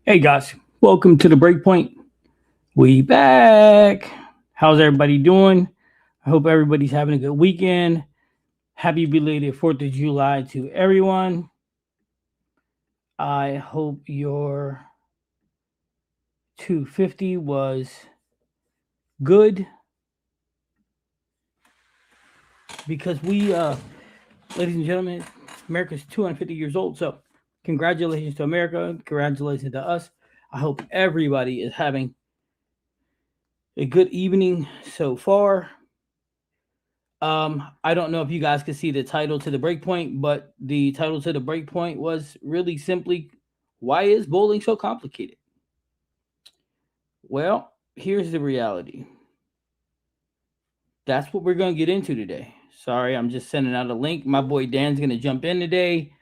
Hey guys, welcome to the Breakpoint. We back. How's everybody doing? I hope everybody's having a good weekend. Happy belated 4th of July to everyone. I hope your 250 was good because ladies and gentlemen, America's 250 years old. So, congratulations to America. Congratulations to us. I hope everybody is having a good evening so far. I don't know if you guys could see the title to the breakpoint, but the title to the breakpoint was really simply, "Why is bowling so complicated?" Well, here's the reality. That's what we're going to get into today. Sorry, I'm just sending out a link. My boy Dan's going to jump in today.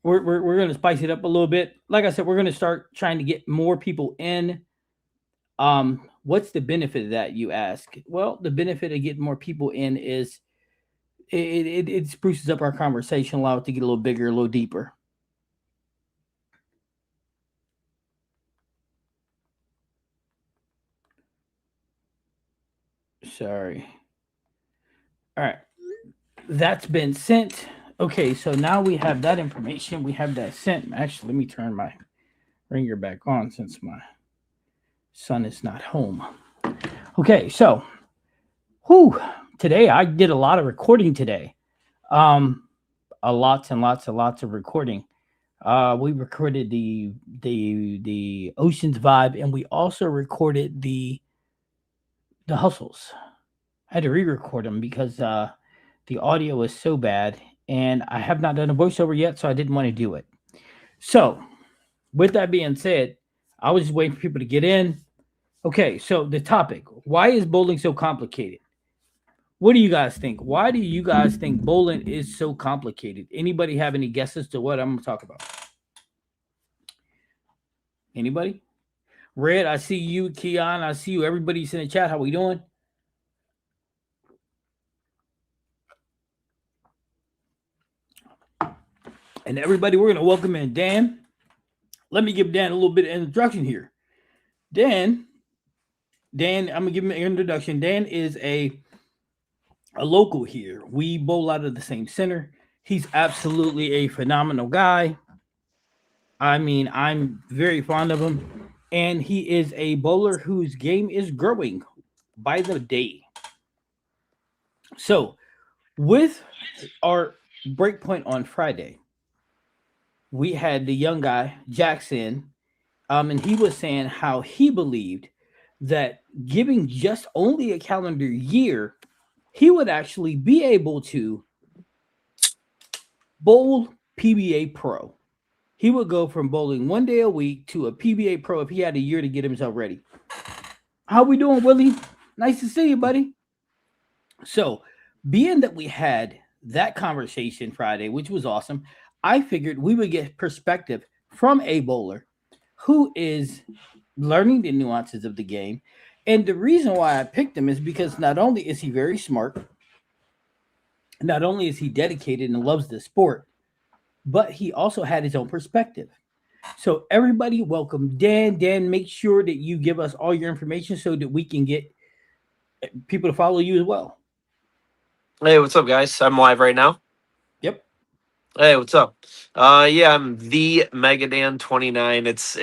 We're going to spice it up a little bit. Like I said, we're going to start trying to get more people in. What's the benefit of that, you ask? Well, the benefit of getting more people in is it spruces up our conversation, allow it to get a little bigger, a little deeper. Sorry. All right. That's been sent. Okay, so now we have that information. We have that sent. Actually, let me turn my ringer back on since my son is not home. Okay, so today I did a lot of recording today. Um lots and lots and lots of recording. We recorded the Oceans Vibe, and we also recorded the hustles. I had to re-record them because the audio was so bad, and I have not done a voiceover yet, so I didn't want to do it. So, with that being said, I was just waiting for people to get in. Okay, so the topic: why is bowling so complicated? What do you guys think? Why do you guys think bowling is so complicated? Anybody have any guesses to what I'm going to talk about? Anybody? Red, I see you. Keon, I see you. Everybody's in the chat. How we doing? And everybody, we're going to welcome in Dan. Let me give Dan a little bit of introduction here. Dan, I'm gonna give him an introduction. Dan is a local here. We bowl out of the same center. He's absolutely a phenomenal guy. I mean, I'm very fond of him, and he is a bowler whose game is growing by the day. So, with our breakpoint on Friday, we had the young guy Jackson, and he was saying how he believed that giving just only a calendar year, he would actually be able to bowl PBA Pro. He would go from bowling 1 day a week to a PBA Pro if he had a year to get himself ready. How we doing, Willie? Nice to see you, buddy. So, being that we had that conversation Friday, which was awesome, I figured we would get perspective from a bowler who is learning the nuances of the game. And the reason why I picked him is because not only is he very smart, not only is he dedicated and loves the sport, but he also had his own perspective. So everybody, welcome Dan. Dan, make sure that you give us all your information so that we can get people to follow you as well. Hey, what's up, guys? I'm live right now. Yep. Hey, what's up? Yeah, I'm the Megadan29. It's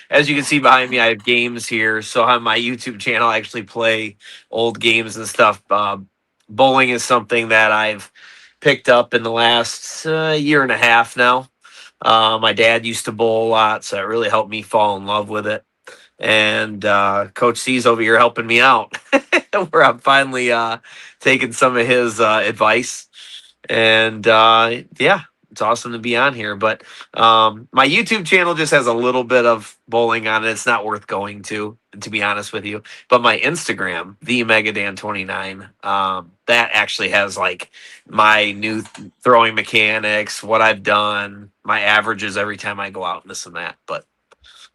as you can see behind me, I have games here. So on my YouTube channel, I actually play old games and stuff. Bowling is something that I've picked up in the last year and a half now. My dad used to bowl a lot, so it really helped me fall in love with it. And Coach C's over here helping me out, where I'm finally taking some of his advice. And yeah, it's awesome to be on here. But my YouTube channel just has a little bit of bowling on it. It's not worth going to be honest with you. But my Instagram, the Megadan29, that actually has like my new throwing mechanics, what I've done, my averages every time I go out, and this and that. But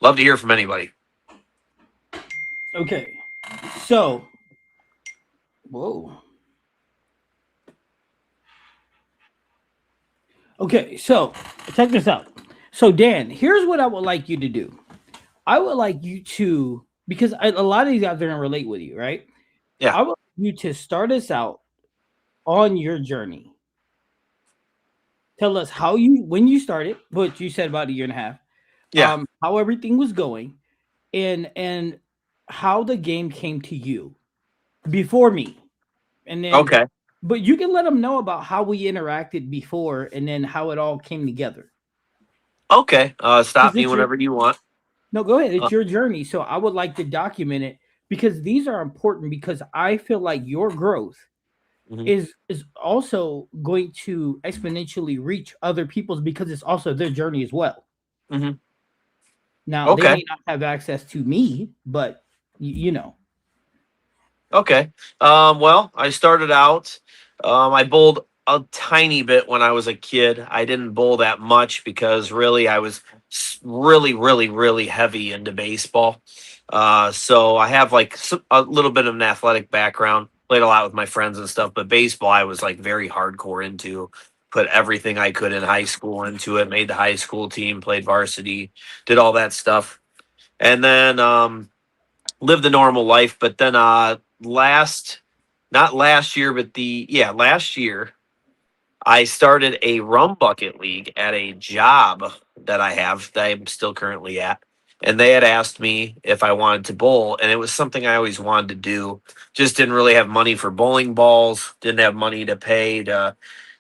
love to hear from anybody. Okay. So, whoa. Okay, so check this out. So Dan, here's what I would like you to do. I would like you to, because a lot of these guys are going to relate with you, right? Yeah. I would like you to start us out on your journey. Tell us when you started, what you said about a year and a half, Yeah. how everything was going, and how the game came to you before me, and then, Okay. but you can let them know about how we interacted before, and then how it all came together. Okay. Because Stop me it's your whenever you want. no, go ahead. Uh, It's your journey, so I would like to document it because these are important. Because I feel like your growth mhm. is also going to exponentially reach other people's because it's also their journey as well. Mhm. Now they Okay. may not have access to me, but you know. Okay. Well, I started out. I bowled a tiny bit when I was a kid. I didn't bowl that much because really I was really, really, really heavy into baseball. So I have like a little bit of an athletic background. Played a lot with my friends and stuff, but baseball I was like very hardcore into. Put everything I could in high school into it. Made the high school team. Played varsity. Did all that stuff, and then lived a normal life. But then last not last year, but last year I started a rum bucket league at a job that I have that I'm still currently at. And they had asked me if I wanted to bowl, and it was something I always wanted to do. Just didn't really have money for bowling balls, didn't have money to pay to,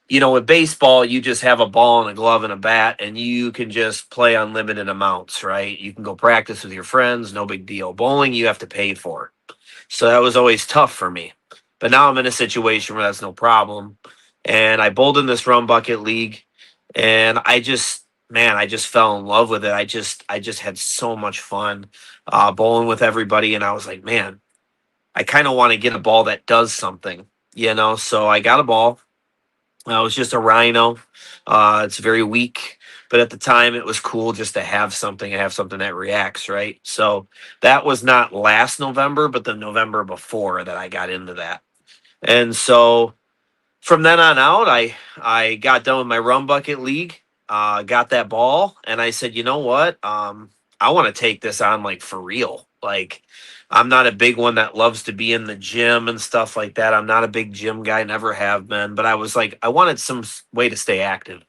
with baseball, you just have a ball and a glove and a bat, and you can just play unlimited amounts, right? You can go practice with your friends, no big deal. Bowling, you have to pay for. So that was always tough for me. But now I'm in a situation where that's no problem. And I bowled in this rum bucket league, and I just fell in love with it. I just had so much fun bowling with everybody, and I was like, man, I kind of want to get a ball that does something, So I got a ball. It was just a Rhino. It's very weak, but at the time it was cool just to have something and have something that reacts, right? So that was not last November, but the November before that I got into that. And so from then on out, I got done with my rum bucket league, got that ball, and I said, you know what? I want to take this on like for real. Like, I'm not a big one that loves to be in the gym and stuff like that. I'm not a big gym guy, never have been. But I was like, I wanted some way to stay active.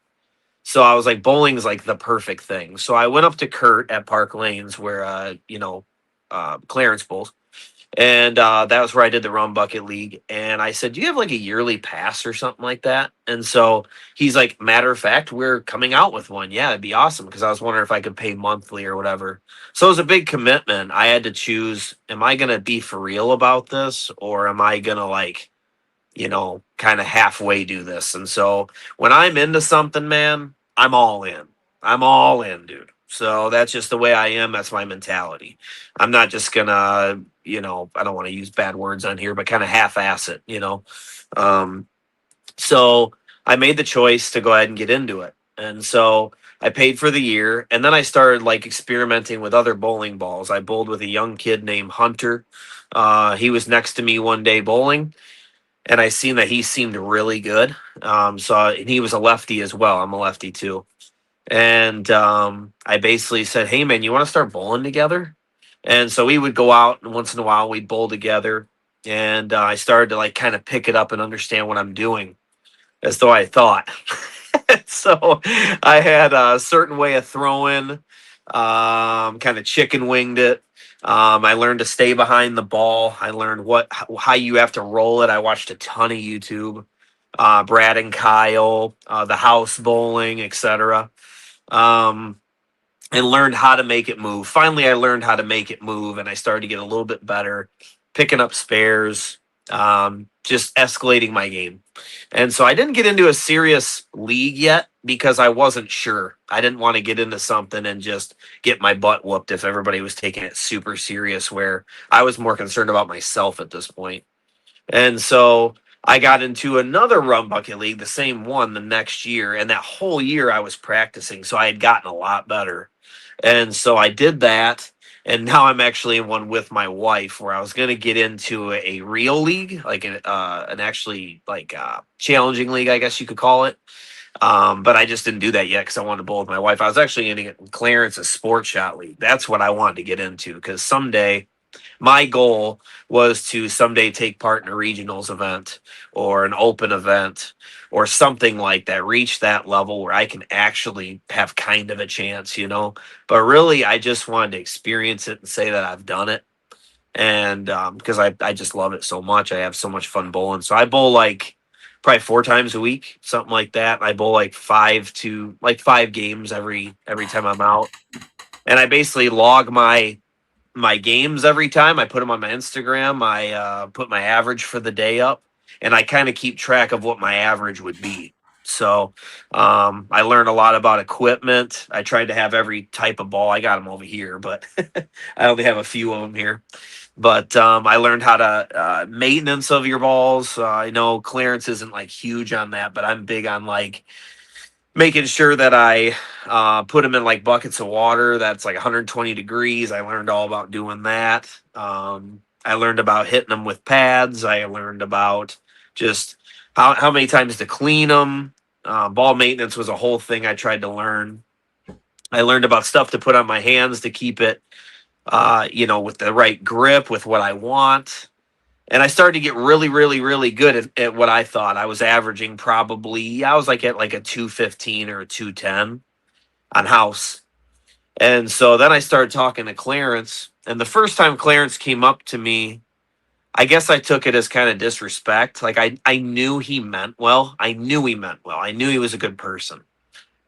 So I was like, bowling is like the perfect thing. So I went up to Kurt at Park Lanes, where Clarence bowls, and that was where I did the Rum Bucket League. And I said, "Do you have like a yearly pass or something like that?" And so he's like, "Matter of fact, we're coming out with one. Yeah, it'd be awesome." Because I was wondering if I could pay monthly or whatever. So it was a big commitment. I had to choose: am I going to be for real about this, or am I going to kind of halfway do this? And so when I'm into something, man, I'm all in. I'm all in, dude. So that's just the way I am. That's my mentality. I'm not just gonna, I don't want to use bad words on here, but kind of half-ass it. Um, so I made the choice to go ahead and get into it. And so I paid for the year, and then I started like experimenting with other bowling balls. I bowled with a young kid named Hunter. He was next to me one day bowling, and I seen that he seemed really good. And he was a lefty as well. I'm a lefty too. And I basically said, "Hey man, you want to start bowling together?" And so we would go out, and once in a while we'd bowl together. And I started to like kind of pick it up and understand what I'm doing, as though I thought. So I had a certain way of throwing, kind of chicken winged it. I learned to stay behind the ball. I learned how you have to roll it. I watched a ton of YouTube, Brad and Kyle, the house bowling, etc. Um, and learned how to make it move. Finally, I learned how to make it move, and I started to get a little bit better, picking up spares, just escalating my game. And so I didn't get into a serious league yet because I wasn't sure. I didn't want to get into something and just get my butt whooped if everybody was taking it super serious, where I was more concerned about myself at this point. And so I got into another rum bucket league, the same one the next year. And that whole year I was practicing. So I had gotten a lot better. And so I did that. And now I'm actually in one with my wife, where I was going to get into a real league, like an actually like challenging league, I guess you could call it. But I just didn't do that yet because I wanted to bowl with my wife. I was actually going to get Clarence a sports shot league. That's what I wanted to get into because someday my goal was to someday take part in a regionals event or an open event or something like that, reach that level where I can actually have kind of a chance, you know. But really, I just wanted to experience it and say that I've done it. And because I just love it so much, I have so much fun bowling. So I bowl like probably 4 times a week, something like that. I bowl like 5 games every time I'm out, and I basically log my games every time. I put them on my Instagram. I put my average for the day up, and I kind of keep track of what my average would be. So I learned a lot about equipment. I tried to have every type of ball. I got them over here, but I only have a few of them here. But I learned how to maintenance of your balls. I know Clarence isn't like huge on that, but I'm big on like making sure that I put them in like buckets of water that's like 120 degrees. I learned all about doing that. I learned about hitting them with pads. I learned about just how many times to clean them. Ball maintenance was a whole thing I tried to learn. I learned about stuff to put on my hands to keep it, with the right grip, with what I want. And I started to get really, really, really good at what I thought. I was averaging probably, I was like at like a 215 or a 210 on house. And so then I started talking to Clarence. And the first time Clarence came up to me, I guess I took it as kind of disrespect. Like I knew he meant well. I knew he meant well. I knew he was a good person.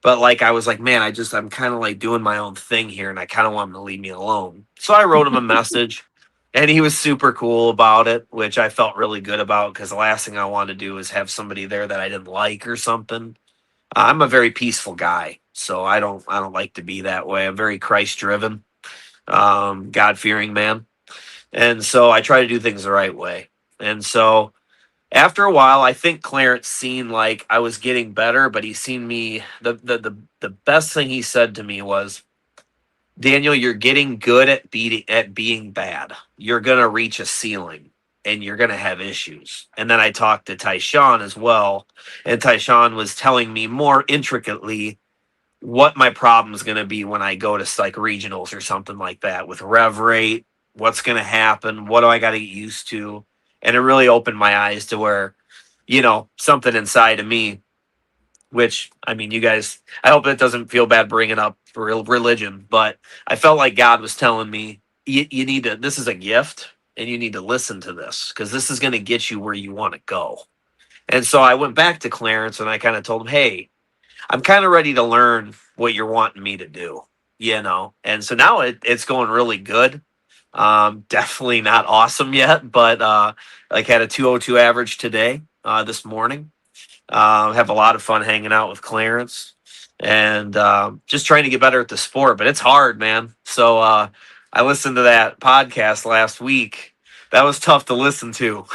But like I was like, man, I'm kind of like doing my own thing here, and I kind of want him to leave me alone. So I wrote him a message, and he was super cool about it, which I felt really good about because the last thing I wanted to do is have somebody there that I didn't like or something. I'm a very peaceful guy, so I don't like to be that way. I'm very Christ driven, God fearing man, and so I try to do things the right way. And so after a while, I think Clarence seen like I was getting better, but he seen me. The best thing he said to me was, "Daniel, you're getting good at being bad. You're gonna reach a ceiling, and you're gonna have issues." And then I talked to Tyshawn as well, and Tyshawn was telling me more intricately what my problem is gonna be when I go to like regionals or something like that with rev rate. What's gonna happen? What do I got to get used to? And it really opened my eyes to where, something inside of me, which I mean, you guys, I hope it doesn't feel bad bringing up religion, but I felt like God was telling me, you need to, this is a gift and you need to listen to this because this is going to get you where you want to go. And so I went back to Clarence and I kind of told him, hey, I'm kind of ready to learn what you're wanting me to do, And so now it's going really good. Definitely not awesome yet, but like had a 202 average today, this morning. Have a lot of fun hanging out with Clarence and just trying to get better at the sport, but it's hard, man. So I listened to that podcast last week. That was tough to listen to.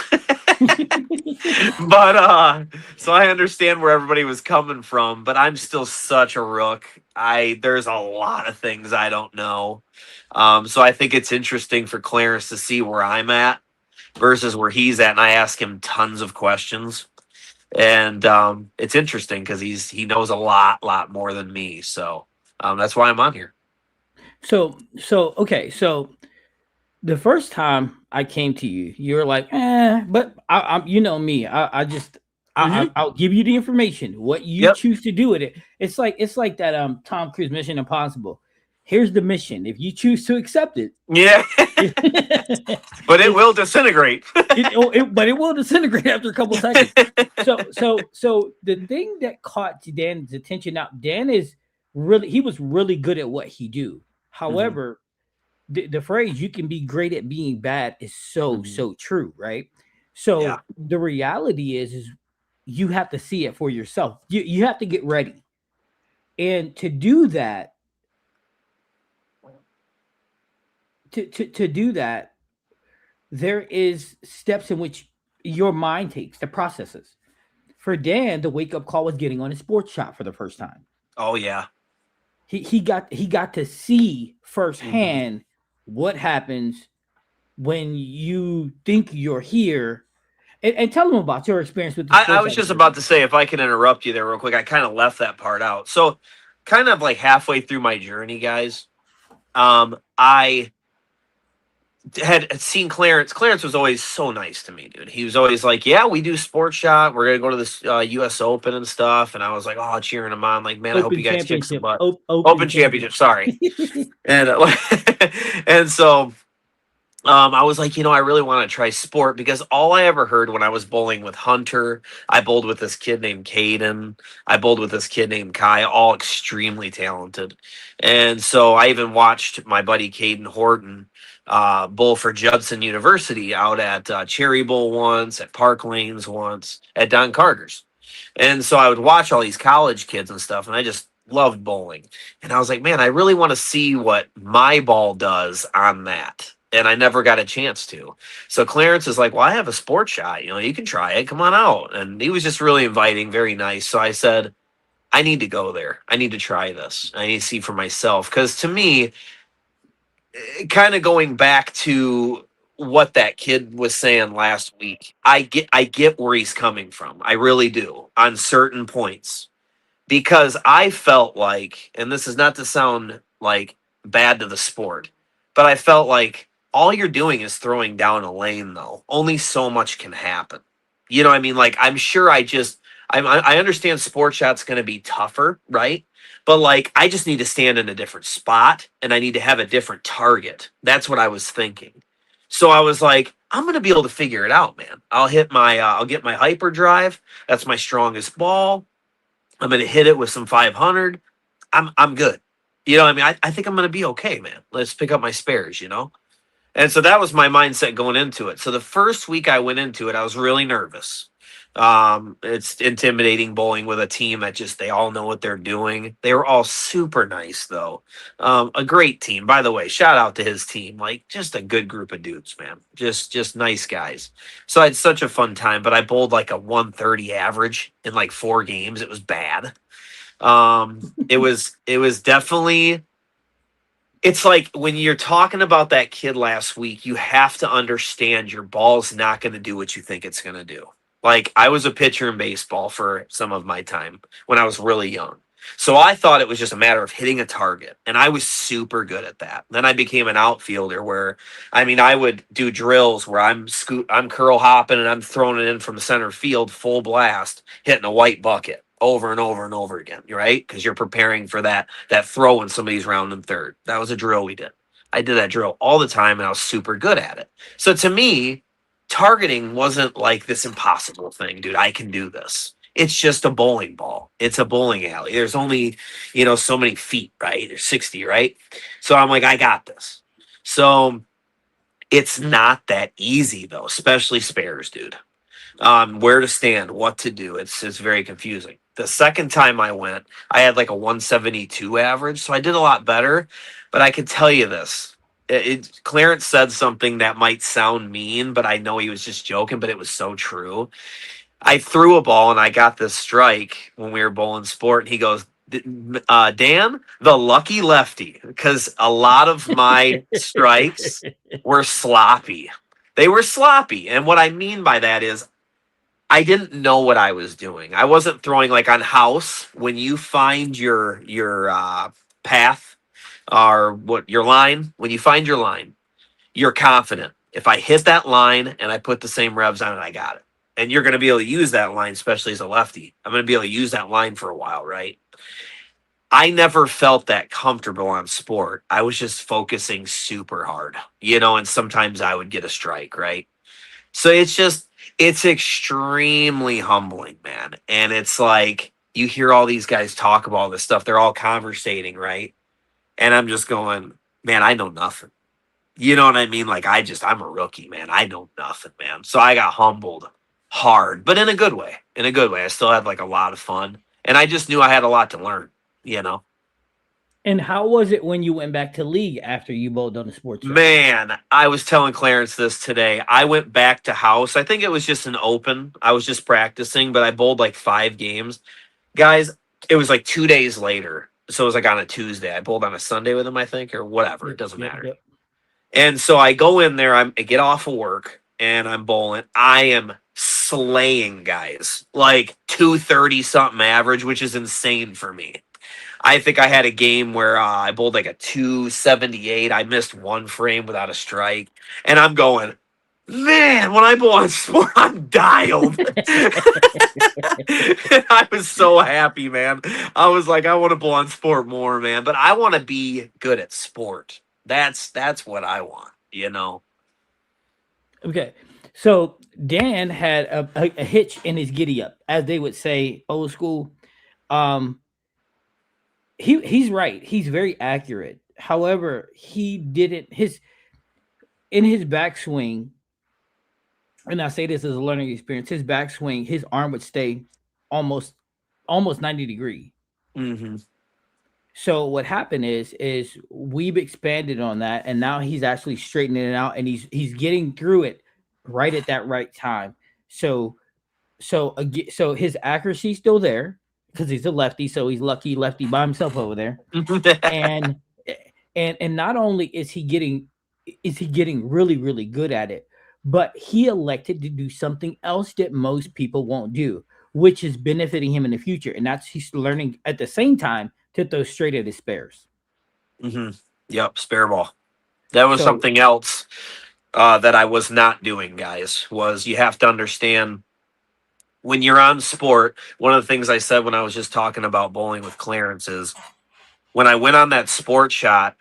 But so I understand where everybody was coming from, but I'm still such a rook. There's a lot of things I don't know. So I think it's interesting for Clarence to see where I'm at versus where he's at, and I ask him tons of questions. And it's interesting because he knows a lot more than me. So that's why I'm on here. Okay, so the first time I came to you, you were like, but you know me, I just, I'll give you the information. What you Yep. choose to do with it, it's like that Tom Cruise Mission Impossible. Here's the mission. If you choose to accept it, Yeah. But it will disintegrate. but it will disintegrate after a couple seconds. So the thing that caught Dan's attention, now Dan he was really good at what he do. However, the phrase "you can be great at being bad" is so true, right? So Yeah. the reality is you have to see it for yourself. You have to get ready, and to do that, to do that, there is steps in which your mind takes, the processes. For Dan, the wake up call was getting on his sports shot for the first time. Oh yeah. He got to see firsthand what happens when you think you're here And tell them about your experience with the I sports was just academy. about to say, if I can interrupt you there real quick, I kind of left that part out. So, kind of like halfway through my journey, guys, I had seen Clarence. Clarence was always so nice to me, dude. He was always like, "Yeah, we do sports shot. We're gonna go to this U.S. Open and stuff." And I was like, "Oh, cheering him on. Like, man, I hope Open you guys kick some championship. butt." Open Open championship. Sorry. championship. And and so I was like, I really want to try sport because all I ever heard when I was bowling with Hunter, I bowled with this kid named Caden, I bowled with this kid named Kai, all extremely talented. And so I even watched my buddy Caden Horton bowl for Judson University out at Cherry Bowl once, at Park Lanes once, at Don Carter's. And so I would watch all these college kids and stuff, and I just loved bowling. And I was like, man, I really want to see what my ball does on that. And I never got a chance to. So Clarence is like, well, I have a sports shot. You can try it. Come on out. And he was just really inviting, very nice. So I said, I need to go there. I need to try this. I need to see for myself. Because to me, kind of going back to what that kid was saying last week, I get where he's coming from. I really do on certain points because I felt like, and this is not to sound like bad to the sport, but I felt like all you're doing is throwing down a lane, though. Only so much can happen. You know what I mean? Like, I'm sure I understand sport shot's going to be tougher, right? But like, I just need to stand in a different spot and I need to have a different target. That's what I was thinking. So I was like, I'm going to be able to figure it out, man. I'll get my hyperdrive. That's my strongest ball. I'm going to hit it with some 500. I'm good. You know what I mean? I think I'm going to be okay, man. Let's pick up my spares. And so that was my mindset going into it. So the first week I went into it, I was really nervous. It's intimidating bowling with a team that they all know what they're doing. They were all super nice though. A great team, by the way. Shout out to his team. Like just a good group of dudes, man. Just nice guys. So I had such a fun time, but I bowled like a 130 average in like 4 games. It was bad. It was definitely, it's like when you're talking about that kid last week, you have to understand your ball's not going to do what you think it's going to do. Like I was a pitcher in baseball for some of my time when I was really young. So I thought it was just a matter of hitting a target, and I was super good at that. Then I became an outfielder where, I mean, I would do drills where I'm curl hopping and I'm throwing it in from the center field full blast, hitting a white bucket over and over and over again, right? Because you're preparing for that throw when somebody's rounding third. That was a drill we did. I did that drill all the time, and I was super good at it. So to me, targeting wasn't like this impossible thing, dude. I can do this. It's just a bowling ball. It's a bowling alley. There's only, so many feet, right? There's 60, right? So I'm like, I got this. So it's not that easy though, especially spares, dude. Where to stand, what to do. It's very confusing. The second time I went, I had like a 172 average, so I did a lot better. But I can tell you this. Clarence said something that might sound mean, but I know he was just joking, but it was so true. I threw a ball and I got this strike when we were bowling sport, and he goes, Dan, the lucky lefty, because a lot of my strikes were sloppy. They were sloppy. And what I mean by that is I didn't know what I was doing. I wasn't throwing like on house. When you find your path or what your line, when you find your line, you're confident. If I hit that line and I put the same revs on it, I got it. And you're going to be able to use that line, especially as a lefty. I'm going to be able to use that line for a while, right? I never felt that comfortable on sport. I was just focusing super hard, and sometimes I would get a strike, right? So it's extremely humbling, man. And it's like you hear all these guys talk about all this stuff. They're all conversating, right? And I'm just going, man, I know nothing. You know what I mean? Like I'm a rookie, man. I know nothing, man. So I got humbled hard, but in a good way. In a good way. I still had like a lot of fun. And I just knew I had a lot to learn. And how was it when you went back to league after you bowled on the sports show? Man, I was telling Clarence this today. I went back to house. I think it was just an open. I was just practicing, but I bowled like 5 games. Guys, it was like 2 days later. So it was like on a Tuesday. I bowled on a Sunday with him, I think, or whatever. It doesn't matter. Yep. And so I go in there, I get off of work, and I'm bowling. I am slaying guys, like 230 something average, which is insane for me. I think I had a game where I bowled like a 278. I missed one frame without a strike. And I'm going, man, when I bowl on sport, I'm dialed. I was so happy, man. I was like, I want to bowl on sport more, man. But I want to be good at sport. That's what I want, you know? Okay. So Dan had a hitch in his giddy up, as they would say, old school. Um, he's right. He's very accurate. However, he didn't in his backswing, and I say this as a learning experience, his backswing, his arm would stay almost 90-degree. Mm-hmm. So what happened is we've expanded on that, and now he's actually straightening it out, and he's getting through it right at that right time. So again, so his accuracy's still there because he's a lefty, so he's lucky lefty by himself over there. and not only is he getting really, really good at it, but he elected to do something else that most people won't do, which is benefiting him in the future. And that's he's learning at the same time to throw straight at his spares. Mm-hmm. Yep, spare ball. That was So- something else that I was not doing, guys, was you have to understand when you're on sport, one of the things I said when I was just talking about bowling with Clarence is when I went on that sport shot,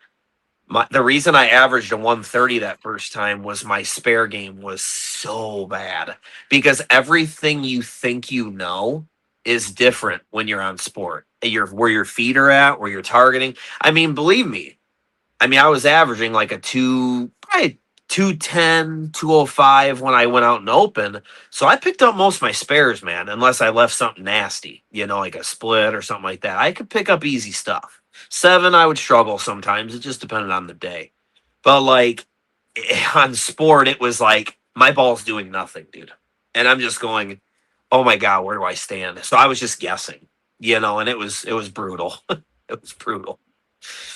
the reason I averaged a 130 that first time was my spare game was so bad because everything you think you know is different when you're on sport. Where your feet are at, where you're targeting. I mean, believe me, I was averaging like a 210, 205 when I went out and open. So I picked up most of my spares, man, unless I left something nasty, like a split or something like that. I could pick up easy stuff. 7, I would struggle sometimes. It just depended on the day. But like on sport, it was like my ball's doing nothing, dude. And I'm just going, oh my God, where do I stand? So I was just guessing, and it was brutal. It was brutal.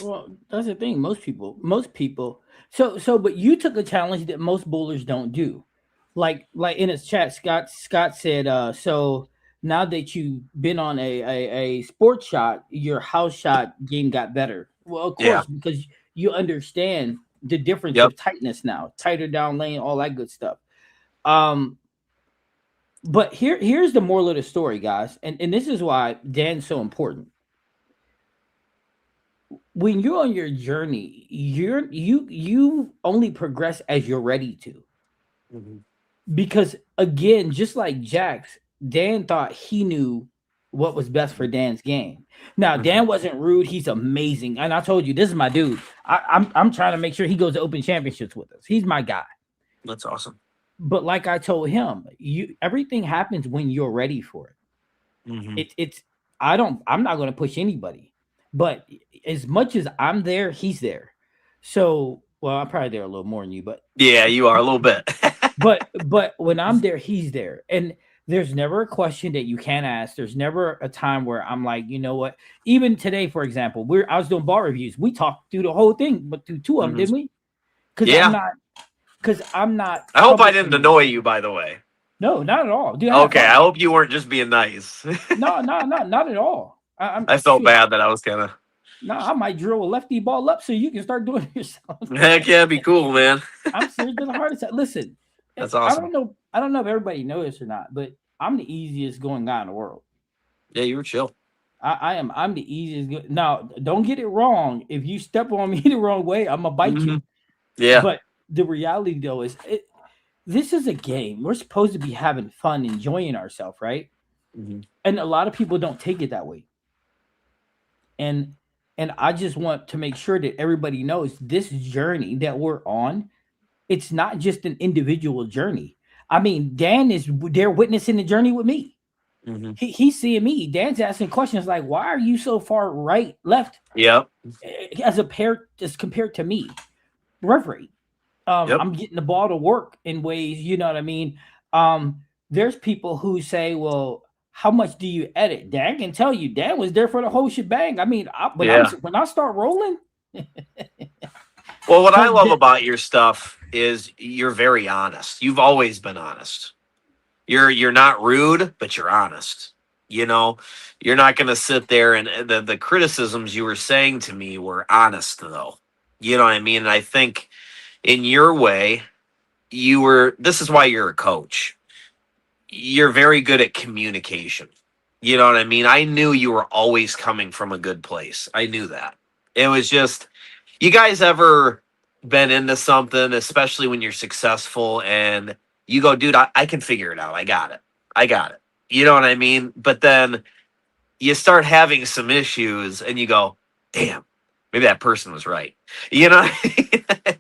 Well, that's the thing. Most people. But you took a challenge that most bowlers don't do. Like in his chat, Scott said, so now that you've been on a sports shot, your house shot game got better. Well, of course, Yeah. because you understand the difference Yep. of tightness now, tighter down lane, all that good stuff. But here's the moral of the story, guys, and this is why Dan's so important. When you're on your journey, you only progress as you're ready to. Mm-hmm. Because again, just like Jax, Dan thought he knew what was best for Dan's game. Now, Mhm. Dan wasn't rude. He's amazing. And I told you, this is my dude. I'm trying to make sure he goes to open championships with us. He's my guy. That's awesome. But like I told him, everything happens when you're ready for it. Mm-hmm. I'm not going to push anybody. But as much as I'm there, he's there. So, well, I'm probably there a little more than you, but Yeah, you are a little bit. but when I'm there, he's there. And there's never a question that you can't ask. There's never a time where I'm like, you know what? Even today, for example, I was doing ball reviews. We talked through the whole thing, but through 2 of them, didn't we? Yeah. I'm not. I hope I didn't annoy you, by the way. No, not at all. Dude, Okay, I hope you weren't just being nice. No, not at all. I felt bad that I was kind of. No, I might drill a lefty ball up so you can start doing it yourself. Heck yeah, be cool, man. I'm serious to the heart attack. Listen, That's awesome. I don't know if everybody knows this or not, but I'm the easiest going guy in the world. Yeah, you were chill. I am. I'm the easiest. Now, don't get it wrong. If you step on me the wrong way, I'm gonna bite you. Yeah. But the reality, though, is this is a game. We're supposed to be having fun, enjoying ourselves, right? Mm-hmm. And a lot of people don't take it that way. And I just want to make sure that everybody knows this journey that we're on. It's not just an individual journey. I mean, Dan is there witnessing the journey with me. Mm-hmm. He's seeing me. Dan's asking questions like, "Why are you so far right, left?" Yep. As compared to me, referee. I'm getting the ball to work in ways, you know what I mean? There's people who say, "Well, how much do you edit?" Dan can tell you. Dan was there for the whole shebang. I mean, when I start rolling. Well, what I love about your stuff is you're very honest. You've always been honest. You're not rude, but you're honest. You know, you're not going to sit there and the criticisms you were saying to me were honest though. You know what I mean? And I think in your way, this is why you're a coach. You're very good at communication. You know what I mean? I knew you were always coming from a good place. I knew that. It was just, you guys ever been into something, especially when you're successful and you go, dude, I can figure it out. I got it. I got it. You know what I mean? But then you start having some issues and you go, damn, maybe that person was right. You know,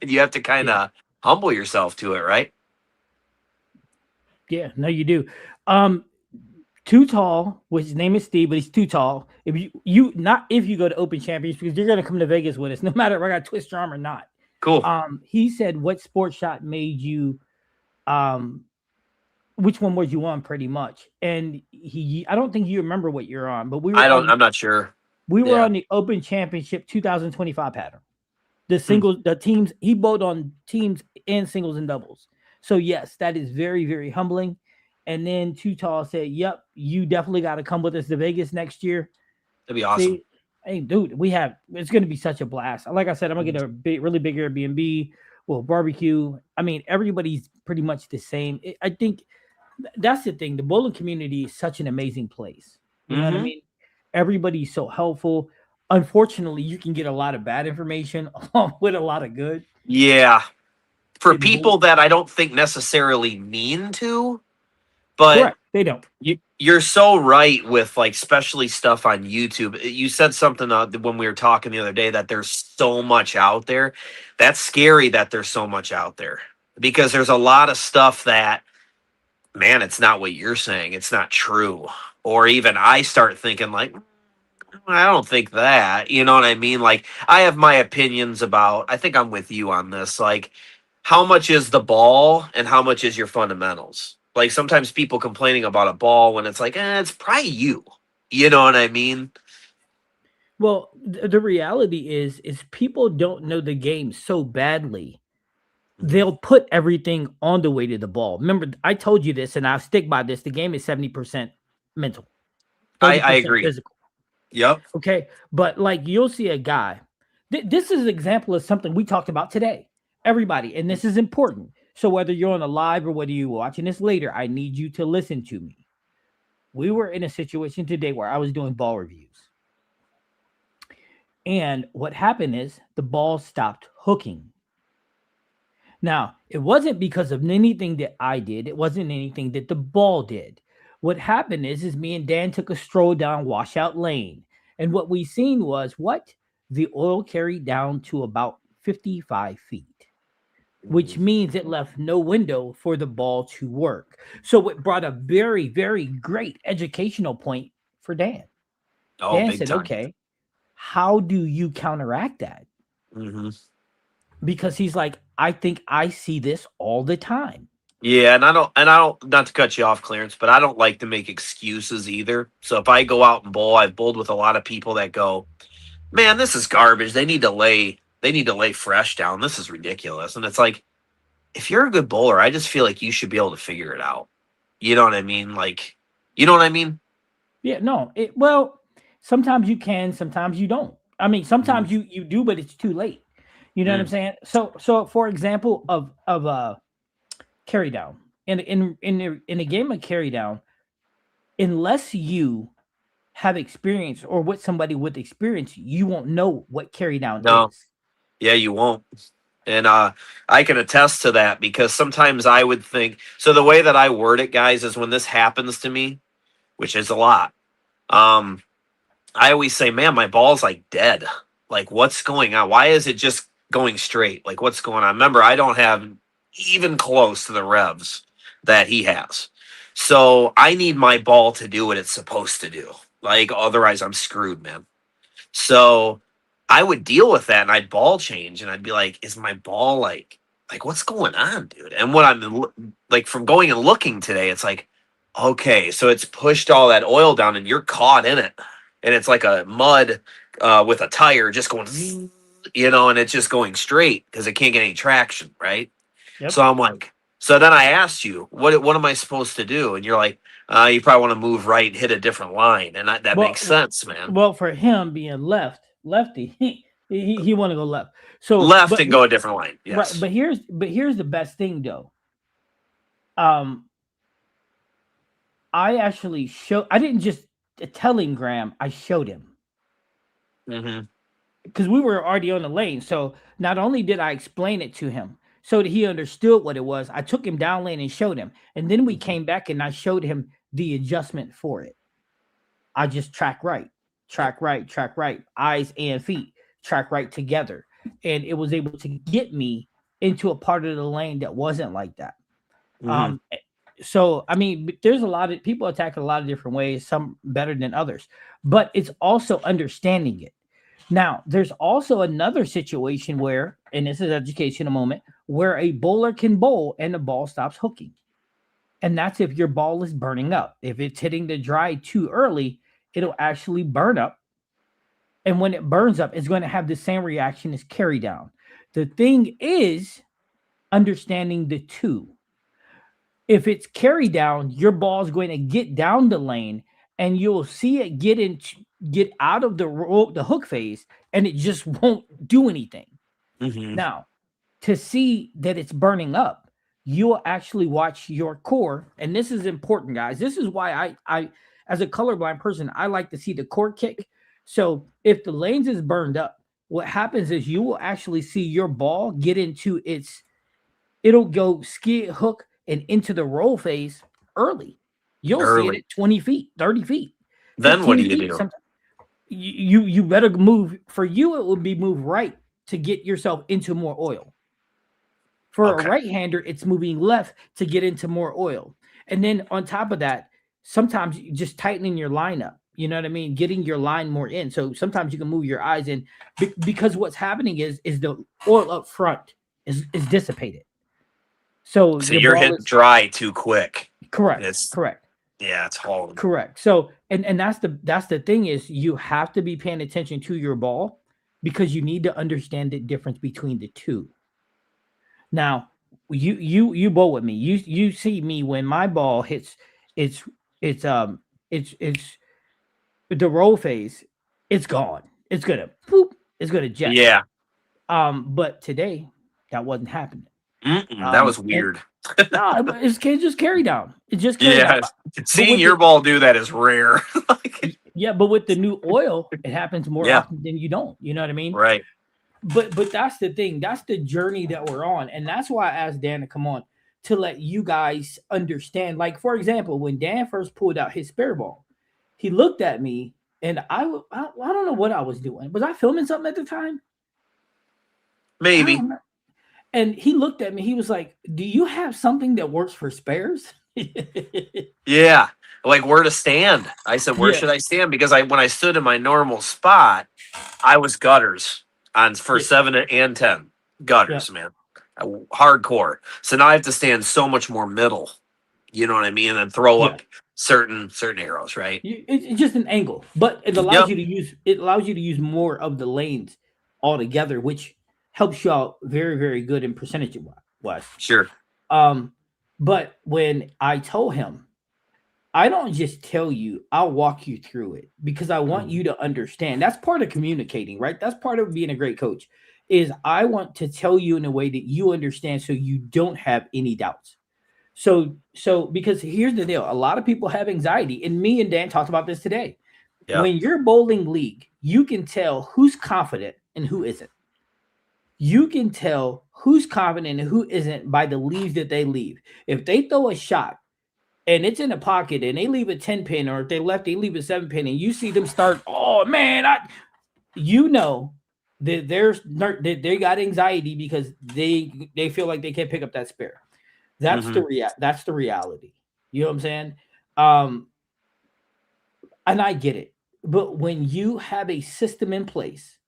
you have to kind of humble yourself to it, right? Yeah, no, you do. Too tall, which his name is Steve, but he's too tall. If you go to Open Champions, because you're gonna come to Vegas with us, no matter if I got twist your arm or not. Cool. He said, "What sports shot made you? Which one was you on, pretty much?" And I don't think you remember what you're on, but I'm not sure. We were on the Open Championship 2025 pattern. The singles, the teams, he bowled on teams and singles and doubles. So yes, that is very, very humbling. And then Too Tall said, "Yep, you definitely got to come with us to Vegas next year." That'd be awesome. See, hey, dude, it's going to be such a blast. Like I said, I'm gonna get a really big Airbnb. Well, barbecue. I mean, everybody's pretty much the same. I think that's the thing. The bowling community is such an amazing place. You know what I mean? Everybody's so helpful. Unfortunately, you can get a lot of bad information along with a lot of good. Yeah. For people that I don't think necessarily mean to, but correct, they don't. You're so right with, like, especially stuff on YouTube. You said something when we were talking the other day that there's so much out there. That's scary that there's so much out there, because there's a lot of stuff that, man, it's not what you're saying. It's not true. Or even I start thinking like, I don't think that, you know what I mean? Like, I have my opinions about, I think I'm with you on this. Like, how much is the ball and how much is your fundamentals? Like, sometimes people complaining about a ball when it's like, it's probably you. You know what I mean? Well, the reality is people don't know the game so badly. They'll put everything on the way to the ball. Remember, I told you this, and I'll stick by this. The game is 70% mental. I agree. Physical. Yep. Okay. But like, you'll see a guy. This is an example of something we talked about today. Everybody, and this is important. So whether you're on a live or whether you're watching this later, I need you to listen to me. We were in a situation today where I was doing ball reviews. And what happened is the ball stopped hooking. Now, it wasn't because of anything that I did. It wasn't anything that the ball did. What happened is me and Dan took a stroll down Washout Lane. And what we seen was the oil carried down to about 55 feet, which means it left no window for the ball to work. So it brought a very, very great educational point for Dan. Dan said, okay, how do you counteract that? Because he's like, I think I see this all the time. Yeah, and I don't, not to cut you off, Clarence, but I don't like to make excuses either. So if I go out and bowl, I've bowled with a lot of people that go, man, this is garbage. They need to lay fresh down. This is ridiculous. And it's like, if you're a good bowler, I just feel like you should be able to figure it out. You know what I mean? Like, you know what I mean? Yeah, no. Well, sometimes you can, sometimes you don't. I mean, sometimes you do, but it's too late. You know what I'm saying? So for example of carry down in a game of carry down, unless you have experience or with somebody with experience, you won't know what carry down is. Yeah, you won't. And I can attest to that, because sometimes I would think, so the way that I word it, guys, is when this happens to me, which is a lot, I always say, man, my ball's like dead. Like, what's going on? Why is it just going straight? Like, what's going on? Remember, I don't have even close to the revs that he has. So I need my ball to do what it's supposed to do. Like, otherwise I'm screwed, man. So I would deal with that, and I'd ball change, and I'd be like, is my ball like what's going on, dude? And what I'm like, from going and looking today, it's like, okay, so it's pushed all that oil down and you're caught in it. And it's like a mud with a tire just going, you know, and it's just going straight because it can't get any traction, right? Yep. So I'm like, So then I asked you, what am I supposed to do? And you're like, you probably want to move right and hit a different line. And that makes Well, sense, man. well, for him being lefty, he want to go left. So, Left but and go a different line. right, Yes. but here's the best thing though. Um, I actually show. I didn't just tell him, Graham. I showed him Hmm. because we were already on the lane. So not only did I explain it to him so that he understood what it was, I took him down lane and showed him, and then we came back and I showed him the adjustment for it. I just track right, eyes and feet, track right together. And it was able to get me into a part of the lane that wasn't like that. Hmm. Um, so I mean, there's a lot of people attack in a lot of different ways, some better than others, but it's also understanding it. Now, there's also another situation where, and this is education a moment, where a bowler can bowl and the ball stops hooking. And that's if your ball is burning up. If it's hitting the dry too early, it'll actually burn up. And when it burns up, it's going to have the same reaction as carry down. The thing is understanding the two. If it's carry down, your ball is going to get down the lane and you'll see it get out of the hook phase and it just won't do anything. Hmm. Now, to see that it's burning up, you will actually watch your core. And this is important, guys. This is why I as a colorblind person, I like to see the core kick. So if the lanes is burned up, what happens is you will actually see your ball get into it'll go skid hook and into the roll phase early. You'll see it Early. at 20 feet, 30 feet, Then what 15 do you feet. do? Sometimes you better move. For you, it would be move right to get yourself into more oil. For a Okay. right-hander, it's moving left to get into more oil. And then on top of that, sometimes just tightening your line up. You know what I mean? Getting your line more in. So sometimes you can move your eyes in because what's happening is the oil up front is dissipated. So So your you're ball hitting is dry too quick. correct, It's correct, yeah, it's hauling. correct. So and that's the thing is you have to be paying attention to your ball because you need to understand the difference between the two. Now, you bowl with me. You see me when my ball hits it's it's the roll phase, it's gone. It's gonna poop, it's gonna jet. Yeah. But today that wasn't happening. Mm-mm, that was And weird. no, it's just carry down. It's just carry down. Yeah. But Seeing with your the ball do that is rare. Like, yeah, but with the new oil, it happens more yeah. often than you don't. You know what I mean? Right. But that's the thing. That's the journey that we're on, and that's why I asked Dan to come on to let you guys understand. Like for example, when Dan first pulled out his spare ball, he looked at me, and I don't know what I was doing. Was I filming something at the time? I Maybe. don't know. And he looked at me. He was like, "Do you have something that works for spares?" Yeah. Like where to stand. I said, where Yeah, should I stand? Because when I stood in my normal spot, I was gutters on for yeah, 7 and 10. yeah, Gutters, man. Hardcore. So now I have to stand so much more middle. You know what I mean? And then throw yeah. up certain arrows, right? It's just an angle, but Yep. it allows you to use more of the lanes altogether, which helps you out very very good in percentage wise. Sure. Um, but when I told him, I don't just tell you, I'll walk you through it because I want Mhm. you to understand. That's part of communicating, right? That's part of being a great coach. Is I want to tell you in a way that you understand, so you don't have any doubts. So because here's the deal, a lot of people have anxiety, and me and Dan talked about this today. Yeah. When you're bowling league, you can tell who's confident and who isn't. You can tell who's confident and who isn't by the leaves that they leave. If they throw a shot and it's in a pocket and they leave a 10 pin, or if they left, they leave a 7 pin, and you see them start, oh man, you know that that they got anxiety because they feel like they can't pick up that spare. Hmm. That's the reality. You know what I'm saying? Um, and I get it. But when you have a system in place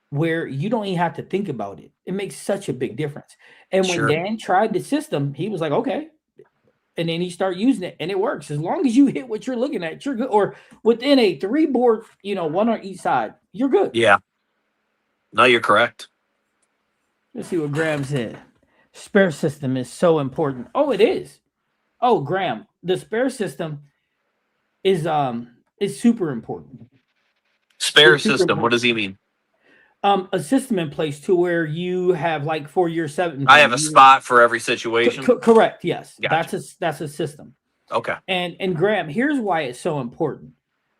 where you don't even have to think about it, it makes such a big difference. And when Sure. Dan tried the system, he was like, okay. And then he started using it and it works. As long as you hit what you're looking at, you're good. Or within a 3 board, one on each side, you're good. Yeah. No, you're correct. Let's see what Graham said. spare system is so important. Oh, it is. Oh, Graham, the spare system is super important. Spare It's super system. What important. does he mean? A system in place to where you have like for your seven I have pin. a spot for every situation. Correct. Yes, Gotcha. that's a system. Okay. And Graham, here's why it's so important.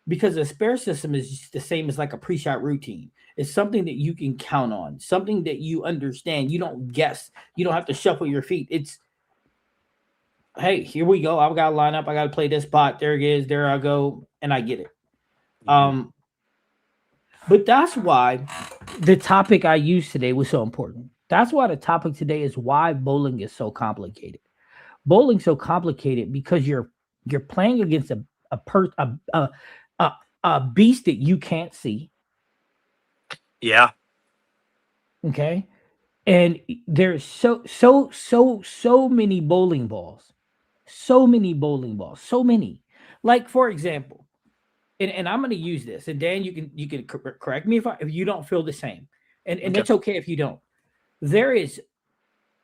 Because a spare system is the same as like a pre-shot routine. It's something that you can count on, something that you understand. You don't guess. You don't have to shuffle your feet. It's hey, here we go. I've got to line up. I got to play this spot. There it is. There I go, and I get it. Mhm. But that's why the topic I used today was so important. That's why the topic today is why bowling is so complicated. Bowling's so complicated because you're playing against a per a beast that you can't see. Yeah. Okay. And there's so many bowling balls. So many bowling balls. So many. Like for example, and I'm going to use this. And Dan, you can correct me if you don't feel the same. And Okay. that's okay if you don't. There is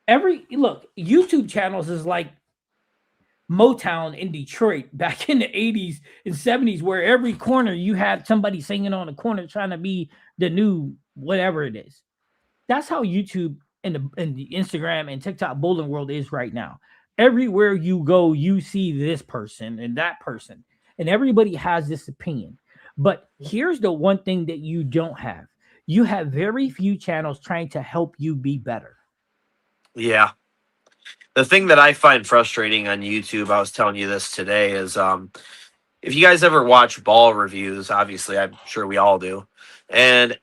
every look, YouTube channels is like Motown in Detroit back in the 80s and 70s, where every corner you had somebody singing on the corner trying to be the new whatever it is. That's how YouTube and the Instagram and TikTok bowling world is right now. Everywhere you go, you see this person and that person, and everybody has this opinion. But here's the one thing that you don't have: you have very few channels trying to help you be better. Yeah. The thing that I find frustrating on YouTube, I was telling you this today, is if you guys ever watch ball reviews, obviously I'm sure we all do, and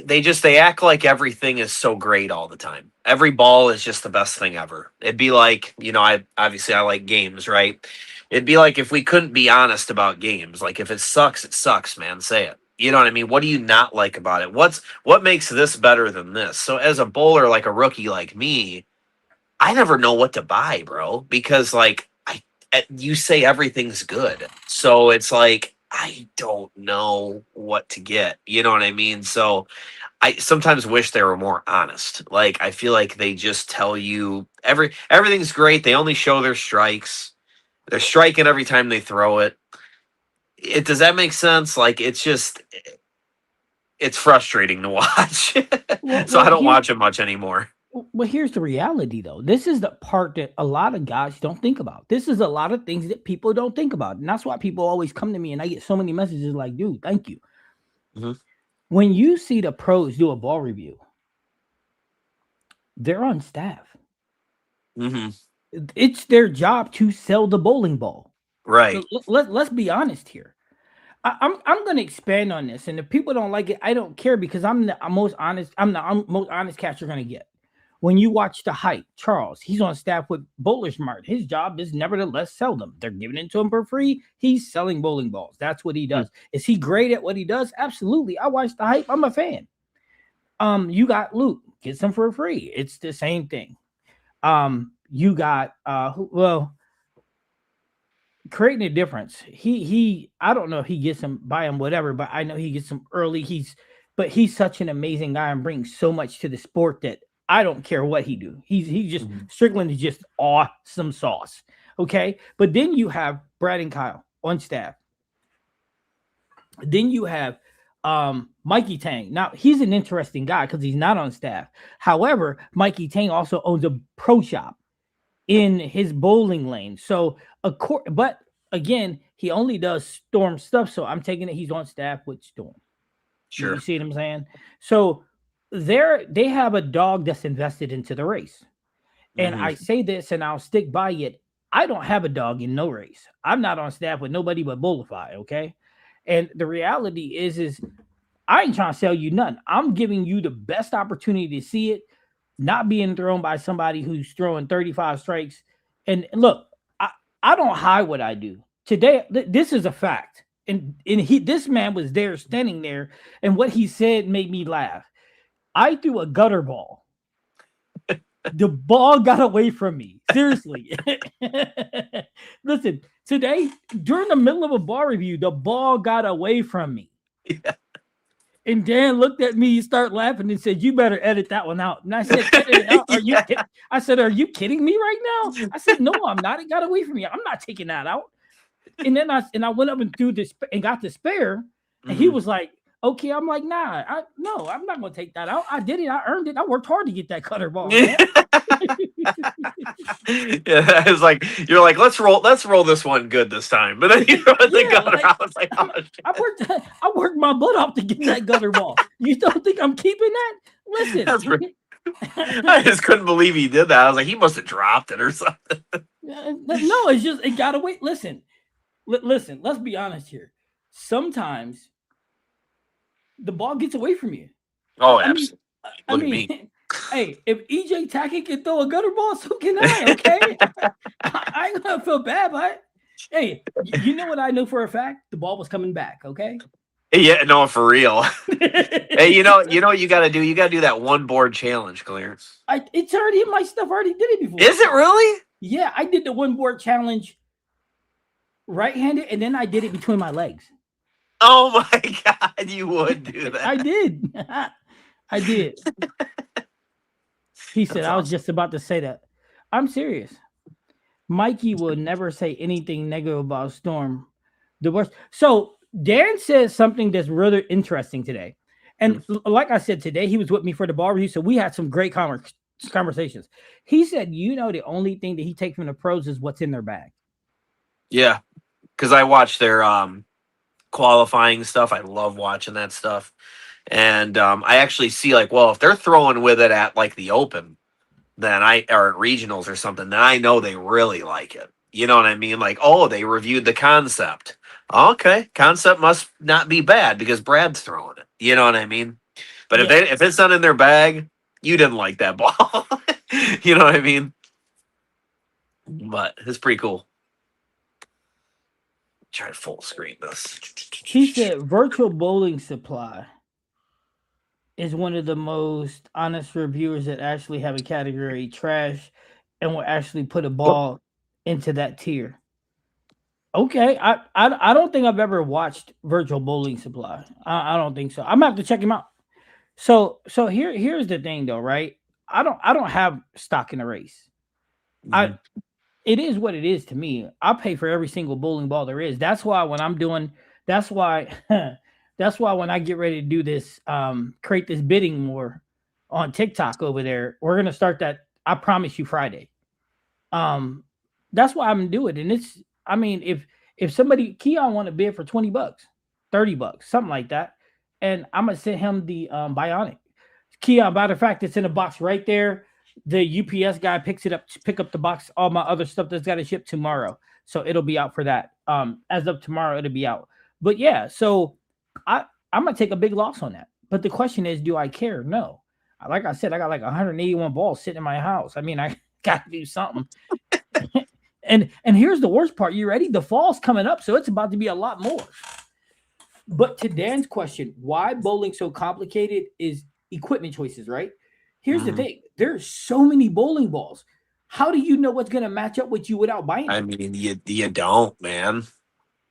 they act like everything is so great all the time. Every ball is just the best thing ever. It'd be like, I like games, right? It'd be like if we couldn't be honest about games. Like if it sucks, man, say it. You know what I mean? What do you not like about it? What makes this better than this? So as a bowler, like a rookie like me, I never know what to buy, bro, because like you say everything's good. So it's like I don't know what to get. You know what I mean? So I sometimes wish they were more honest. Like I feel like they just tell you everything's great. They only show their strikes. They're striking every time they throw it. Does that make sense? Like it's frustrating to watch. Well, So well, I don't here, watch it much anymore. well, here's the reality though. This is the part that a lot of guys don't think about. This is a lot of things that people don't think about, and that's why people always come to me, and I get so many messages like, "Dude, thank you." Mhm. When you see the pros do a ball review, they're on staff. Mhm. It's their job to sell the bowling ball. Right. Let's be honest here. I'm going to expand on this, and if people don't like it, I don't care because I'm the most honest. I'm most honest catch you're going to get. When you watch the hype, Charles, he's on staff with Bowler Smart. His job is nevertheless sell them. They're giving it to him for free. He's selling bowling balls. That's what he does. Is he great at what he does? Absolutely. I watch the hype. I'm a fan. You got Luke, get some for free. It's the same thing. You got creating a difference. He I don't know if he gets them by him, whatever, but I know he gets them early. He's such an amazing guy and brings so much to the sport that I don't care what he do. He's just Mhm. Strickland is just awesome sauce. Okay. But then you have Brad and Kyle on staff. Then you have Mikey Tang. Now he's an interesting guy because he's not on staff. However, Mikey Tang also owns a pro shop in his bowling lane. So but again, he only does Storm stuff. So I'm taking it he's on staff with Storm. You Sure. see what I'm saying? So they have a dog that's invested into the race. And Mhm. I say this and I'll stick by it. I don't have a dog in no race. I'm not on staff with nobody but Bullify, okay? And the reality is I ain't trying to sell you nothing. I'm giving you the best opportunity to see it, not being thrown by somebody who's throwing 35 strikes. And look, I don't hide what I do. Today, this is a fact. And this man was there standing there, and what he said made me laugh. I threw a gutter ball. The ball got away from me. Seriously. Listen, today, during the middle of a ball review, the ball got away from me. Yeah. And Dan looked at me, start laughing, and said, "You better edit that one out." And I said, "Edit it out? Are you Yeah. kidding?" I said, "Are you kidding me right now?" I said, "No, I'm not. It got away from me. I'm not taking that out." And then I went up and threw this and got the spare, and he Mhm. was like, "Okay." I'm like, "Nah, no, I'm not gonna take that out. I did it. I earned it. I worked hard to get that cutter ball, man." Yeah, it's like you're like, let's roll this one good this time. But then you throw the Yeah, gutter like out. It's like, oh, I worked my butt off to get that gutter ball. You don't think I'm keeping that? Listen. that's I just couldn't believe he did that. I was like, he must have dropped it or something. No, it's just it got away. Listen, listen. Let's be honest here. Sometimes the ball gets away from you. Oh, I mean, absolutely. I Look at me. mean, hey, if EJ Tackett can throw a gutter ball, so can I. Okay, I ain't gonna feel bad, but hey, you know what I know for a fact? The ball was coming back. Okay. Yeah, no, for real. Hey, you know what you got to do? You got to do that one board challenge, Clarence. It's already in my stuff. I already did it before. Is it really? Yeah, I did the one board challenge right-handed, and then I did it between my legs. Oh my God, you would do that. I did. I did. He said, That's I was awesome. just about to say that. I'm serious. Mikey will never say anything negative about Storm. The worst. So Dan says something that's really interesting today. And like I said, today he was with me for the ball review. So we had some great conversations. He said, the only thing that he takes from the pros is what's in their bag. Yeah, because I watch their qualifying stuff. I love watching that stuff. And I actually see like, well, if they're throwing with it at like the Open, then or at regionals or something, then I know they really like it. You know what I mean? Like, oh, they reviewed the concept. Okay, concept must not be bad because Brad's throwing it. You know what I mean? But Yeah. if it's not in their bag, you didn't like that ball. You know what I mean? But it's pretty cool. Try to full screen this. He said Virtual Bowling Supply is one of the most honest reviewers that actually have a category trash and will actually put a ball into that tier. Okay, I don't think I've ever watched Virtual Bowling Supply. I don't think so. I'm gonna have to check him out. So here's the thing though, right? I don't have stock in the race. Mhm. It is what it is to me. I pay for every single bowling ball there is. That's why when I'm doing that's why that's why when I get ready to do this create this bidding war on TikTok over there, we're gonna start that. I promise you Friday. That's why I'm gonna do it. And it's I mean, if somebody Keon want to bid for $20, $30, something like that, and I'm gonna send him the bionic. Keon, by the fact it's in a box right there. The UPS guy picks it up, pick up the box, all my other stuff that's got to ship tomorrow. So it'll be out for that. As of tomorrow, it'll be out. But yeah, so I'm gonna take a big loss on that. But the question is, do I care? No. Like I said, I got like 181 balls sitting in my house. I mean, I got to do something. and here's the worst part. You ready? The fall's coming up, so it's about to be a lot more. But to Dan's question, why bowling so complicated is equipment choices, right? Here's the thing: there's so many bowling balls. How do you know what's going to match up with you without buying I it? mean, you don't, man.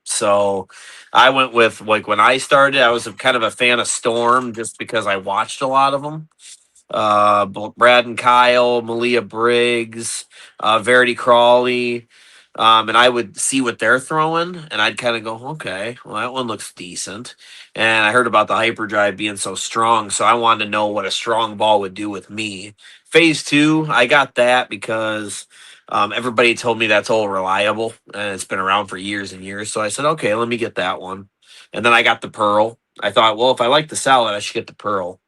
So I went with like when I started, I was kind of a fan of Storm just because I watched a lot of them. Brad and Kyle, Malia Briggs, Verity Crawley. And I would see what they're throwing, and I'd kind of go, okay, well, that one looks decent. And I heard about the hyperdrive being so strong, so I wanted to know what a strong ball would do with me. Phase 2, I got that because everybody told me that's all reliable, and it's been around for years and years. So I said, okay, let me get that one. And then I got the Pearl. I thought, well, if I like the salad, I should get the Pearl.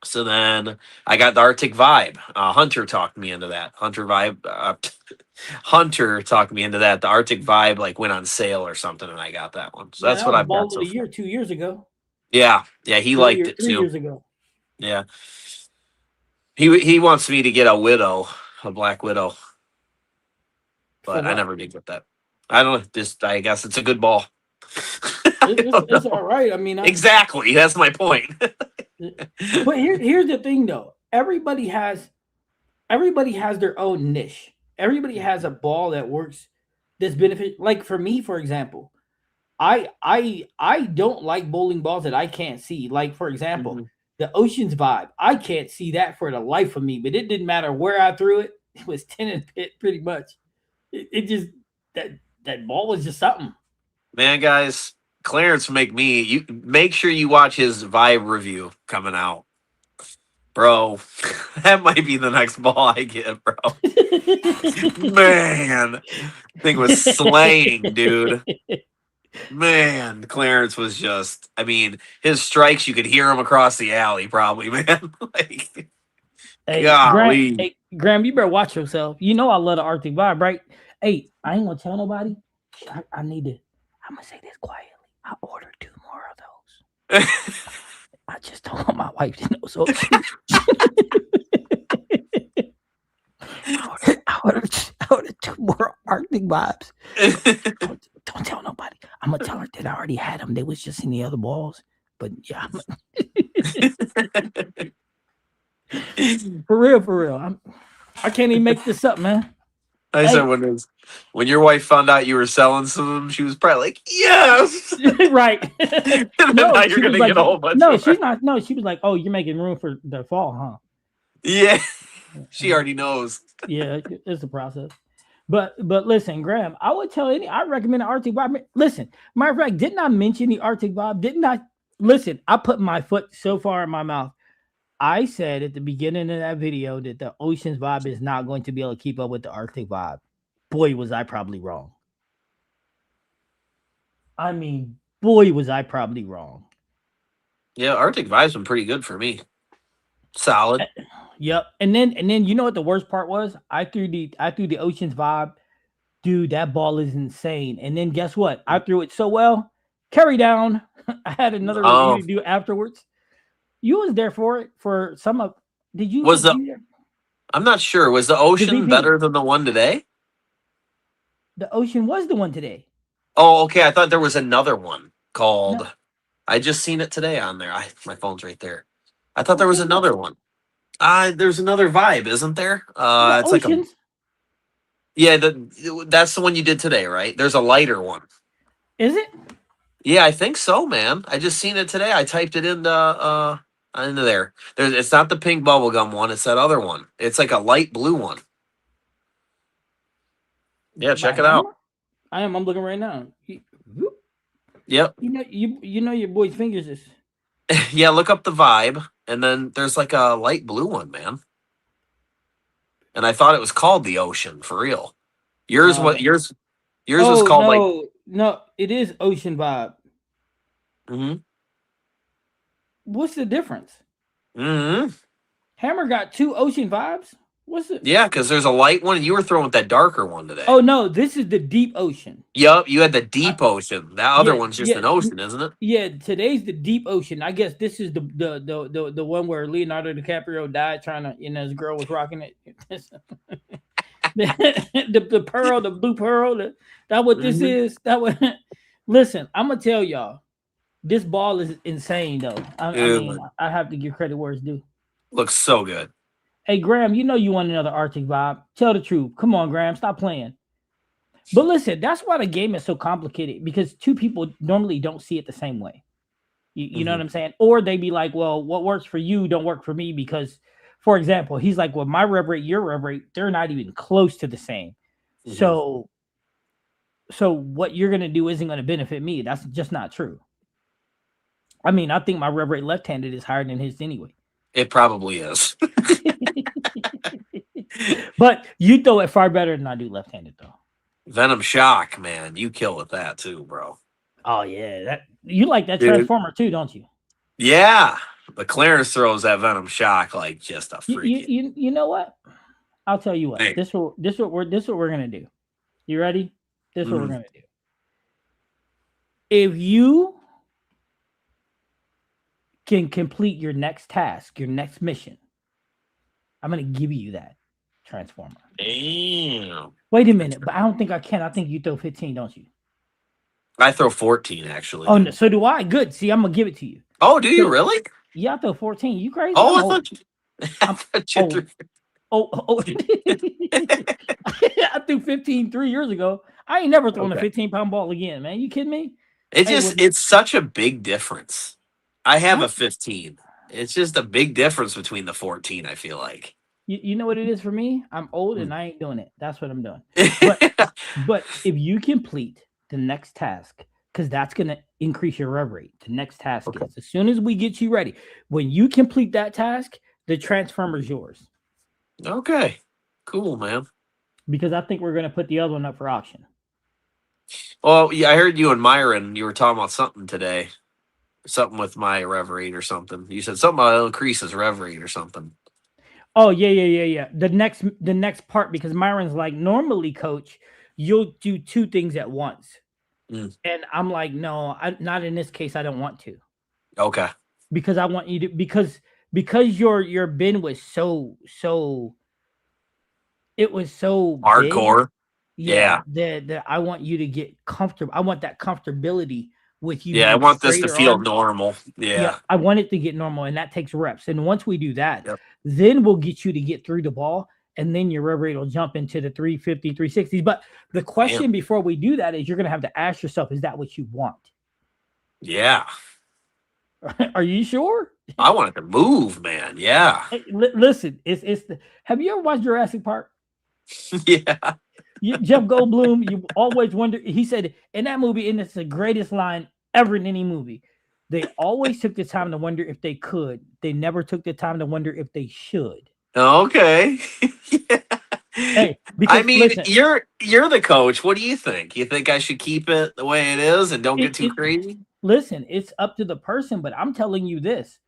So then I got the Arctic Vibe. Hunter talked me into that. Hunter talked me into that. The Arctic Vibe like went on sale or something, and I got that one. So Yeah, that's that what was I've got ball of so the far. year 2 years ago, Yeah, he liked it 3 too. years ago. Yeah, he wants me to get a Widow, a Black Widow, For but I what? never did get that. I don't know. Just I guess it's a good ball. I don't It's all know. right. I mean, Exactly. That's my point. but here's the thing though. Everybody has their own niche. Everybody has a ball that works. This benefit, like for me, for example, I don't like bowling balls that I can't see. Like for example, Mhm. the Oceans Vibe. I can't see that for the life of me. But it didn't matter where I threw it. It was 10 and pit pretty much. It just that that ball was just something. Man, guys, Clarence make me. You make sure you watch his Vibe review coming out, bro. That might be the next ball I get, bro. Man, thing was slaying, dude. Man, Clarence was just. I mean, his strikes, you could hear him across the alley, probably, man. Like, golly. Hey, Graham, you better watch yourself. You know I love the Arctic Vibe, right? Hey, I ain't gonna tell nobody. I need to. I'm gonna say this quietly. I ordered 2 more of those. I just don't want my wife to know. So I ordered 2 more Arctic Vibes. Don't tell nobody. I'm gonna tell her that I already had them. They was just in the other balls. But yeah, for real. I can't even make this up, man. I said when your wife found out you were selling some of them, she was probably like, "Yes." Right. And then now you're gonna get a whole bunch. No, of she's not. No, she was like, "Oh, you're making room for the fall, huh?" Yeah, she already knows. Yeah, it's a process. But listen, Graham, I recommend the Arctic Vibe. Listen, matter of fact, didn't I mention the Arctic Vibe? Didn't I? Listen, I put my foot so far in my mouth. I said at the beginning of that video that the Oceans Vibe is not going to be able to keep up with the Arctic Vibe. Boy, was I probably wrong. I mean, boy, was I probably wrong. Yeah, Arctic Vibe's been pretty good for me. Solid. Yep. And then you know what the worst part was? I threw the Oceans Vibe. Dude, that ball is insane. And then guess what? I threw it so well. Carry down. I had another review to do afterwards. You was there for it for some of. Did you? I'm not sure. Was the Ocean better than the one today? The Ocean was the one today. Oh, okay. I thought there was another one called. No. I just seen it today on there. My phone's right there. I thought there was another one. There's another Vibe, isn't there? It's Oceans? That's the one you did today, right? There's a lighter one. Is it? Yeah, I think so, man. I just seen it today. I typed it into there. It's not the pink bubblegum one. It's that other one. It's like a light blue one. Yeah, check it out. I'm looking right now. Yep. You know your boy's fingers is. Yeah, look up the Vibe, and then there's like a light blue one, man. And I thought it was called the Ocean for real. Yours is called no, it is Ocean Vibe. Mm-hmm. What's the difference? Mm-hmm. Hammer got 2 Ocean Vibes. What's it? Yeah, because there's a light one, and you were throwing with that darker one today. Oh no, this is the Deep Ocean. Yep, you had the Deep Ocean. That other one's just an ocean, isn't it? Yeah, today's the Deep Ocean. I guess this is the one where Leonardo DiCaprio died trying to, his girl was rocking it. the pearl, the blue pearl. That what this is. That what. Listen, I'm gonna tell y'all, this ball is insane though. I mean, I have to give credit where it's due. Looks so good. Hey, Graham, you know you want another Arctic Vibe. Tell the truth. Come on, Graham. Stop playing. But listen, that's why the game is so complicated, because 2 people normally don't see it the same way. You know what I'm saying? Or they be like, well, what works for you don't work for me because, for example, he's like, well, my rev rate, your rev rate, they're not even close to the same. So what you're going to do isn't going to benefit me. That's just not true. I mean, I think my rev rate left-handed is higher than his anyway. It probably is. But you throw it far better than I do left-handed, though. Venom Shock, man. You kill with that, too, bro. Oh, yeah. You like that Transformer, too, don't you? Yeah. But Clarence throws that Venom Shock like just a freak. You know what? I'll tell you what. Hey. This is what we're going to do. You ready? This is what we're going to do. If you can complete your next task, your next mission, I'm going to give you that Transformer. Damn. Wait a minute, but I don't think I can. I think you throw 15, don't you? I throw 14, actually. Oh, no, so do I. Good. See, I'm going to give it to you. Oh, do you really? Yeah, I throw 14. You crazy? Oh, I thought you threw. I threw 15 3 years ago. I ain't never thrown a 15-pound ball again, man. You kidding me? Hey, well, it's such a big difference. I have I, a 15. It's just a big difference between the 14, I feel like. you know what it is for me? I'm old Hmm. and I ain't doing it. That's what I'm doing. But if you complete the next task, because that's gonna increase your rev rate. The next task Okay. is as soon as we get you ready. When you complete that task, the transformer's yours. Okay. Cool, man. Because I think we're gonna put the other one up for auction. Well, yeah, I heard you and Myron, you were talking about something today. Something with my rev rate or something. You said something about increases rev rate or something. Oh yeah. The next part, because Myron's like, normally, coach, you'll do two things at once. Mm, And I'm like, no, not in this case. I don't want to, okay. because I want you to, because your bin was so it was so big. Hardcore. Yeah, Yeah. that I want you to get comfortable. I want that comfortability with you Yeah, I being want this to straighter feel arms. normal. Yeah, Yeah. I want it to get normal, and that takes reps. And once we do that, Yep. then we'll get you to get through the ball, and then your rev rate will jump into the 350, 360s. But the Damn. question before we do that is, you're going to have to ask yourself, is that what you want? Yeah. Are you sure? I want it to move, man. Yeah. Hey, listen, have you ever watched Jurassic Park? Yeah. Jeff Goldblum, you always wonder. He said in that movie, and it's the greatest line ever in any movie. They always took the time to wonder if they could. They never took the time to wonder if they should. Okay. Yeah. Hey, I because mean, listen, you're the coach. What do you think? You think I should keep it the way it is and don't it, get too it crazy? listen, it's up to the person, but I'm telling you this.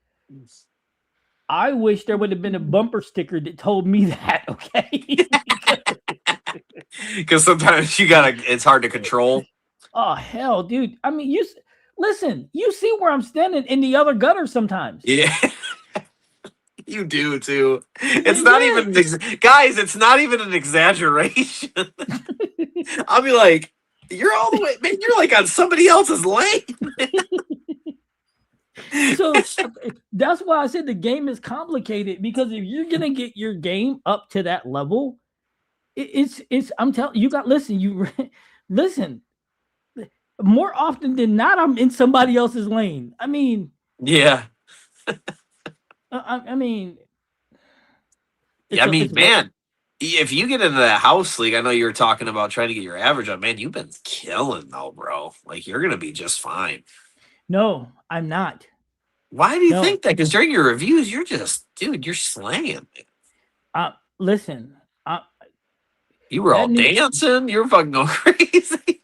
I wish there would have been a bumper sticker that told me that, okay? Because sometimes you gotta. It's hard to control. Oh hell, dude. I mean, listen, you see where I'm standing in the other gutter sometimes. Yeah. You do too. It's not Yeah. even guys. It's not even an exaggeration. I'll be like, "You're all the way, man. You're like on somebody else's lane." So that's why I said the game is complicated, because if you're gonna get your game up to that level, it's I'm telling you, listen. More often than not, I'm in somebody else's lane. I mean, Yeah. I mean, Yeah. I it's mean, what. man, if you get into that house league, I know you were talking about trying to get your average up. Man, you've been killing though, bro. Like you're gonna be just fine. No, I'm not. Why do you No, think that? Because during your reviews, you're just, dude, you're slaying. listen. You were all That new dancing. You were fucking going crazy.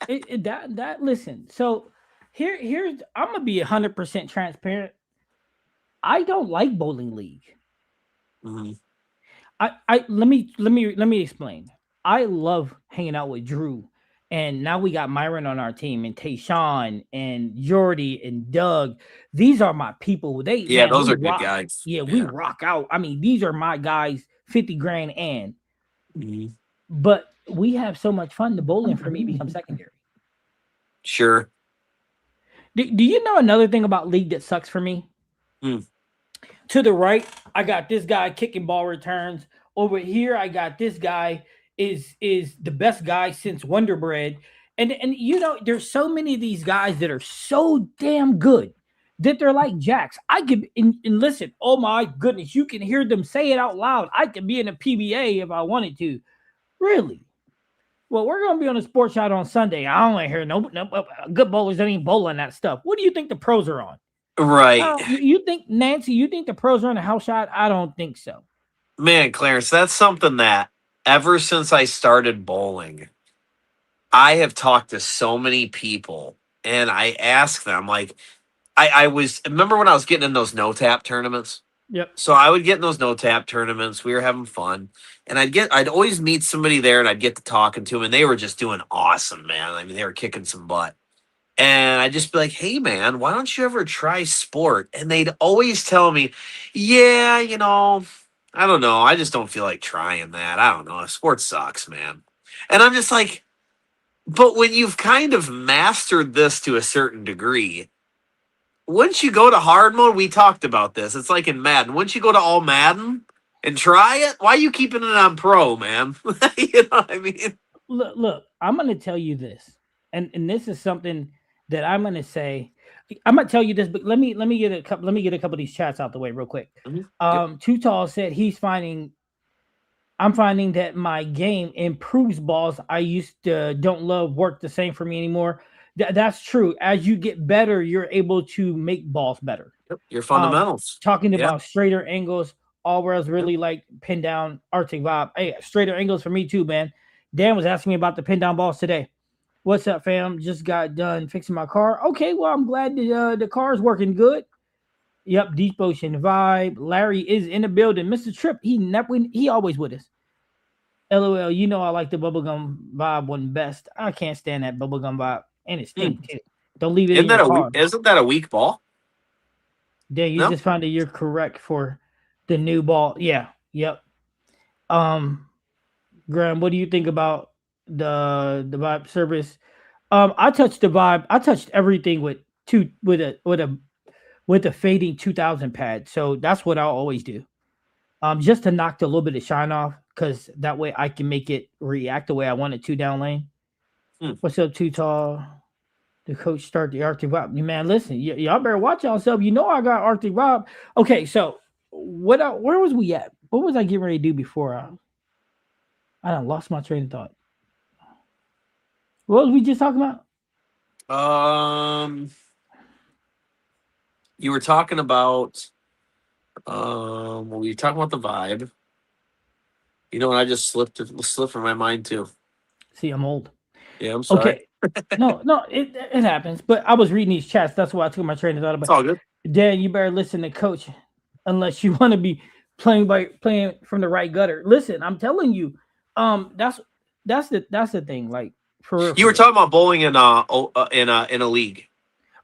that listen. So here's I'm gonna be 100% transparent. I don't like bowling league. Mhm. I let me explain. I love hanging out with Drew, and now we got Myron on our team, and Tayshawn and Jordy and Doug. These are my people. Yeah, Man, those we are good rock. guys. Yeah, we Yeah. rock out. I mean, these are my guys. 50 grand, and Mhm. but we have so much fun. The bowling for me becomes secondary. Sure. Do you know another thing about league that sucks for me? Hmm. To the right, I got this guy kicking ball returns. Over here, I got this guy is the best guy since Wonder Bread. And there's so many of these guys that are so damn good that they're like jacks. I could and listen, oh my goodness, you can hear them say it out loud. I could be in a PBA if I wanted to. Really? Well, we're gonna be on a sports shot on Sunday. I don't want to hear no good bowlers that ain't bowling that stuff. What do you think the pros are on? Right. Oh, you think, Nancy? You think the pros are on a house shot? I don't think so. Man, Clarence, that's something that ever since I started bowling, I have talked to so many people and I ask them, like, I was, remember when I was getting in those no tap tournaments? Yep. So I would get in those no tap tournaments. We were having fun, and I'd always meet somebody there, and I'd get to talking to them, and they were just doing awesome, man. I mean, they were kicking some butt, and I'd just be like, "Hey, man, why don't you ever try sport?" And they'd always tell me, "Yeah, I don't know. I just don't feel like trying that. I don't know. Sport sucks, man." And I'm just like, but when you've kind of mastered this to a certain degree, once you go to hard mode, we talked about this. It's like in Madden. Once you go to all Madden and try it, why are you keeping it on pro, man? You know what I mean? Look, I'm going to tell you this, and this is something. that I'm gonna say. I'm gonna tell you this, but let me get a couple. Let me get a couple of these chats out the way real quick. Yep. Too Tall said I'm finding that my game improves balls I used to don't love work the same for me anymore. That's true. As you get better, you're able to make balls better. Yep. Your Um, fundamentals. Talking Yeah. about straighter angles, Allwell's Yep. really like pin down Arctic Vibe. Hey, straighter angles for me too, man. Dan was asking me about the pin down balls today. What's up, fam? Just got done fixing my car. Okay, well, I'm glad the car is working good. Yep, Deep Ocean Vibe. Larry is in the building. Mr. Tripp, he always with us. LOL, you know I like the bubblegum vibe one best. I can't stand that bubblegum vibe. And it stinks too. Don't leave it in your car. Isn't that a weak ball? Dan, you No. just found that you're correct for the new ball. Yeah. Yep. Graham, what do you think about the vibe service? I touched the vibe. I touched everything with a fading 2000 pad. So that's what I'll always do. Just to knock a little bit of shine off, because that way I can make it react the way I want it to down lane. What's up, Too Tall? The coach start the Arctic Vibe. Man, listen, y'all better watch yourself. You know I got Arctic Vibe. Okay, so where was we at? What was I getting ready to do before I done lost my train of thought? What was we just talking about? You were talking about we were talking about the vibe. You know, and I just slipped from my mind too. See, I'm old. Yeah, I'm sorry. Okay. No, it happens. But I was reading these chats. That's why I took my train of thought about. It's all good. Dan, you better listen to coach unless you want to be playing from the right gutter. Listen, I'm telling you, that's the thing. Like You were talking about bowling in a league.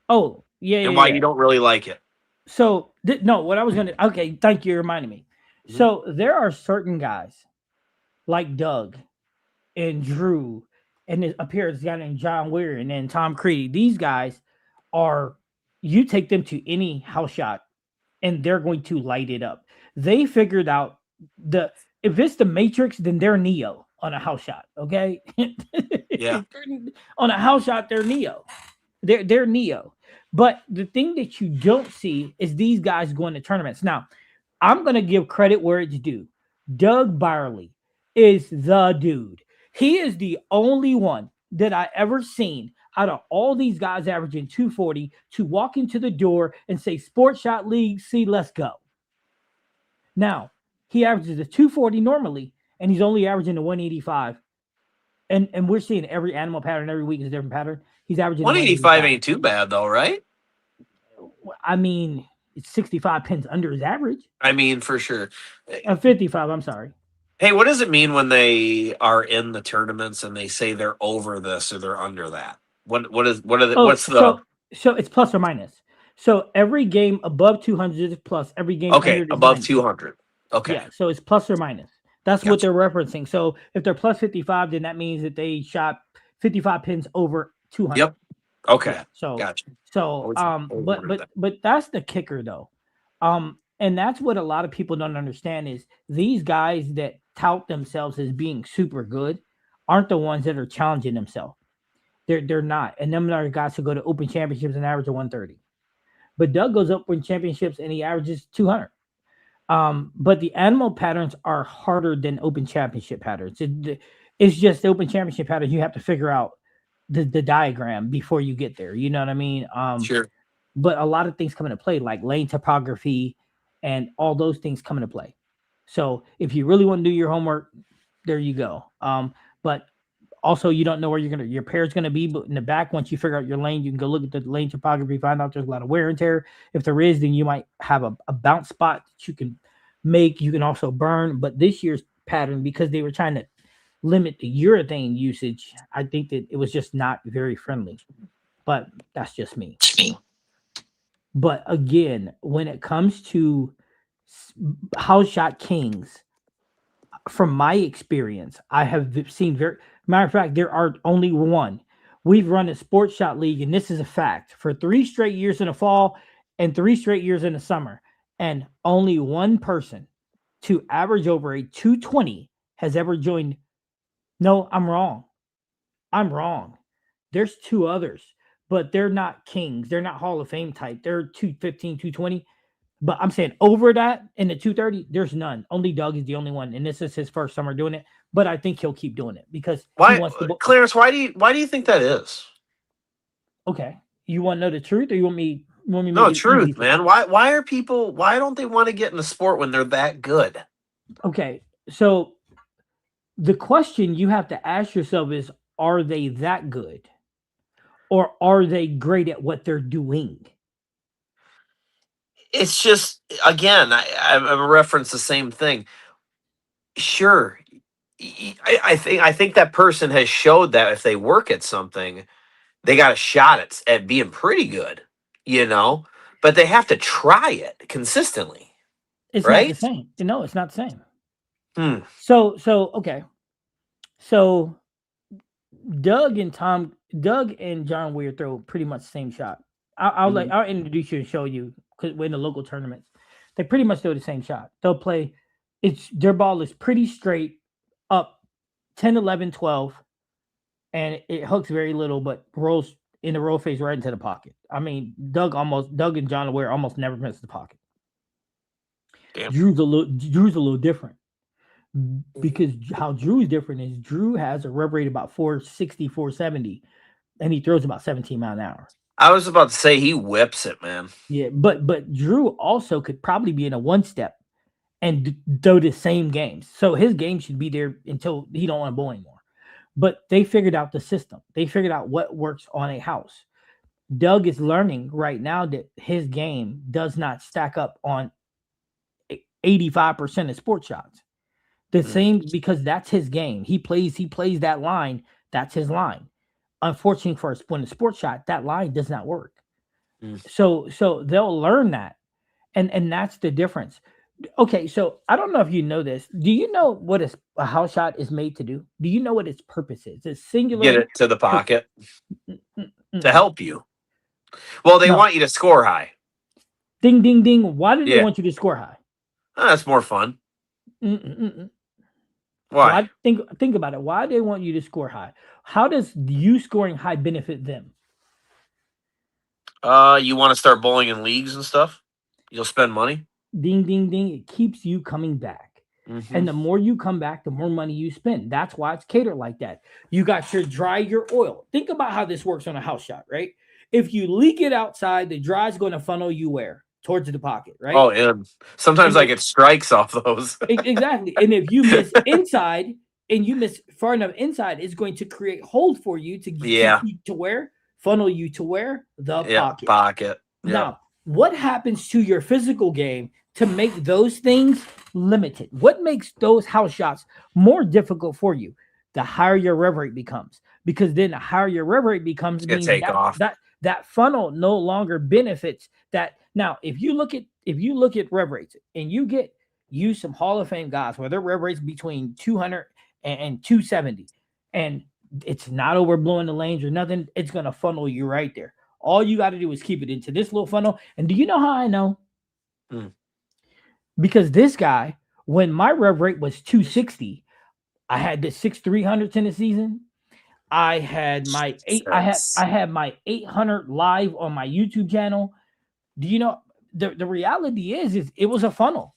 Oh, yeah, and why you don't really like it. So no, what I was gonna. Okay, thank you for reminding me. Mm-hmm. So there are certain guys like Doug and Drew, and it appears a guy named John Weir and then Tom Creedy. These guys you take them to any house shot and they're going to light it up. They figured out if it's the Matrix, then they're Neo on a house shot. Okay. Yeah. On a house shot, they're Neo. They're Neo. But the thing that you don't see is these guys going to tournaments. Now, I'm going to give credit where it's due. Doug Byerly is the dude. He is the only one that I ever seen out of all these guys averaging 240 to walk into the door and say, Sports Shot League, let's go. Now, he averages a 240 normally, and he's only averaging a 185. And we're seeing every animal pattern every week is a different pattern. He's averaging 185 ain't too bad though, right? I mean, it's 65 pins under his average. I mean, for sure. 55, I'm sorry. Hey, what does it mean when they are in the tournaments and they say they're over this or they're under that? So it's plus or minus. So every game above 200 is plus. Every game under above 200. Okay. Yeah, so it's plus or minus. That's what they're referencing. So if they're plus 55, then that means that they shot 55 pins over 200. Yep. Okay. Yeah, so gotcha. So but that's the kicker though. And that's what a lot of people don't understand is these guys that tout themselves as being super good aren't the ones that are challenging themselves. They're not. And them are guys who go to open championships and average a 130. But Doug goes up in championships and he averages 200. But the animal patterns are harder than open championship patterns. It's just the open championship pattern. You have to figure out the diagram before you get there. You know what I mean? Sure. But a lot of things come into play, like lane topography and all those things come into play. So if you really want to do your homework, there you go. But also you don't know where your pair's gonna be, but in the back, once you figure out your lane, you can go look at the lane topography, find out there's a lot of wear and tear. If there is, then you might have a bounce spot that you can make. You can also burn. But this year's pattern, because they were trying to limit the urethane usage, I think that it was just not very friendly. But that's just me. But again, when it comes to house shot kings, from my experience, I have seen matter of fact, there are only one. We've run a sports shot league, and this is a fact, for 3 straight years in the fall and 3 straight years in the summer. And only one person to average over a 220 has ever joined. No, I'm wrong. There's 2 others. but they're not kings. They're not Hall of Fame type. They're 215, 220. But I'm saying over that in the 230, there's none. Only Doug is the only one, and this is his first summer doing it. But I think he'll keep doing it because he Why, wants to. Clarence? Why do you think that is? Okay, you want to know the truth, or you want me? Want me to No, make it easy truth, for you? man. Why don't they want to get in the sport when they're that good? Okay, so the question you have to ask yourself is: are they that good, or are they great at what they're doing? It's just, again, I reference the same thing. Sure, I think that person has showed that if they work at something, they got a shot at being pretty good, you know. But they have to try it consistently, It's not the right? same. No, it's not the same. Hmm. So okay. So Doug and John Weir throw pretty much the same shot. Mhm. I'll introduce you and show you because we're in the local tournaments. They pretty much throw the same shot. They'll play. It's their ball is pretty straight up 10, 11, 12, and it hooks very little, but rolls in the roll phase right into the pocket. I mean, Doug and John Weir almost never miss the pocket. Damn. Drew's a little different because how Drew's different is Drew has a rev rate about 460, 470, and he throws about 17 mile an hour. I was about to say he whips it, man. Yeah, but Drew also could probably be in a one step and throw the same games. So his game should be there until he don't want to bowl anymore. But they figured out the system. They figured out what works on a house. Doug is learning right now that his game does not stack up on 85% of sports shots. The same because that's his game. He plays that line. That's his line. Unfortunately for us, when the sports shot, that line does not work. Mm. So they'll learn that. And that's the difference. Okay, so I don't know if you know this. Do you know what a house shot is made to do? Do you know what its purpose is? It's singular. Get it to the pocket to Mm-mm. help you. Well, they No. want you to score high. Ding, ding, ding. Why do they Yeah. want you to score high? That's more fun. Mm-mm-mm. Why? Think about it. Why do they want you to score high? How does you scoring high benefit them? You want to start bowling in leagues and stuff? You'll spend money. Ding, ding, ding. It keeps you coming back. Mhm. And the more you come back, the more money you spend. That's why it's catered like that. You got your dry, your oil. Think about how this works on a house shot, right? If you leak it outside, the dry is going to funnel you where? Towards the pocket, right? Oh, yeah. Sometimes And I get strikes off those. exactly. And if you miss inside and you miss far enough inside, it's going to create hold for you Yeah. to where? Funnel you to where? The Yeah, pocket. pocket. Yeah. Now, what happens to your physical game to make those things limited? What makes those house shots more difficult for you? The higher your rev rate becomes, because then the higher your rev rate becomes, It's gonna means take off. that funnel no longer benefits that. Now, if you look at rev rates and you some Hall of Fame guys where their rev rates between 200 and 270, and it's not overblowing the lanes or nothing, it's gonna funnel you right there. All you got to do is keep it into this little funnel. And do you know how I know? Because this guy, when my rev rate was 260, I had the 6,300s in the season. I had my I had my 800 live on my YouTube channel. Do you know the reality is it was a funnel.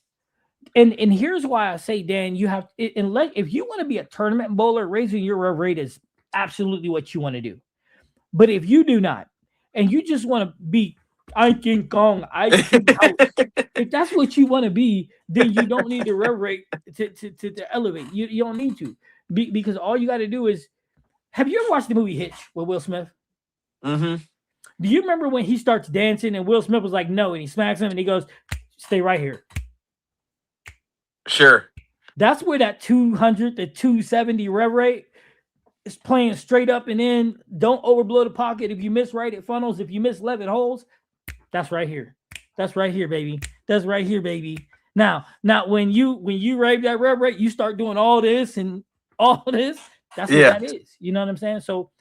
And here's why I say, Dan, you have if you want to be a tournament bowler, raising your rev rate is absolutely what you want to do. But if you do not, and you just want to be King Kong, if that's what you want to be, then you don't need the rev rate to elevate. You don't need to, because all you got to do is. Have you ever watched the movie Hitch with Will Smith? Mm-hmm. Do you remember when he starts dancing and Will Smith was like, no, and he smacks him and he goes, stay right here. Sure. That's where that 200 to 270 rev rate is playing straight up and in. Don't overblow the pocket. If you miss right, it funnels. If you miss left, it holds. That's right here. That's right here, baby. That's right here, baby. Now when you rave that rev rate, you start doing all this and all this. That's what that is. You know what I'm saying? So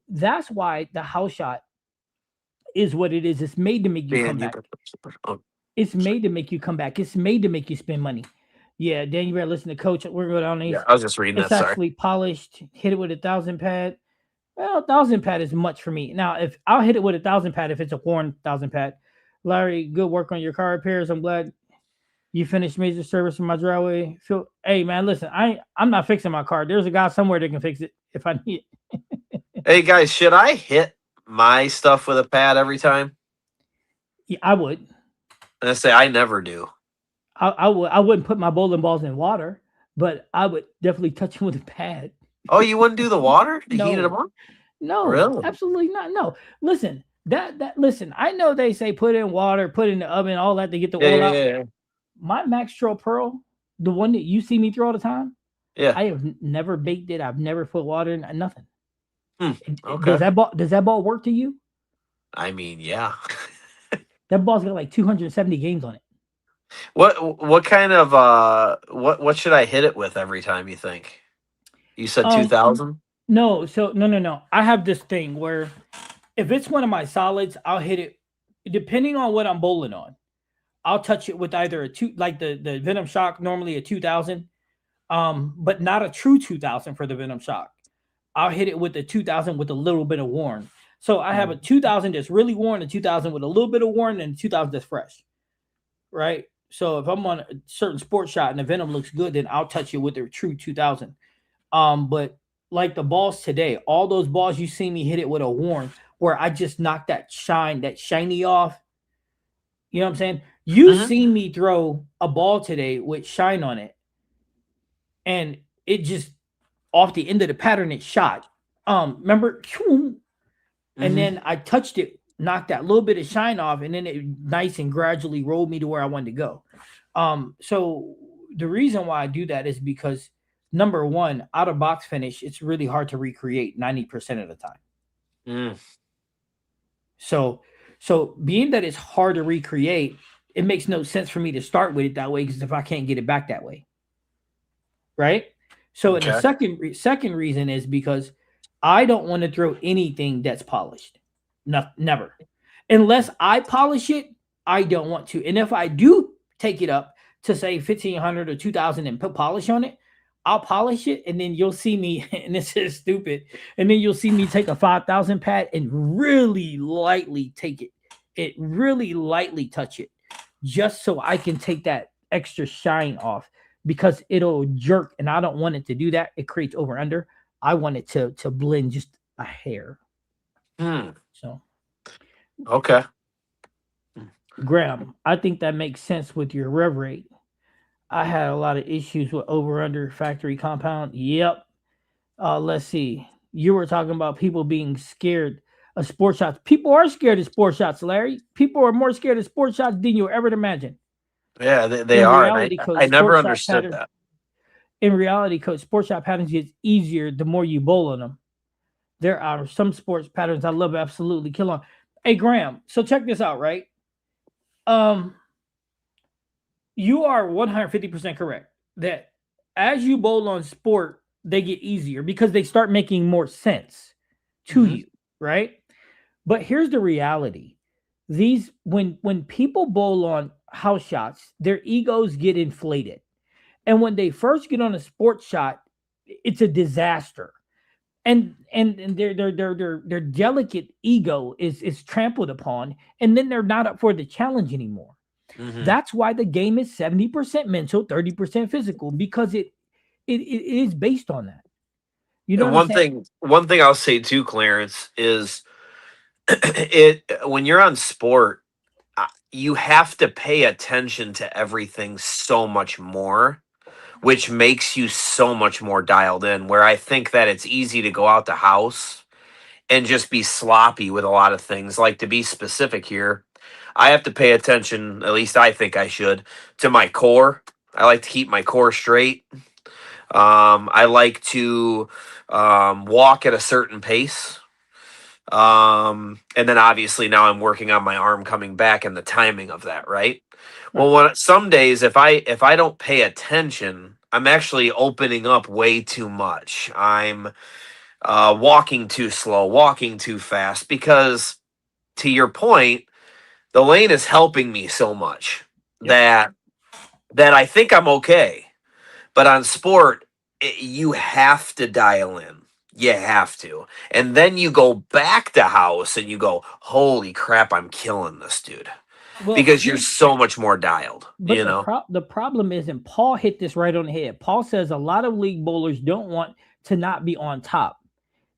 that's why the house shot is what it is. It's made to make you come back. It's made to make you come back. It's made to make you spend money. Yeah, Dan, you better listen to Coach. We're going on these. Yeah, I was just reading it's that. Actually polished. Hit it with 1,000 pad. Well, 1,000 pad is much for me. Now, if I'll hit it with 1,000 pad if it's a worn 1,000 pad. Larry, good work on your car repairs. I'm glad you finished major service in my driveway. Hey man, listen, I'm not fixing my car. There's a guy somewhere that can fix it if I need it. Hey guys, should I hit my stuff with a pad every time? Yeah, I would. And I say I never do. I would. I wouldn't put my bowling balls in water, but I would definitely touch them with a pad. Oh, you wouldn't do the water to heat it No, up? no, Really? absolutely not. No, listen. Listen. I know they say put in water, put in the oven, all that to get the Yeah, oil yeah, out. yeah, My Max Trail Pearl, the one that you see me throw all the time, yeah. I have never baked it. I've never put water in nothing. Hmm, Does okay. that ball work to you? I mean, yeah. That ball's got like 270 games on it. What kind of what should I hit it with every time you think? You said Um, 2000? no, so no. I have this thing where if it's one of my solids, I'll hit it depending on what I'm bowling on. I'll touch it with either a two, like the Venom Shock, normally a 2,000, but not a true 2,000 for the Venom Shock. I'll hit it with the 2,000 with a little bit of worn. So I have a 2,000 that's really worn, a 2,000 with a little bit of worn, and a 2,000 that's fresh, right? So if I'm on a certain sports shot and the Venom looks good, then I'll touch it with the true 2,000. But like the balls today, all those balls you see me hit it with a worn, where I just knocked that shiny off. You know what I'm saying? You Mm-hmm. see me throw a ball today with shine on it, and it just off the end of the pattern it shot. Remember, and Mm-hmm. then I touched it, knocked that little bit of shine off, and then it nice and gradually rolled me to where I wanted to go. So the reason why I do that is because number one, out of box finish, it's really hard to recreate 90% of the time. Mm. So so being that it's hard to recreate, it makes no sense for me to start with it that way because if I can't get it back that way, right? So and the Okay. second reason is because I don't want to throw anything that's polished. No, never. Unless I polish it, I don't want to. And if I do take it up to say 1,500 or 2,000 and put polish on it, I'll polish it and then you'll see me and this is stupid. And then you'll see me take a 5,000 pad and really lightly take it. It really lightly touch it just so I can take that extra shine off because it'll jerk and I don't want it to do that. It creates over under. I want it to blend just a hair. Hmm. So Okay. Graham, I think that makes sense with your rev rate. I had a lot of issues with over under factory compound. Yep. Let's see. You were talking about people being scared of sports shots. People are scared of sports shots, Larry. People are more scared of sports shots than you'll ever imagine. Yeah, they In are, and reality, I coach, never sports shot understood pattern. that. In reality, coach, sports shot patterns get easier the more you bowl on them. There are some sports patterns I love absolutely kill on. Hey Graham, so check this out, right? Um, you are 150% correct that as you bowl on sport, they get easier because they start making more sense to Hmm. you, right? But here's the reality. These when people bowl on house shots, their egos get inflated. And when they first get on a sports shot, it's a disaster. And their delicate ego is trampled upon, and then they're not up for the challenge anymore. Hmm. That's why the game is 70% mental, 30% physical, because it is based on that. You know And what I'm saying? one thing I'll say too, Clarence, is it when you're on sport, you have to pay attention to everything so much more, which makes you so much more dialed in. Where I think that it's easy to go out the house and just be sloppy with a lot of things. Like to be specific here, I have to pay attention, at least I think I should, to my core. I like to keep my core straight. I like to walk at a certain pace. And then obviously now I'm working on my arm coming back and the timing of that, right? Right. Well, some days if I don't pay attention, I'm actually opening up way too much. I'm walking too slow, walking too fast because to your point, the lane is helping me so much Yep. that I think I'm okay. But on sport, you have to dial in. You have to. And then you go back to house and you go, holy crap, I'm killing this dude. Well, Because you're so much more dialed, but you know? the problem is, and Paul hit this right on the head. Paul says a lot of league bowlers don't want to not be on top.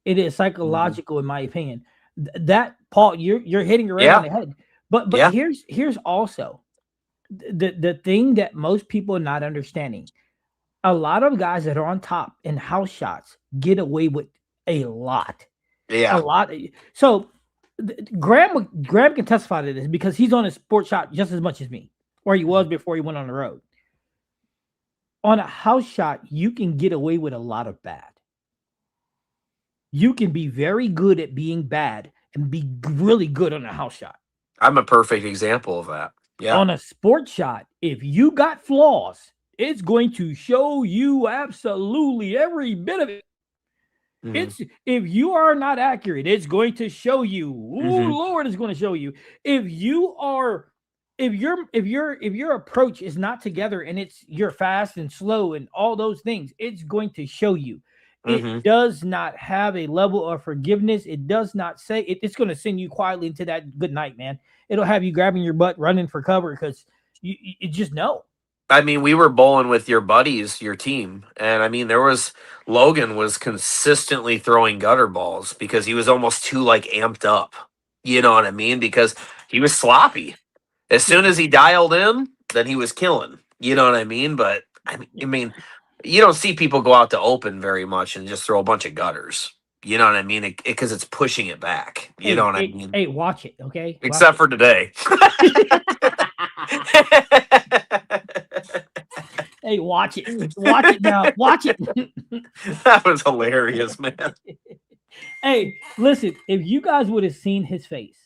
It is Mhm. psychological, in my opinion. That Paul, you're hitting it right on Yeah. the head. But Yeah. here's also the thing that most people are not understanding. A lot of guys that are on top in house shots get away with a lot. A Yeah. lot. So Graham can testify to this because he's on a sports shot just as much as me, or he was before he went on the road. On a house shot, you can get away with a lot of bad. You can be very good at being bad and be really good on a house shot. I'm a perfect example of that. Yeah. On a sports shot, if you got flaws, it's going to show you absolutely every bit of it. Mhm. It's if you are not accurate, it's going to show you. Oh Mhm. Lord, it's going to show you. If you are, if your approach is not together and you're fast and slow and all those things, it's going to show you. It Mhm. does not have a level of forgiveness. It does not say it's going to send you quietly into that good night, man. It'll have you grabbing your butt, running for cover because you just know. I mean, we were bowling with your buddies, your team, and I mean, there was Logan was consistently throwing gutter balls because he was almost too like amped up. You know what I mean? Because he was sloppy. As soon as he dialed in, then he was killing. You know what I mean? But I mean, you don't see people go out to open very much and just throw a bunch of gutters. You know what I mean? Because it's pushing it back. You know Hey, what I hey, mean? hey, watch it, okay? Watch Except for today. Hey, watch it. Watch it now. Watch it. That was hilarious, man. Hey, listen, if you guys would have seen his face,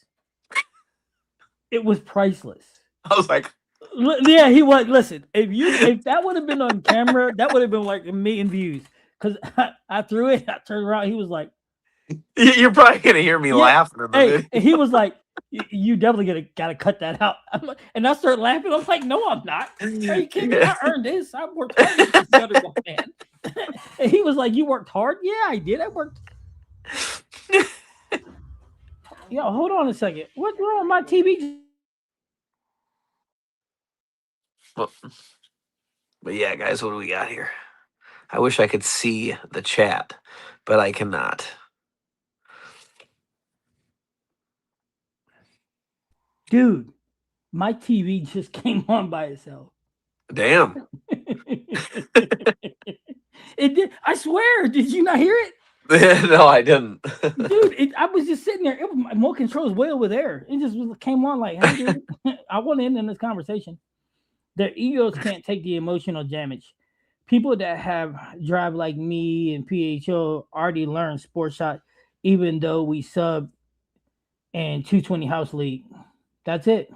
it was priceless. I was like, Yeah, he was. Listen, if that would have been on camera, that would have been like 1 million views. Because I threw it, I turned around, he was like, you're probably gonna hear me yeah. laughing in the Hey, video. and he was like, you definitely gotta cut that out. And I started laughing. I'm like, no, I'm not. Are you kidding me? I earned this. I worked hard to get this gutter ball, man. And he was like, you worked hard? Yeah, I did. I worked. Yo, hold on a second. What's wrong with my TV? Well, but yeah, guys, what do we got here? I wish I could see the chat, but I cannot. Dude, my TV just came on by itself. Damn. It did. I swear. Did you not hear it? No, I didn't. Dude, I was just sitting there. It was my remote controls way over there. It just came on like, hey, dude, I want to end in this conversation. Their egos can't take the emotional damage. People that have drive like me and PHO already learned sports shot, even though we sub and 220 house league. That's it.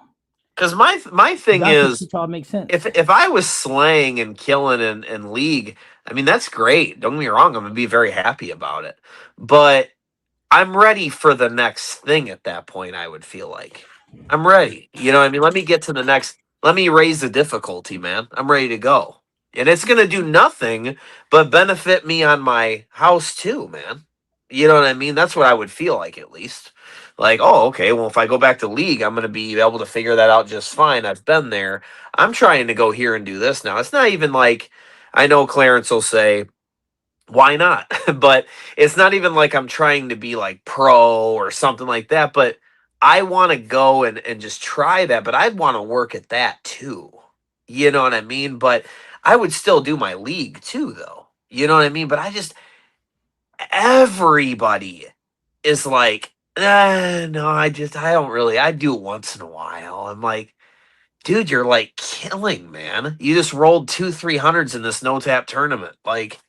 Because my thing God can is, teach all makes sense. if I was slaying and killing in league, I mean that's great. Don't get me wrong, I'm gonna be very happy about it. But I'm ready for the next thing at that point, I would feel like. I'm ready. You know what I mean? Let me get to the next let me raise the difficulty, man. I'm ready to go. And it's gonna do nothing but benefit me on my house too, man. You know what I mean? That's what I would feel like at least. Like, oh, okay, well, if I go back to league, I'm going to be able to figure that out just fine. I've been there. I'm trying to go here and do this now. It's not even like, I know Clarence will say, why not? But it's not even like I'm trying to be like pro or something like that. But I want to go and just try that. But I'd want to work at that too. You know what I mean? But I would still do my league too, though. You know what I mean? But everybody is like, no, I don't really, I do it once in a while. I'm like, dude, you're like killing, man. You just rolled 2 300s in this no tap tournament. Like,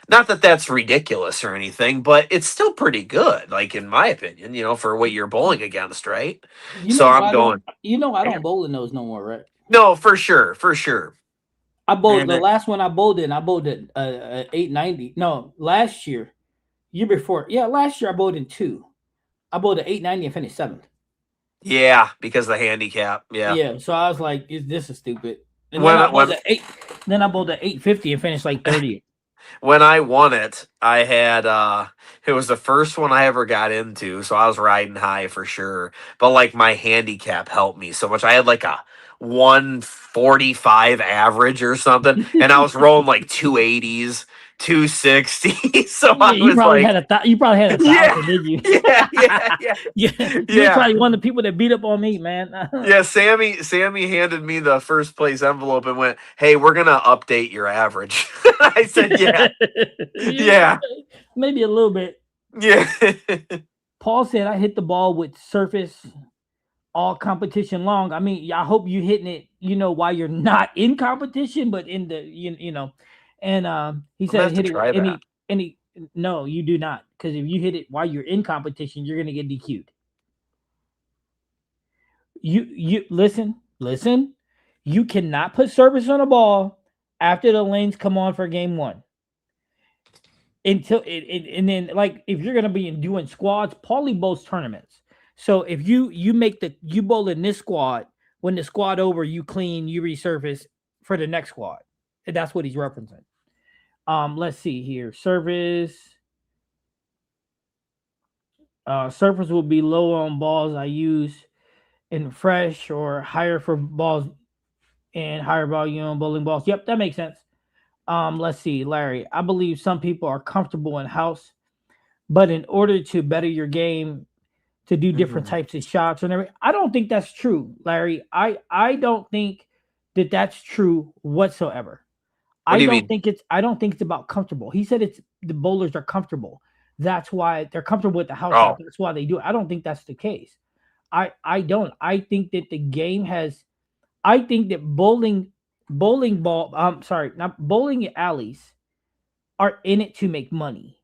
not that that's ridiculous or anything, but it's still pretty good, like in my opinion, for what you're bowling against, right? You So know I'm I don't. going, You know I "Damn." don't bowl in those no more, right? No, for sure, for sure. I bowled And the last one I bowled in. I bowled at 890. No, last year before. Yeah, last year I bowled in two. I bowled at 890 and finished seventh. yeah, because the handicap, yeah. Yeah, so I was like, this is stupid. And then I When bowled at 850 and finished like 30th. when I won it, I had it was the first one I ever got into, so I was riding high for sure. But like my handicap helped me so much. I had like a 145 average or something, and I was rolling like 280s, 260s. So I Yeah, you was probably like, had you probably had a yeah, thousand, did you? yeah, yeah, yeah, Yeah, you're yeah. probably one of the people that beat up on me, man. Yeah, Sammy handed me the first place envelope and went, "Hey, we're gonna update your average." I said, "Yeah, Yeah, yeah, maybe a little bit. yeah." Paul said I hit the ball with surface all competition long. I mean, I hope you hitting it, while you're not in competition, but in the And he I'm gonna said have to hit it with try that. any. No, you do not, because if you hit it while you're in competition, you're gonna get DQ'd. You listen. You cannot put service on a ball after the lanes come on for game one. Until and then, like, if you're gonna be doing squads, Paulie bowls tournaments. So if you make you bowl in this squad, when the squad over, you clean, you resurface for the next squad. And that's what he's referencing. Let's see here. Surface will be low on balls I use in fresh, or higher for balls and higher volume bowling balls. Yep, that makes sense. Let's see, Larry. I believe some people are comfortable in house, but in order to better your game, to do different types of shots and everything, I don't think that's true, Larry. I don't think that that's true whatsoever. What do you mean? I don't think it's about comfortable. He said it's the bowlers are comfortable. That's why they're comfortable with the house shot. Oh, That's why they do it. I don't think that's the case. I don't. I think that the game has. I think that bowling ball. I'm sorry, not bowling alleys are in it to make money,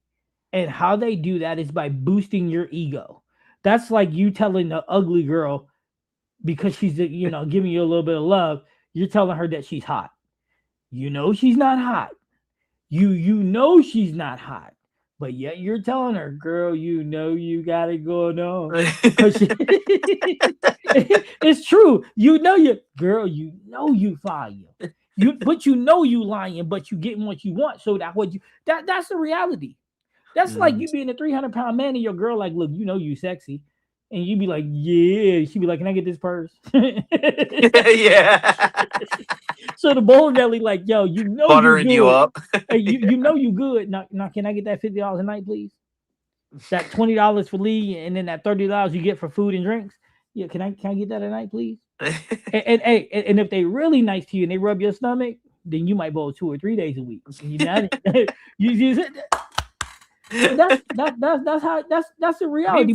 and how they do that is by boosting your ego. That's like you telling the ugly girl, because she's giving you a little bit of love. You're telling her that she's hot. She's not hot. You know she's not hot, but yet you're telling her, girl, you got it going on. It's true. Girl, you fine. But you lying, but you getting what you want. So that's the reality. That's like you being a 300-pound man and your girl like, look, you sexy. And you be like, yeah. She'd be like, can I get this purse? yeah. So the bowling alley, like, yo, Buttering you up. Hey, you good. Now, can I get that $50 a night, please? That $20 for league, and then that $30 you get for food and drinks. Yeah, can I get that a night, please? and if they really nice to you and they rub your stomach, then you might bowl 2 or 3 days a week. That's the reality.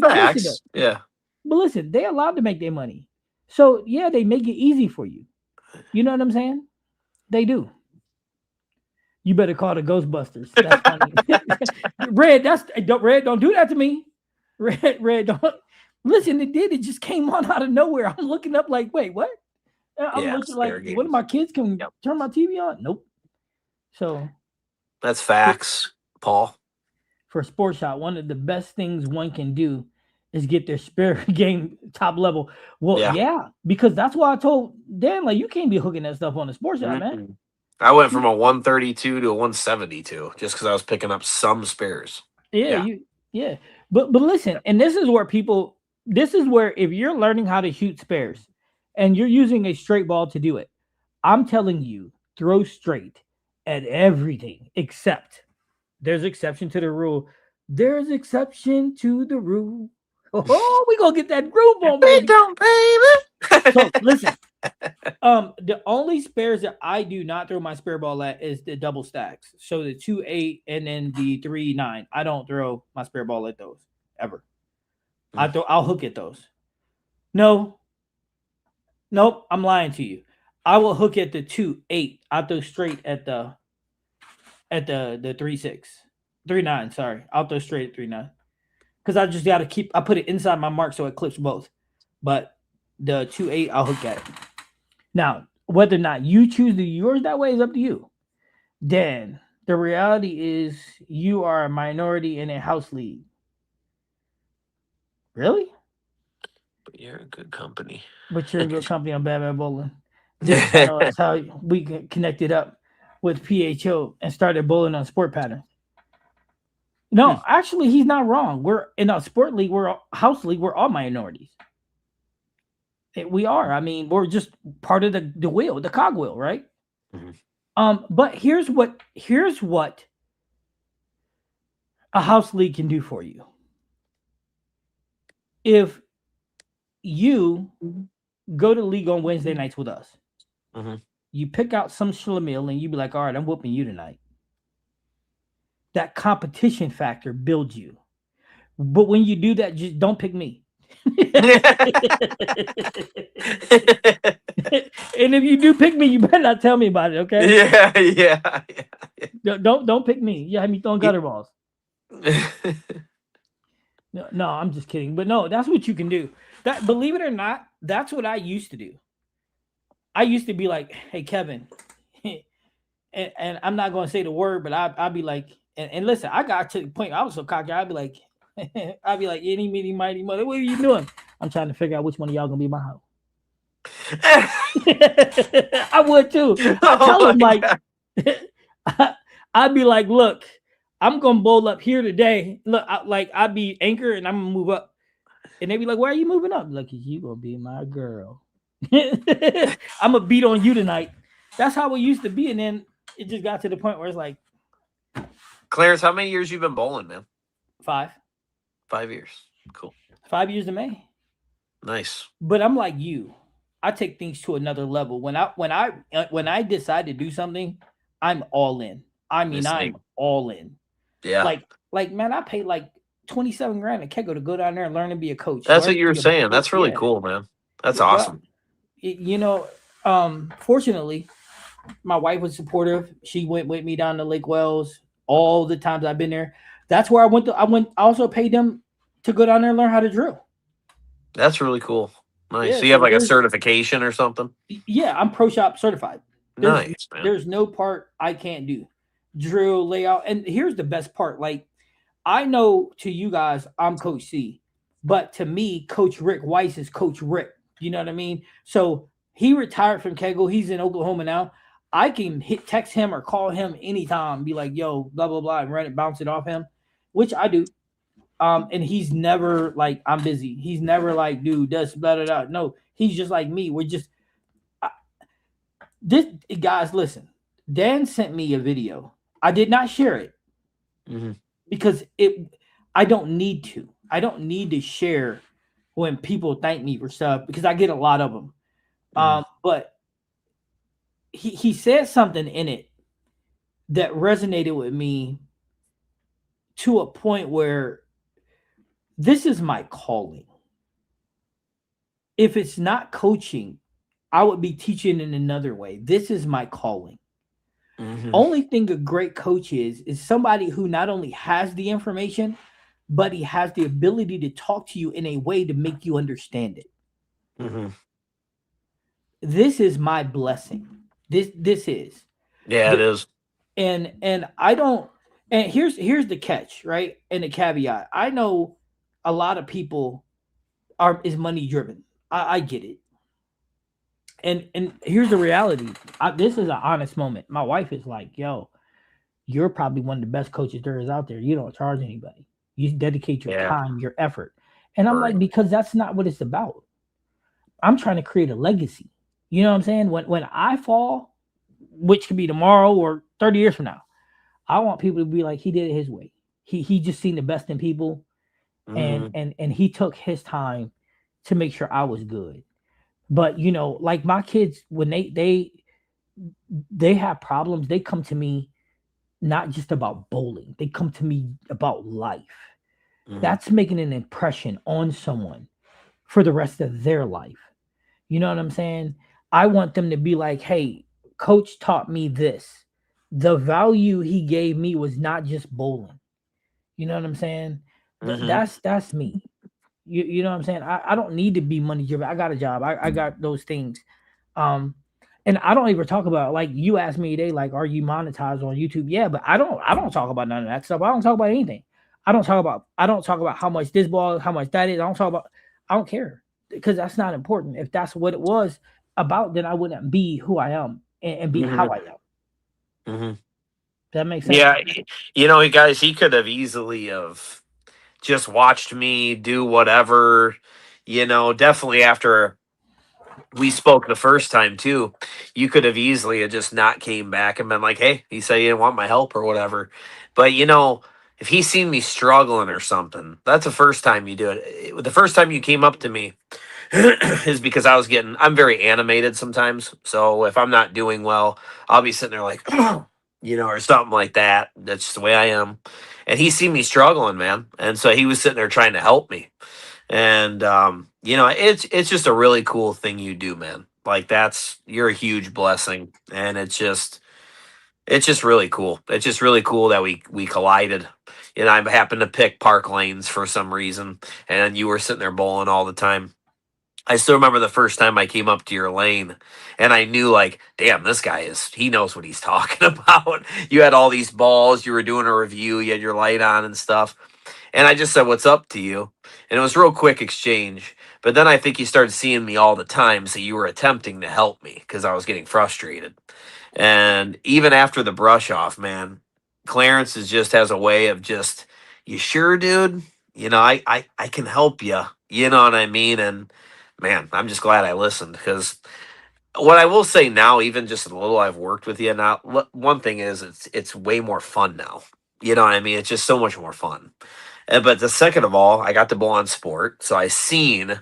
Yeah. But listen, they're allowed to make their money. So yeah, they make it easy for you. You know what I'm saying? They do. You better call the Ghostbusters. That's funny. Red, don't do that to me. Red, don't listen. It just came on out of nowhere. I'm looking up like, wait, what? I'm looking like one of my kids can turn my TV on. Nope. So that's facts, Paul. For a sports shot, one of the best things one can do is get their spare game top level. Well, yeah, because that's why I told Dan, like, you can't be hooking that stuff on the sports shot, man. I went from a 132 to a 172 just because I was picking up some spares. Yeah. But listen, and this is where if you're learning how to shoot spares and you're using a straight ball to do it, I'm telling you, throw straight at everything except. There's exception to the rule. There's exception to the rule. Oh, we gonna get that groove on, baby. So listen, the only spares that I do not throw my spare ball at is the double stacks. So the 2-8 and then the 3-9. I don't throw my spare ball at those ever. I'll hook at those. Nope. I'm lying to you. I will hook at the 2-8. I'll throw straight at the 3-6. 3-9, sorry. I'll throw straight at 3-9. Because I just gotta I put it inside my mark so it clips both. But the 2-8, I'll hook at it. Now, whether or not you choose to do yours that way is up to you. Dan, the reality is you are a minority in a house league. Really? But you're in good company. But you're in good company on Bad Bad Bowling. That's how we connected up. with PHO and started bowling on Sport Patterns. No, actually, he's not wrong. We're in a sport league, we're a house league, we're all minorities. We are. I mean, we're just part of the wheel, the cogwheel, right? Mhm. But here's what a house league can do for you. If you go to league on Wednesday nights with us, Mhm. you pick out some schlemiel and you be like, all right, I'm whooping you tonight. That competition factor builds you. But when you do that, just don't pick me. And if you do pick me, you better not tell me about it, okay? Yeah. Don't pick me. You have me throwing gutter balls. No, I'm just kidding. But no, that's what you can do. That, believe it or not, that's what I used to do. I used to be like, hey, Kevin, and I'm not going to say the word, but I'd be like, and listen, I got to the point, I was so cocky, I'd be like, any, meeny, mighty, mother, what are you doing? I'm trying to figure out which one of y'all going to be my hoe. I would too. I tell him like, I'd be like, look, I'm gonna bowl up here today. Look, I'd be anchor and I'm gonna move up, and they'd be like, "Why are you moving up?" Like, you gonna be my girl. I'm gonna beat on you tonight. That's how it used to be, and then it just got to the point where it's like, Clarence, how many years you been bowling, man? 5 years. Cool. 5 years in May. Nice. But I'm like you. I take things to another level. When I decide to do something, I'm all in. I mean, I'm all in. Yeah. Like man, I paid like 27 grand a Kegel to go down there and learn to be a coach. That's what you were saying. That's really cool, man. That's awesome. You know, fortunately, my wife was supportive. She went with me down to Lake Wells all the times I've been there. That's where I went. I also paid them to go down there and learn how to drill. That's really cool. Nice. Yeah, so you have like a certification or something? Yeah, I'm Pro Shop certified. Nice, man. There's no part I can't do. Drill, layout. And here's the best part. Like, I know to you guys, I'm Coach C. But to me, Coach Rick Weiss is Coach Rick. You know what I mean? So he retired from Kegel. He's in Oklahoma now. I can text him or call him anytime. Be like, yo, blah, blah, blah. And run it, bounce it off him, which I do. And he's never like, I'm busy. He's never like, dude, that's blah, blah, blah. No, he's just like me. We're just this guys, listen. Dan sent me a video. I did not share it because I don't need to. I don't need to share when people thank me for stuff because I get a lot of them. But he said something in it that resonated with me to a point where this is my calling. If it's not coaching, I would be teaching in another way. This is my calling. Only thing a great coach is somebody who not only has the information, but he has the ability to talk to you in a way to make you understand it. This is my blessing. This is. Yeah, it is. And I don't. And here's the catch, right? And the caveat. I know a lot of people is money driven. I get it. And here's the reality. This is an honest moment. My wife is like, yo, you're probably one of the best coaches there is out there. You don't charge anybody. You dedicate your time, your effort. And I'm like, because that's not what it's about. I'm trying to create a legacy. You know what I'm saying? When I fall, which could be tomorrow or 30 years from now, I want people to be like, he did it his way. He just seen the best in people. And he took his time to make sure I was good. But you know, like my kids, when they have problems, they come to me not just about bowling. They come to me about life. That's making an impression on someone for the rest of their life. You know what I'm saying? I want them to be like, hey, coach taught me this. The value he gave me was not just bowling. You know what I'm saying? That's me. You know what I'm saying? I don't need to be money driven. I got a job. I got those things. And I don't even talk about, like, you asked me today, like, are you monetized on YouTube? Yeah, but I don't talk about none of that stuff. I don't talk about anything. I don't talk about how much this ball, how much that is. I don't care, because that's not important. If that's what it was about, then I wouldn't be who I am and be how I am. Mhm. That makes sense. Yeah, you know, guys, he could have easily have just watched me do whatever. You know, definitely after we spoke the first time too, you could have easily have just not came back and been like, "Hey, he said he didn't want my help or whatever." But you know, if he seen me struggling or something, that's the first time you do it. The first time you came up to me is because I'm very animated sometimes. So if I'm not doing well, I'll be sitting there like, you know, or something like that. That's just the way I am. And he seen me struggling, man, and so he was sitting there trying to help me. And you know, it's just a really cool thing you do, man. Like you're a huge blessing, and it's just really cool. It's just really cool that we collided. And I happened to pick Park Lanes for some reason, and you were sitting there bowling all the time. I still remember the first time I came up to your lane, and I knew like, damn, he knows what he's talking about. You had all these balls, you were doing a review, you had your light on and stuff. And I just said, "What's up to you?" And it was real quick exchange. But then I think you started seeing me all the time, so you were attempting to help me because I was getting frustrated. And even after the brush off, man, Clarence just has a way of just, "You sure, dude? You know, I can help you." You know what I mean? And man, I'm just glad I listened because what I will say now, even just a little I've worked with you now, one thing is it's way more fun now. You know what I mean? It's just so much more fun. But the second of all, I got to bowl on sport, so I seen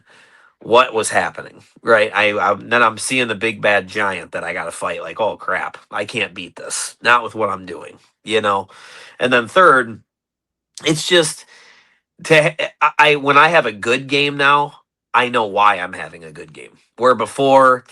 what was happening. Right? Then I'm seeing the big bad giant that I got to fight. Like, oh crap, I can't beat this. Not with what I'm doing. You know. And then third, it's just when I have a good game now, I know why I'm having a good game. Where before,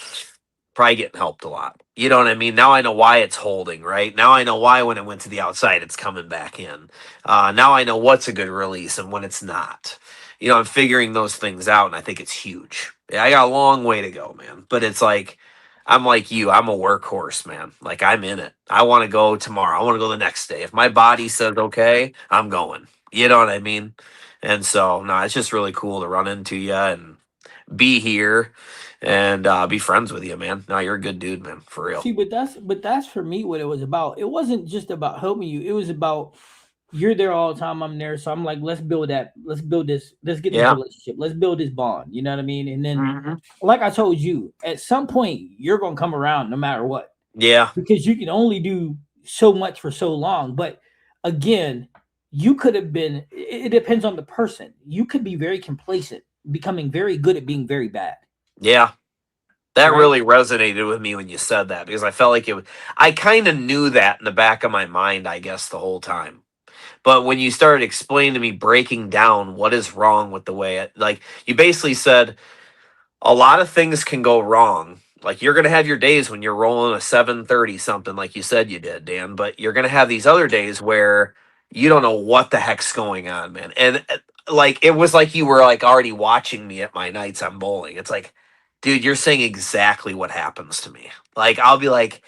probably getting helped a lot. You know what I mean? Now I know why it's holding, right? Now I know why when it went to the outside, it's coming back in. Now I know what's a good release and when it's not. You know, I'm figuring those things out, and I think it's huge. Yeah, I got a long way to go, man. But it's like, I'm like you. I'm a workhorse, man. Like, I'm in it. I want to go tomorrow. I want to go the next day. If my body says okay, I'm going. You know what I mean? And so, no, it's just really cool to run into you and be here and be friends with you, man. No, you're a good dude, man, for real. See, but that's for me what it was about. It wasn't just about helping you. It was about you're there all the time. I'm there, so I'm like, let's build that. Let's build this. Let's get this Yeah. relationship. Let's build this bond. You know what I mean? And then, Mhm. like I told you, at some point you're gonna come around no matter what, Yeah. because you can only do so much for so long. But again, you could have been. It depends on the person. You could be very complacent, becoming very good at being very bad. Yeah. That Right? really resonated with me when you said that because I felt like I kind of knew that in the back of my mind, I guess, the whole time. But when you started explaining to me, breaking down what is wrong with the way like, you basically said a lot of things can go wrong. Like, you're going to have your days when you're rolling a 730 something, like you said you did, Dan, but you're going to have these other days where you don't know what the heck's going on, man. And like, it was like you were like already watching me at my nights I'm bowling. It's like, dude, you're saying exactly what happens to me. Like, I'll be like,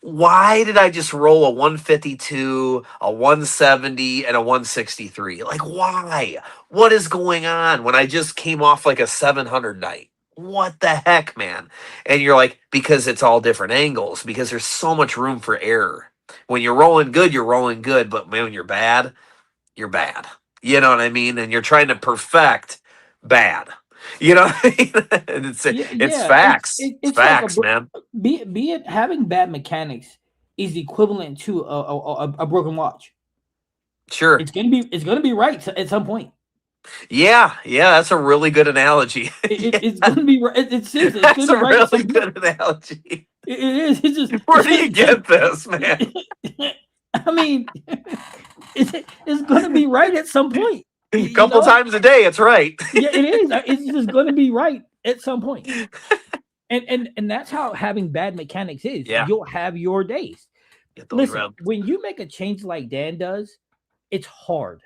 why did I just roll a 152, a 170, and a 163? Like, why? What is going on when I just came off like a 700 night? What the heck, man? And you're like, because it's all different angles, because there's so much room for error. When you're rolling good, you're rolling good, but man, when you're bad, you're bad. You know what I mean? And you're trying to perfect bad. You know what I mean? And Yeah, it's yeah. facts. It's It's like facts, man. be it having bad mechanics is equivalent to a broken watch. Sure. It's gonna be right at some point. Yeah, that's a really good analogy. It's gonna be right. It's seriously, it's That's gonna a be right at really some point. good analogy. It is. It's just. Where It's do you get this, man? I mean, it's gonna be right at some point. A You couple know? times a day, it's right. Yeah, it is. It's just gonna be right at some point. And that's how having bad mechanics is. Yeah. You'll have your days. Get those Listen, around. when you make a change like Dan does, it's hard.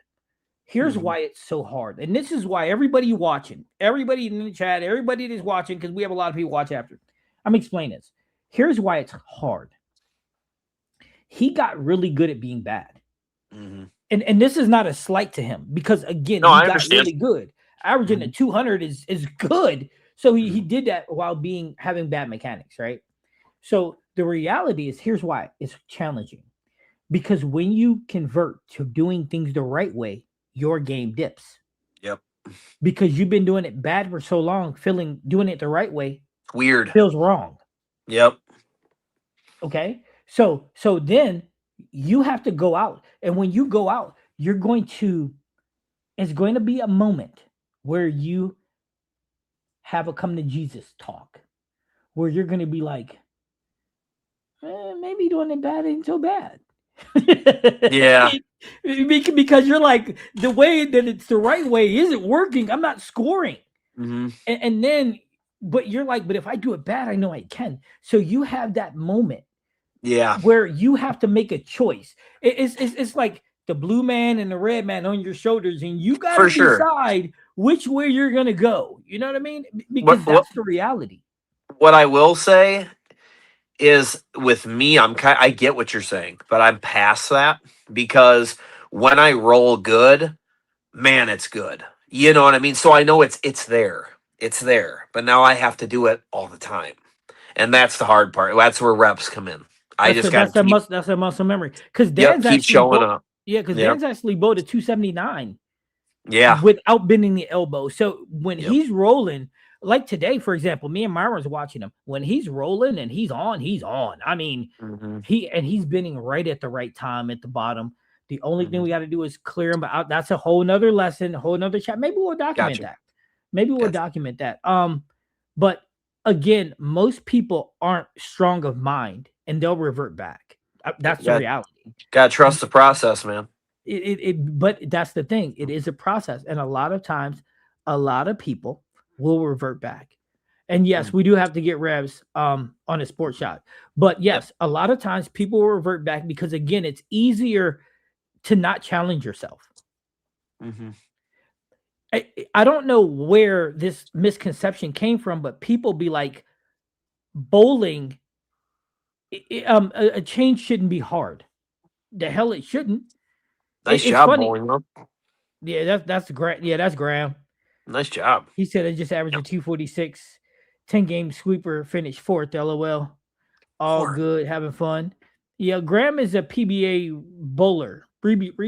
Here's Mhm. why it's so hard. And this is why everybody watching, everybody in the chat, everybody that's watching, because we have a lot of people watch after. I'm explaining this. Here's why it's hard. He got really good at being bad. Mhm. And this is not a slight to him because again, No, he I got understand. really good. Averaging a 200 is good. So he did that while having bad mechanics, right? So the reality is, here's why it's challenging. Because when you convert to doing things the right way, your game dips. Yep. Because you've been doing it bad for so long, doing it the right way Weird. feels wrong. Yep. Okay. So then you have to go out. And when you go out, it's going to be a moment where you have a come to Jesus talk, where you're going to be like, maybe doing it bad ain't so bad. Yeah. Because you're like, the way that it's the right way isn't working. I'm not scoring. Mm-hmm. And then, but you're like, but if I do it bad, I know I can. So you have that moment. Yeah. Where you have to make a choice. It's like the blue man and the red man on your shoulders, and you got to decide which way you're gonna go. You know what I mean? Because that's the reality. What I will say is, with me, I get what you're saying, but I'm past that, because when I roll good, man, it's good. You know what I mean? So I know it's there. It's there. But now I have to do it all the time. And that's the hard part. That's where reps come in. That's a muscle memory. Because Dan's keep showing up. Yeah, because Dan's actually bowled a 279. Yeah. Without bending the elbow. So when he's rolling, like today, for example, me and Myron's watching him. When he's rolling and he's on, he's on. I mean, he's bending right at the right time at the bottom. The only thing we got to do is clear him out. That's a whole nother lesson, a whole nother chat. Maybe we'll document that. Maybe we'll document that. But again, most people aren't strong of mind and they'll revert back. That's the reality. Gotta trust the process, man. But that's the thing. It is a process. And a lot of times, a lot of people will revert back. And yes, we do have to get revs on a sports shot. But yes, a lot of times people will revert back because, again, it's easier to not challenge yourself. I don't know where this misconception came from, but people be like, bowling, a change shouldn't be hard. The hell it shouldn't. Nice job, bowling. Yeah, that's great. Yeah, that's Graham. Nice job. He said it just averaged a 246, 10-game sweeper, finished 4th. LOL. All good, having fun. Yeah, Graham is a PBA bowler.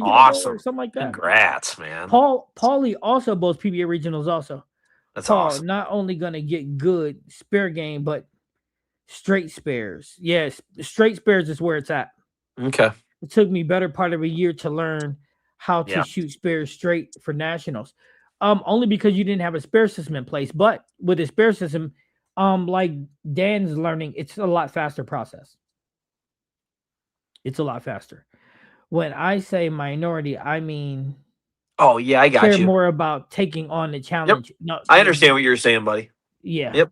Awesome. Bowler, something like that. Congrats, man. Paulie also bowls PBA regionals also. That's Paul, awesome. Not only going to get good spare game, but straight spares. Yes, straight spares is where it's at. Okay. It took me better part of a year to learn how to shoot spares straight for nationals. Only because you didn't have a spare system in place. But with a spare system, like Dan's learning, it's a lot faster process. It's a lot faster. When I say minority, I mean, oh yeah, I got care you. more about taking on the challenge. Yep. No, I understand what you're saying, buddy. Yeah. Yep.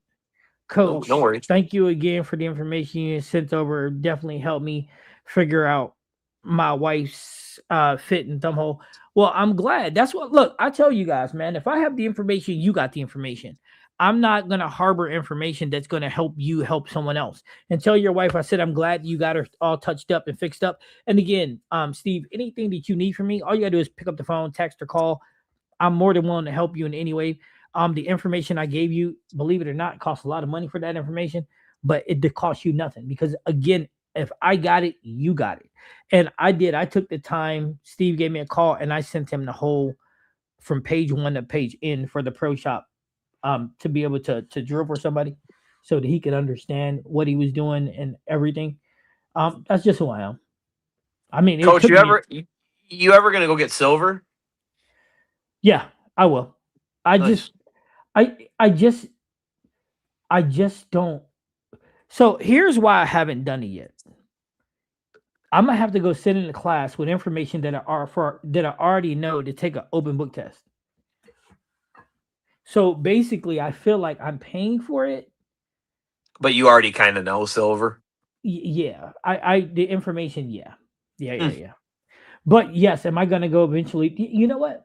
Coach, no worries. Thank you again for the information you sent over. Definitely helped me figure out my wife's fit and thumb hole. Well, I'm glad. That's what, look, I tell you guys, man, if I have the information, you got the information. I'm not going to harbor information that's going to help you help someone else. And tell your wife, I said, I'm glad you got her all touched up and fixed up. And again, Steve, anything that you need from me, all you got to do is pick up the phone, text, or call. I'm more than willing to help you in any way. The information I gave you, believe it or not, costs a lot of money for that information, but it did cost you nothing because, again, if I got it, you got it. And I did. I took the time. Steve gave me a call, and I sent him the whole from page 1 to page N for the pro shop to be able to drill for somebody so that he could understand what he was doing and everything. That's just who I am. I mean, Coach, you ever gonna go get silver? Yeah, I will. I just don't. So here's why I haven't done it yet. I'm gonna have to go sit in the class with information that I already know to take an open book test. So basically, I feel like I'm paying for it. But you already kind of know silver. Yeah, the information. Yeah. But yes, am I gonna go eventually? You know what?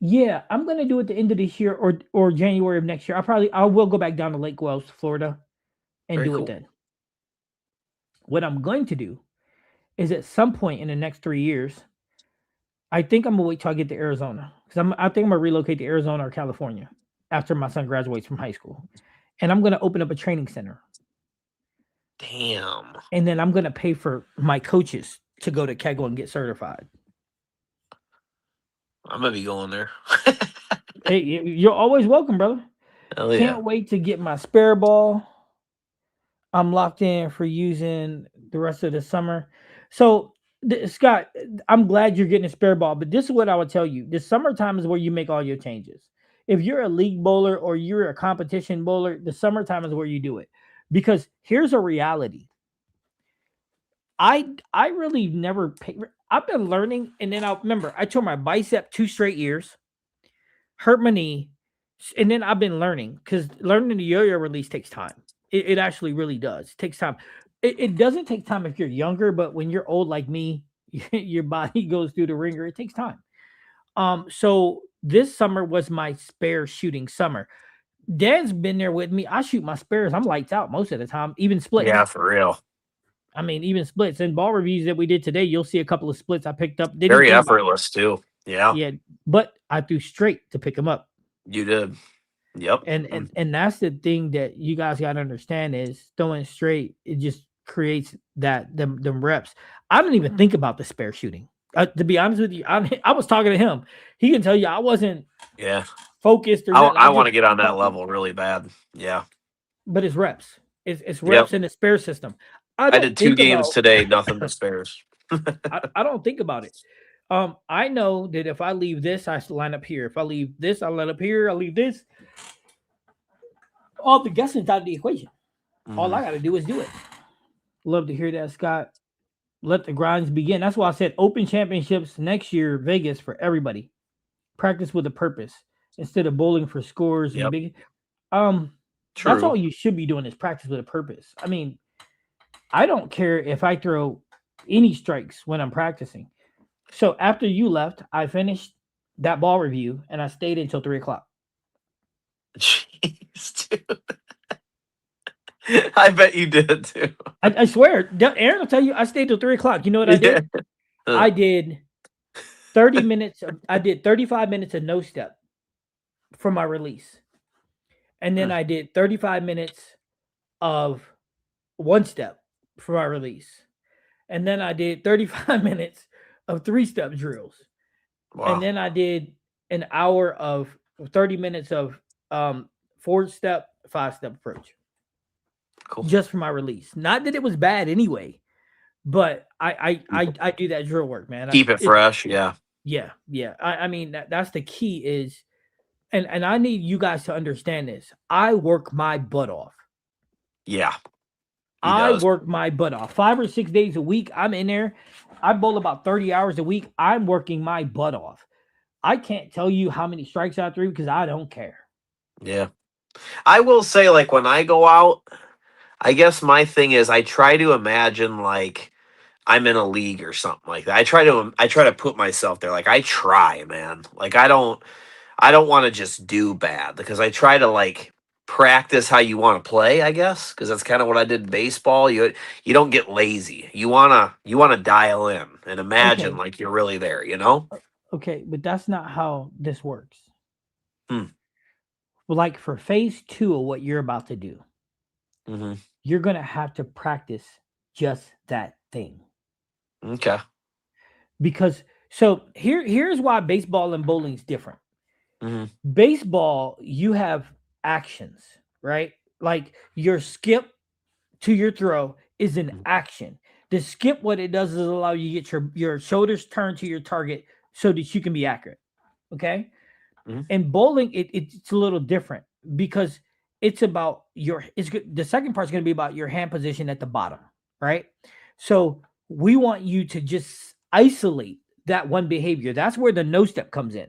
Yeah, I'm gonna do it at the end of this year or January of next year. I will go back down to Lake Wells, Florida, and do it then. What I'm going to do is at some point in the next 3 years, I think I'm gonna wait till I get to Arizona because I think I'm gonna relocate to Arizona or California after my son graduates from high school, and I'm gonna open up a training center. Damn. And then I'm going to pay for my coaches to go to Kegel and get certified. I'm gonna be going there. Hey, you're always welcome, brother. Hell yeah. Can't wait to get my spare ball. I'm locked in for using the rest of the summer. So, Scott, I'm glad you're getting a spare ball, but this is what I would tell you. The summertime is where you make all your changes. If you're a league bowler or you're a competition bowler, the summertime is where you do it. Because here's a reality. I really never I've been learning, and then I remember I tore my bicep 2 straight years, hurt my knee, and then I've been learning because learning the yo-yo release takes time. It actually really does. It takes time. It doesn't take time if you're younger, but when you're old like me, your body goes through the ringer. It takes time. So this summer was my spare shooting summer. Dan's been there with me. I shoot my spares. I'm lights out most of the time, even splits. Yeah, for real. I mean, even splits. In ball reviews that we did today, you'll see a couple of splits I picked up. Didn't Very think about it. effortless too. Yeah, Yeah, but I threw straight to pick them up. you did. Yep. And that's the thing that you guys got to understand is throwing straight. It just creates them reps. I don't even think about the spare shooting. To be honest with you, I was talking to him. He can tell you I wasn't Yeah. focused. Or I want to get on that level really bad. Yeah. But it's reps. It's reps in the spare system. I did 2 games today, nothing but spares. I don't think about it. I know that if I leave this, I line up here. If I leave this, I line up here. I leave this. All the guessing's out of the equation. All I got to do is do it. Love to hear that, Scott. Let the grinds begin. That's why I said Open Championships next year, Vegas for everybody. Practice with a purpose instead of bowling for scores and big. True. That's all you should be doing is practice with a purpose. I mean, I don't care if I throw any strikes when I'm practicing. So after you left, I finished that ball review and I stayed until 3:00. Jeez, dude. I bet you did too. I swear, Aaron will tell you I stayed till 3:00. You know what I did? I did 30 minutes. I did 35 minutes of no step for my release. And then I did 35 minutes of one step for my release. And then I did 35 minutes of 3-step drills. Wow. And then I did an hour of 30 minutes of 4-step, 5-step approach. Cool. Just for my release. Not that it was bad anyway, but I do that drill work, man. Keep it fresh. Yeah. Yeah. I mean, that's the key is, and I need you guys to understand this. I work my butt off. Yeah. I work my butt off 5 or 6 days a week. I'm in there. I bowl about 30 hours a week. I'm working my butt off. I can't tell you how many strikes I threw because I don't care. Yeah. I will say, like, when I go out, I guess my thing is I try to imagine like I'm in a league or something like that. I try to put myself there. Like I try, man. Like I don't want to just do bad because I try to like practice how you want to play, I guess, because that's kind of what I did in baseball. You don't get lazy. You wanna dial in and imagine like you're really there, you know? Okay, but that's not how this works. Like for phase 2 of what you're about to do, you're gonna have to practice just that thing. Okay. Because so here's why baseball and bowling is different. Baseball, you have actions, right? Like your skip to your throw is an action. The skip, what it does is allow you to get your shoulders turned to your target so that you can be accurate. Okay. And bowling, it's a little different because it's about the second part's going to be about your hand position at the bottom, right? So we want you to just isolate that one behavior. That's where the no step comes in,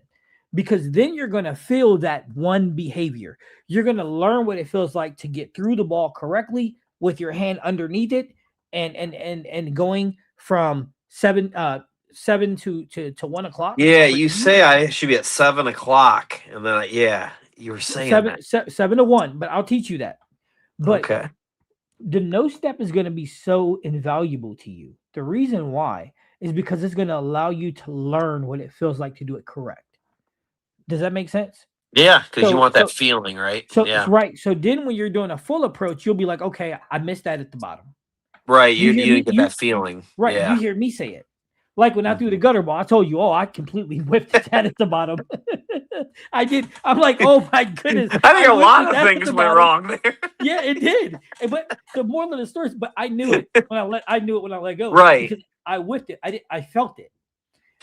because then you're going to feel that one behavior. You're going to learn what it feels like to get through the ball correctly with your hand underneath it and going from 7 to 1 o'clock. Yeah, you say I should be at 7 o'clock, and then you were saying 7 to 1, but I'll teach you that. But okay. The no step is going to be so invaluable to you. The reason why is because it's going to allow you to learn what it feels like to do it correct. Does that make sense? Yeah, because you want that feeling, right? So yeah. Right. So then when you're doing a full approach, you'll be like, okay, I missed that at the bottom. Right. You hear you me? didn't get that feeling. Right. Yeah. You hear me say it. Like when I threw the gutter ball, I told you, oh, I completely whipped that at the bottom. I did. I'm like, oh my goodness. I think a whipped lot it of at things the went bottom. wrong there. Yeah, it did. But the moral of the story is, but I knew it when I knew it when I let go. Right. Because I whipped it. I felt it.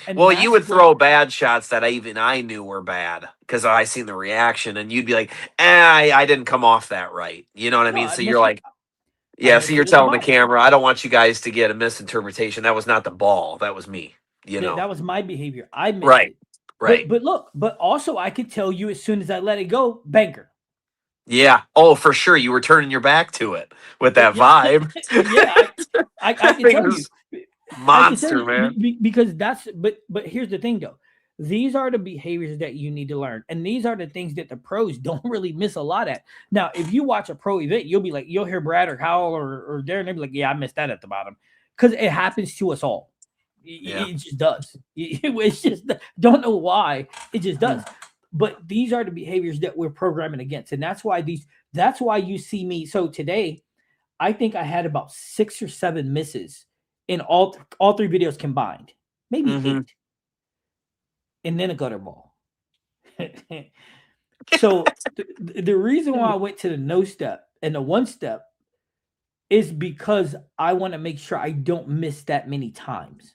And Well, you that's would what- throw bad shots that I knew were bad because I seen the reaction, and you'd be like, I didn't come off that right. You know what I No, mean? I So missed you're it. like, I yeah. missed So it you're at the telling the bottom. camera, I don't want you guys to get a misinterpretation. That was not the ball. That was me. You know. That was my behavior. I missed Right. it. Right. But look, but also I could tell you as soon as I let it go, banker. Yeah. Oh, for sure. You were turning your back to it with that Yeah. vibe. Yeah, I That can thing tell you. was I can tell monster, you man. because that's but here's the thing though. These are the behaviors that you need to learn, and these are the things that the pros don't really miss a lot at. Now, if you watch a pro event, you'll be like, you'll hear Brad or Howell or Darren, they'll be like, yeah, I missed that at the bottom because it happens to us all. Yeah. It just does. It's just don't know why it just does. But these are the behaviors that we're programming against, and that's why you see me. So today, I think I had about 6 or 7 misses in all 3 videos combined, maybe Mhm. 8, and then a gutter ball. So the reason why I went to the no step and the one step is because I want to make sure I don't miss that many times.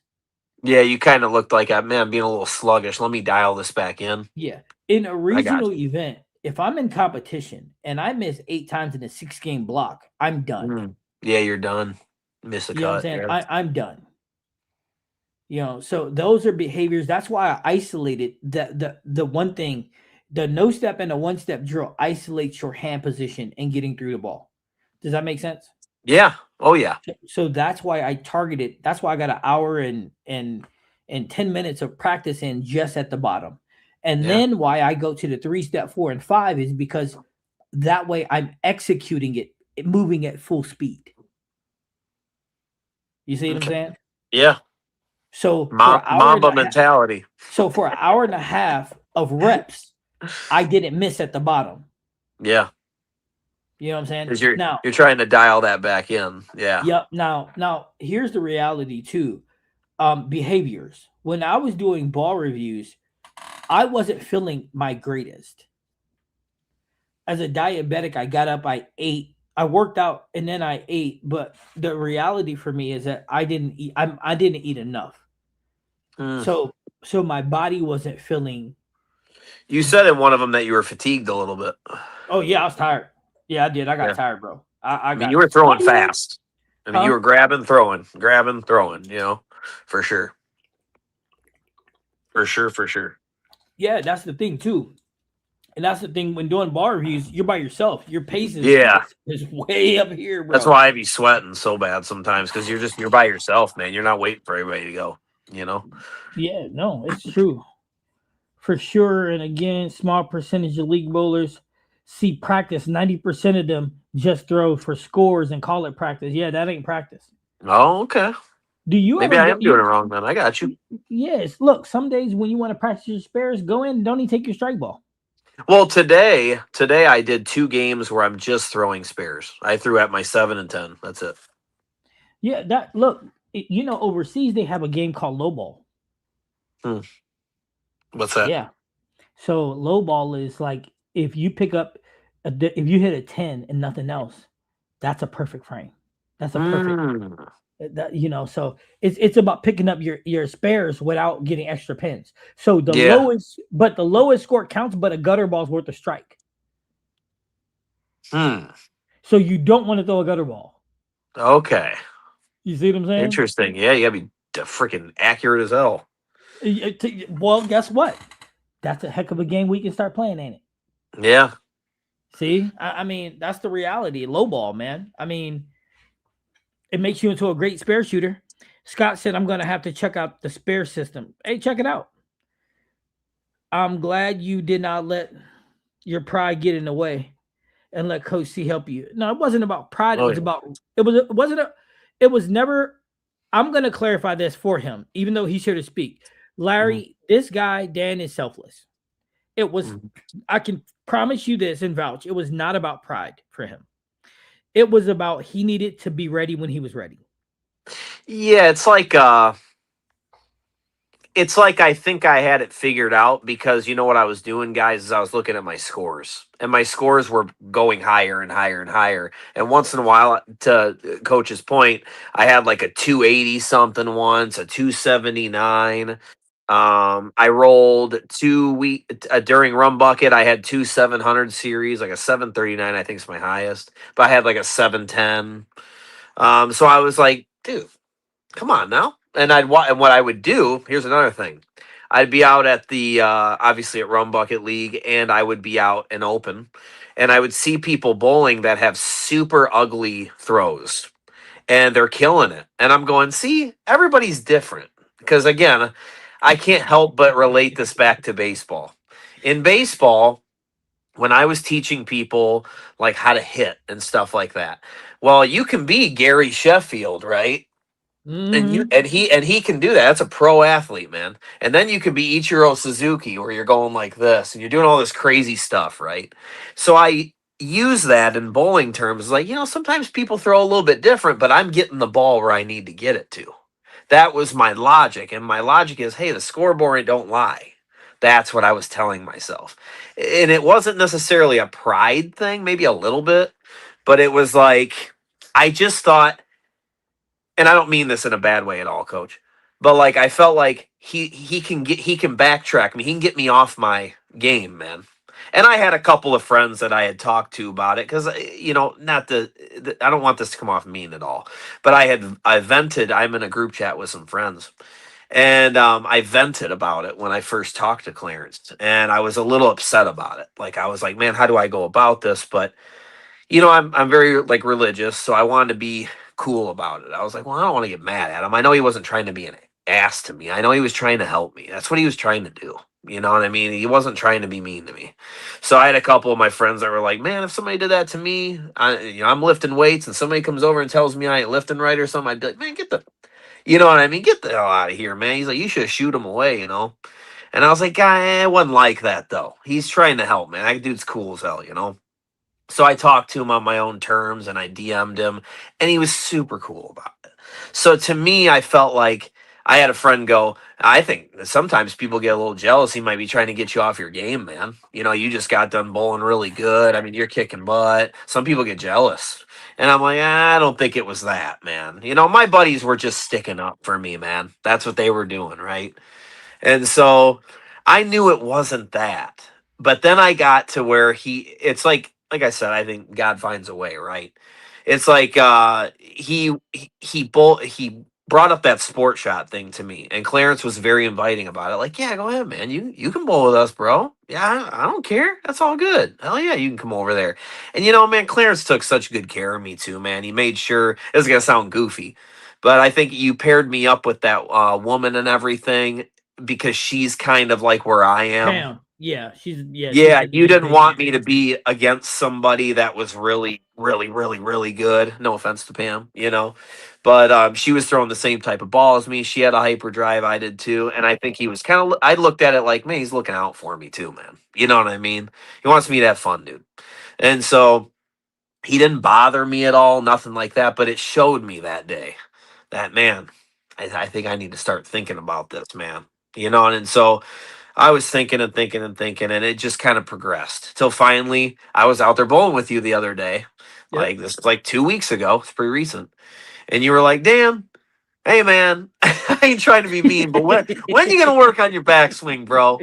Yeah, you kind of looked like, man, I'm being a little sluggish. Let me dial this back in. Yeah, in a got regional event, if I'm in competition and I miss 8 times in a 6-game block, I'm done. Mm. Yeah, you're done. Miss the You know what I'm cut. saying? Yeah. I'm done. You know, so those are behaviors. That's why I isolated the one thing, the no step and the one step drill isolates your hand position and getting through the ball. Does that make sense? Yeah. Oh yeah. So that's why I targeted. That's why I got an hour and 10 minutes of practice in just at the bottom. And Yeah. then why I go to the 3 step, 4 and 5 is because that way I'm executing it, moving at full speed. You see what I'm Okay. saying? Yeah. So for an hour Mamba and a half- mentality. So for an hour and a half of reps, I didn't miss at the bottom. Yeah. You know what I'm saying? Because you're Now, trying to dial that back in. Yeah. yep. Now here's the reality too. Behaviors. When I was doing ball reviews, I wasn't feeling my greatest. As a diabetic, I got up, I ate, I worked out, and then I ate. But the reality for me is that I didn't eat. I didn't eat enough. Mm. So my body wasn't feeling. You said in one of them that you were fatigued a little bit. Oh yeah, I was tired. Yeah, I did. I got Yeah. tired, bro. I mean, got. you were throwing Oh, yeah. fast. I mean, Huh? you were grabbing, throwing, you know, for sure. For sure. Yeah, that's the thing too. And that's the thing when doing bar reviews, you're by yourself. Your pace Yeah. is way up here, bro. That's why I be sweating so bad sometimes because you're by yourself, man. You're not waiting for everybody to go, you know? Yeah, no, it's true. For sure. And again, small percentage of league bowlers see practice. 90% of them just throw for scores and call it practice. Yeah, that ain't practice. Oh, okay. Do you Maybe ever I go- am doing it wrong, man. I got you. Yes. Look, some days when you want to practice your spares, go in and don't even take your strike ball. Well, today I did 2 games where I'm just throwing spares. I threw at my 7 and 10. That's it. Yeah, overseas they have a game called low ball. What's that? Yeah. So low ball is like if you pick up if you hit a 10 and nothing else, that's a perfect frame. That's a perfect so it's about picking up your spares without getting extra pins. So the lowest score counts, but a gutter ball's worth a strike. So you don't want to throw a gutter ball. Okay. You see what I'm saying? Interesting. Yeah, you gotta be freaking accurate as hell. Well, guess what? That's a heck of a game we can start playing, ain't it? Yeah. See, I mean, that's the reality. Low ball, man. I mean, it makes you into a great spare shooter. Scott said, I'm going to have to check out the spare system. Hey, check it out. I'm glad you did not let your pride get in the way and let Coach C help you. No, it wasn't about pride. It was never. I'm going to clarify this for him, even though he's here to speak. Larry, this guy, Dan, is selfless. It was, I can promise you this and vouch, it was not about pride for him. It was about he needed to be ready when he was ready. Yeah, it's like I think I had it figured out because you know what I was doing, guys, is I was looking at my scores. And my scores were going higher and higher and higher. And once in a while, to Coach's point, I had like a 280 something once, a 279. I rolled during Rum Bucket. I had two 700 series, like a 739, I think is my highest, but I had like a 710. So I was like, dude, come on now. And what I would do, here's another thing. I'd be out at the obviously at Rum Bucket League, and I would be out and open, and I would see people bowling that have super ugly throws, and they're killing it. And I'm going, see, everybody's different. Because again, I can't help but relate this back to baseball. In baseball, when I was teaching people like how to hit and stuff like that, well, you can be Gary Sheffield, right? And you Mhm. and he can do that. That's a pro athlete, man. And then you can be Ichiro Suzuki, where you're going like this and you're doing all this crazy stuff, right? So I use that in bowling terms, like sometimes people throw a little bit different, but I'm getting the ball where I need to get it to. That was my logic, and my logic is, hey, the scoreboard don't lie. That's what I was telling myself, and it wasn't necessarily a pride thing, maybe a little bit, but it was like I just thought, and I don't mean this in a bad way at all, coach, but like I felt like he can backtrack me. He can get me off my game, man. And I had a couple of friends that I had talked to about it because not I don't want this to come off mean at all, but I vented. I'm in a group chat with some friends, and I vented about it when I first talked to Clarence, and I was a little upset about it. Like I was like, man, how do I go about this? But I'm very like religious, so I wanted to be cool about it. I was like, well, I don't want to get mad at him. I know he wasn't trying to be an ass to me. I know he was trying to help me. That's what he was trying to do. You know what I mean? He wasn't trying to be mean to me. So I had a couple of my friends that were like, "Man, if somebody did that to me, I'm lifting weights, and somebody comes over and tells me I ain't lifting right or something, I'd be like, man, you know what I mean? Get the hell out of here, man." He's like, "You should shoot him away." And I was like, "Guy, it wasn't like that though. He's trying to help, man. That dude's cool as hell." So I talked to him on my own terms and I DM'd him, and he was super cool about it. So to me, I felt like I had a friend go, I think that sometimes people get a little jealous. He might be trying to get you off your game, man. You just got done bowling really good. I mean, you're kicking butt. Some people get jealous. And I'm like, I don't think it was that, man. My buddies were just sticking up for me, man. That's what they were doing, right? And so I knew it wasn't that. But then I got to where it's like I said, I think God finds a way, right? It's like he brought up that sport shot thing to me, and Clarence was very inviting about it. Like, yeah, go ahead, man. You can bowl with us, bro. Yeah, I don't care. That's all good. Hell yeah, you can come over there. And man, Clarence took such good care of me too, man. He made sure, this is gonna sound goofy, but I think you paired me up with that woman and everything because she's kind of like where I am. Pam. Yeah, she's Yeah, the you new didn't thing. want me to be against somebody that was really, really, really, really good. No offense to Pam. But she was throwing the same type of ball as me. She had a hyperdrive, I did too, and I think he was kind of. I looked at it like, man, he's looking out for me too, man. You know what I mean? He wants me to have fun, dude. And so he didn't bother me at all, nothing like that. But it showed me that day that, man, I think I need to start thinking about this, man. And so I was thinking and thinking and thinking, and it just kind of progressed till finally I was out there bowling with you the other day. Yep. Like this was like 2 weeks ago. It's pretty recent. And you were like, "Damn, hey man, I ain't trying to be mean, but when you gonna work on your backswing, bro?"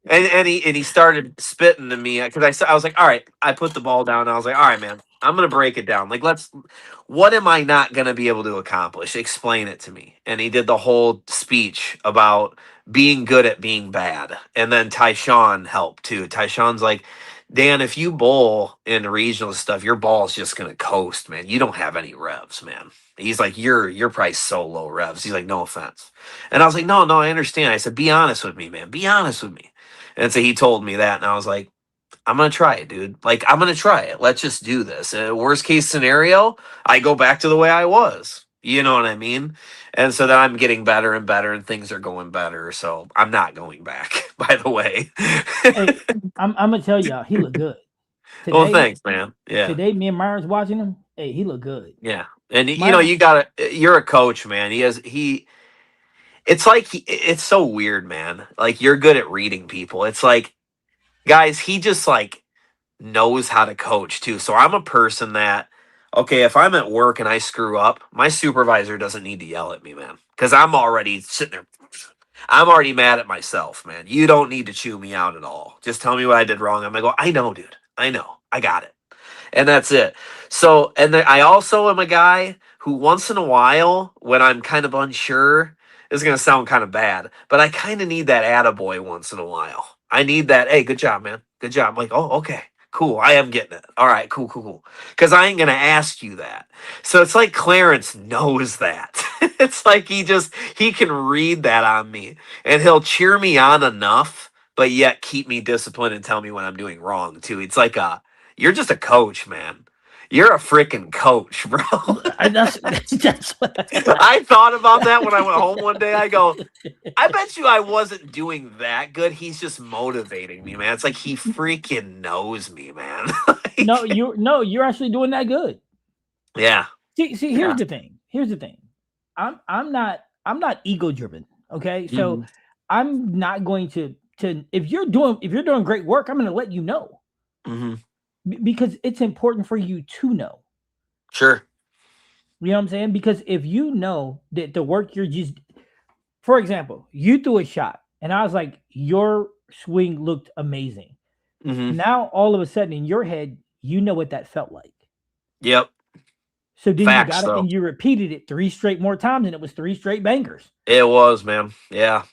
And he started spitting to me because I was like, all right, I put the ball down. And I was like, all right, man, I'm gonna break it down. Like, what am I not gonna be able to accomplish? Explain it to me. And he did the whole speech about being good at being bad. And then Tyshawn helped too. Tyshawn's like, Dan, if you bowl in regional stuff, your ball's just gonna coast, man. You don't have any revs, man. He's like, you're probably so low revs. He's like, no offense. And I was like, no, I understand. I said, be honest with me, man. Be honest with me. And so he told me that, and I was like, I'm gonna try it, dude. Like, I'm gonna try it. Let's just do this. Worst case scenario, I go back to the way I was. You know what I mean? And so then I'm getting better and better, and things are going better. So I'm not going back. By the way. Hey, I'm gonna tell y'all, he looked good. Well, Today, thanks, man. Yeah. today, me and Myers watching him, Hey, he looked good. Yeah, and you My know you're a coach, man. It's like it's so weird, man. Like you're good at reading people. It's like, guys, he just like knows how to coach too. So I'm a person that, okay, if I'm at work and I screw up, my supervisor doesn't need to yell at me, man, because I'm already sitting there. I'm already mad at myself, man. You don't need to chew me out at all. Just tell me what I did wrong. I'm gonna go, I know, dude. I know. I got it. And that's it. So, and then I also am a guy who once in a while, when I'm kind of unsure, this is gonna sound kind of bad, but I kind of need that attaboy once in a while. I need that, hey, good job, man. Good job. I'm like, oh, okay, cool. I am getting it. All right, cool, cool, cool. Because I ain't gonna ask you that. So it's like Clarence knows that. It's like he can read that on me, and he'll cheer me on enough, but yet keep me disciplined and tell me when I'm doing wrong too. It's like you're just a coach, man. You're a freaking coach, bro. That's what I thought about that when I went home one day. I go, I bet you I wasn't doing that good. He's just motivating me, man. It's like he freaking knows me, man. Like, you're actually doing that good. yeah. See, here's Yeah. the thing. Here's the thing. I'm not ego driven. Okay, so Mhm. I'm not going to if you're doing great work, I'm going to let you know Mhm. because it's important for you to know. Sure. You know what I'm saying? Because if you know that the work you're just, for example, you threw a shot and I was like, your swing looked amazing. Mhm. Now all of a sudden in your head, you know what that felt like. Yep. So then you Facts, got it though. and you repeated it 3 straight more times and it was 3 straight bangers. It was, man. Yeah.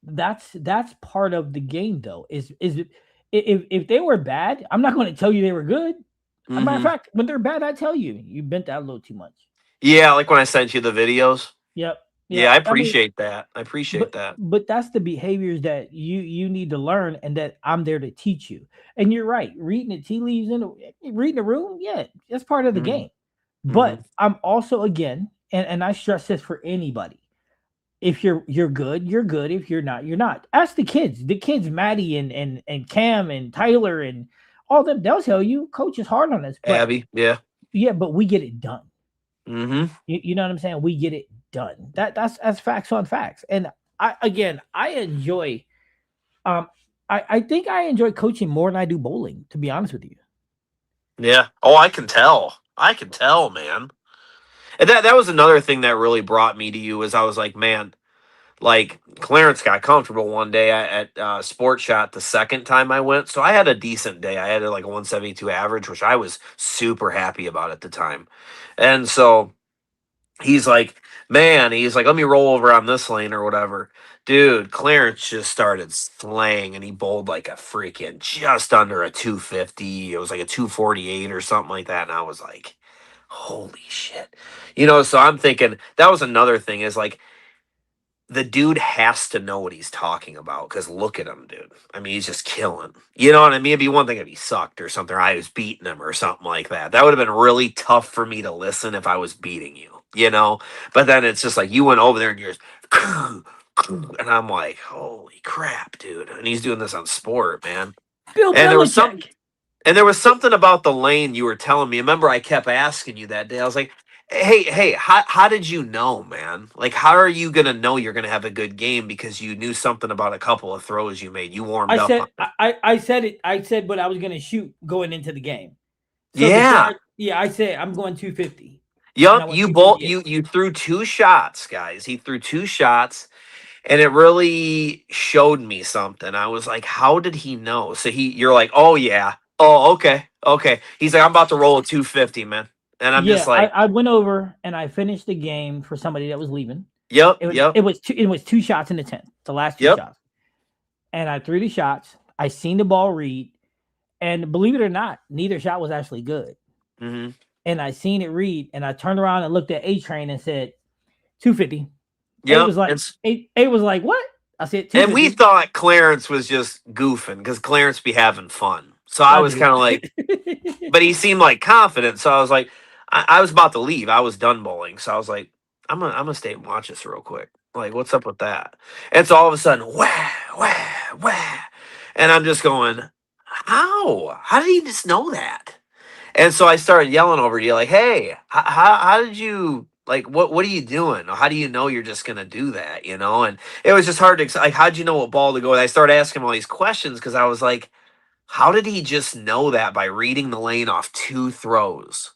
That's part of the game though. If they were bad, I'm not going to tell you they were good. As a matter of Mhm. fact, when they're bad, I tell you, you bent that a little too much. Yeah, like when I sent you the videos. Yep. Yeah, I Yep. I mean, appreciate that. I appreciate that. but that's the behaviors that you need to learn and that I'm there to teach you. And you're right, reading the tea leaves reading the room, yeah, that's part of the Mhm. game. But Mhm. I'm also again, and I stress this for anybody. If you're good, you're good. If you're not, you're not. Ask the kids. The kids, Maddie and Cam and Tyler and all them, they'll tell you, coach is hard on us. But Abby, yeah. yeah, but we get it done. Mhm. You know what I'm saying? We get it done. That's facts on facts. And I enjoy um I think I enjoy coaching more than I do bowling, to be honest with you. Yeah. Oh, I can tell. I can tell, man. And that was another thing that really brought me to you is I was like, man, like Clarence got comfortable one day at Sport Shot the second time I went. So I had a decent day. I had like a 172 average, which I was super happy about at the time. And so he's like, man, he's like, let me roll over on this lane or whatever. Dude, Clarence just started slaying and he bowled like a freaking just under a 250. It was like a 248 or something like that. And I was like, holy shit. So I'm thinking that was another thing is like, the dude has to know what he's talking about because look at him, dude. I mean, he's just killing. You know what I mean? It'd be one thing if he sucked or something, or I was beating him or something like that. That would have been really tough for me to listen if I was beating you. But then it's just like you went over there and you're just, and I'm like, holy crap, dude. And he's doing this on sport, man. Bill And there was some, Belichick. and there was something about the lane you were telling me. Remember, I kept asking you that day. I was like, hey, how did you know, man? Like, how are you gonna know you're gonna have a good game because you knew something about a couple of throws you made? You warmed I up on said it. I said it. I said what I was gonna shoot going into the game. So Yeah. I said I'm going 250. And I Yup. went You both 248. you threw two shots, guys. He threw two shots, and it really showed me something. I was like, how did he know? So you're like, oh yeah, oh okay. He's like, I'm about to roll a 250, man, and I'm just Yeah, like, I went over and I finished the game for somebody that was leaving. yep, It was yep, it was 2 shots in the 10th, the last 2 yep. shots. And I threw the shots. I seen the ball read, and believe it or not, neither shot was actually good. Hmm. And I seen it read, and I turned around and looked at A Train and said 250. A Yep. was like A was like, what? I said And we 250. thought Clarence was just goofing because Clarence be having fun. So I I was kind of like, do. but he seemed like confident. So I was like, I was about to leave. I was done bowling. So I was like, I'm gonna stay and watch this real quick. Like, what's up with that? And so all of a sudden, wah, wah, wah. And I'm just going, how? How did he just know that? And so I started yelling over to you like, "Hey, how did you like what are you doing? How do you know you're just gonna do that? You know?" And it was just hard to like, how'd you know what ball to go with? I started asking him all these questions because I was like, how did he just know that by reading the lane off 2 throws?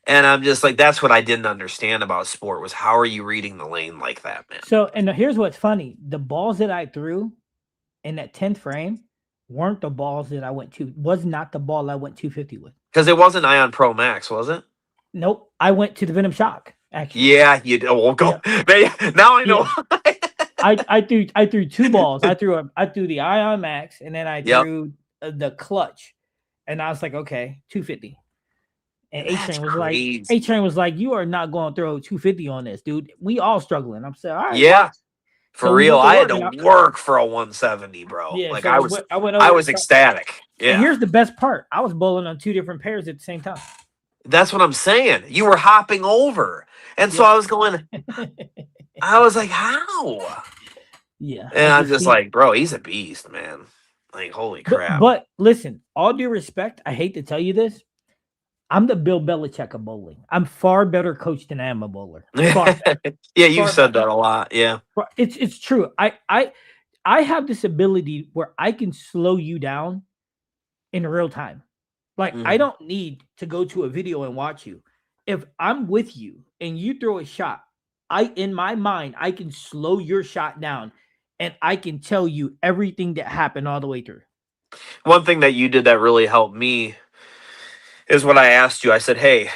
And I'm just like, that's what I didn't understand about sport was how are you reading the lane like that, man? So, and here's what's funny: the balls that I threw in that 10th frame weren't the balls that I went to. Was not the ball I went 250 with. Because it wasn't Ion Pro Max, was it? Nope, I went to the Venom Shock. Actually, Yeah, you won't go. Now I know. I threw 2 balls. I threw the Ion Max, and then I Yep. threw the clutch, and I was like, okay, 250. And That's A Train was like, you are not going to throw 250 on this, dude. We all struggling. I'm saying, all right, Yeah. watch. For So we real, went to I had work, to and work for a 170, bro. Yeah, like so I we was, went- I went I over was there. ecstatic. And Yeah, here's the best part: I was bowling on 2 different pairs at the same time. that's what I'm saying. You were hopping over, and so Yeah. I was going. I was like, how? Yeah, And I I'm just see- like, bro, he's a beast, man. Like, holy crap. But listen, all due respect, I hate to tell you this, I'm the Bill Belichick of bowling. I'm far better coach than I am a bowler. Far better. Yeah, you Far said that a lot. Yeah. It's true. I have this ability where I can slow you down in real time. Like I Mhm. don't need to go to a video and watch you. If I'm with you and you throw a shot, in my mind I can slow your shot down and I can tell you everything that happened all the way through. One thing that you did that really helped me is what I asked you. I said, hey,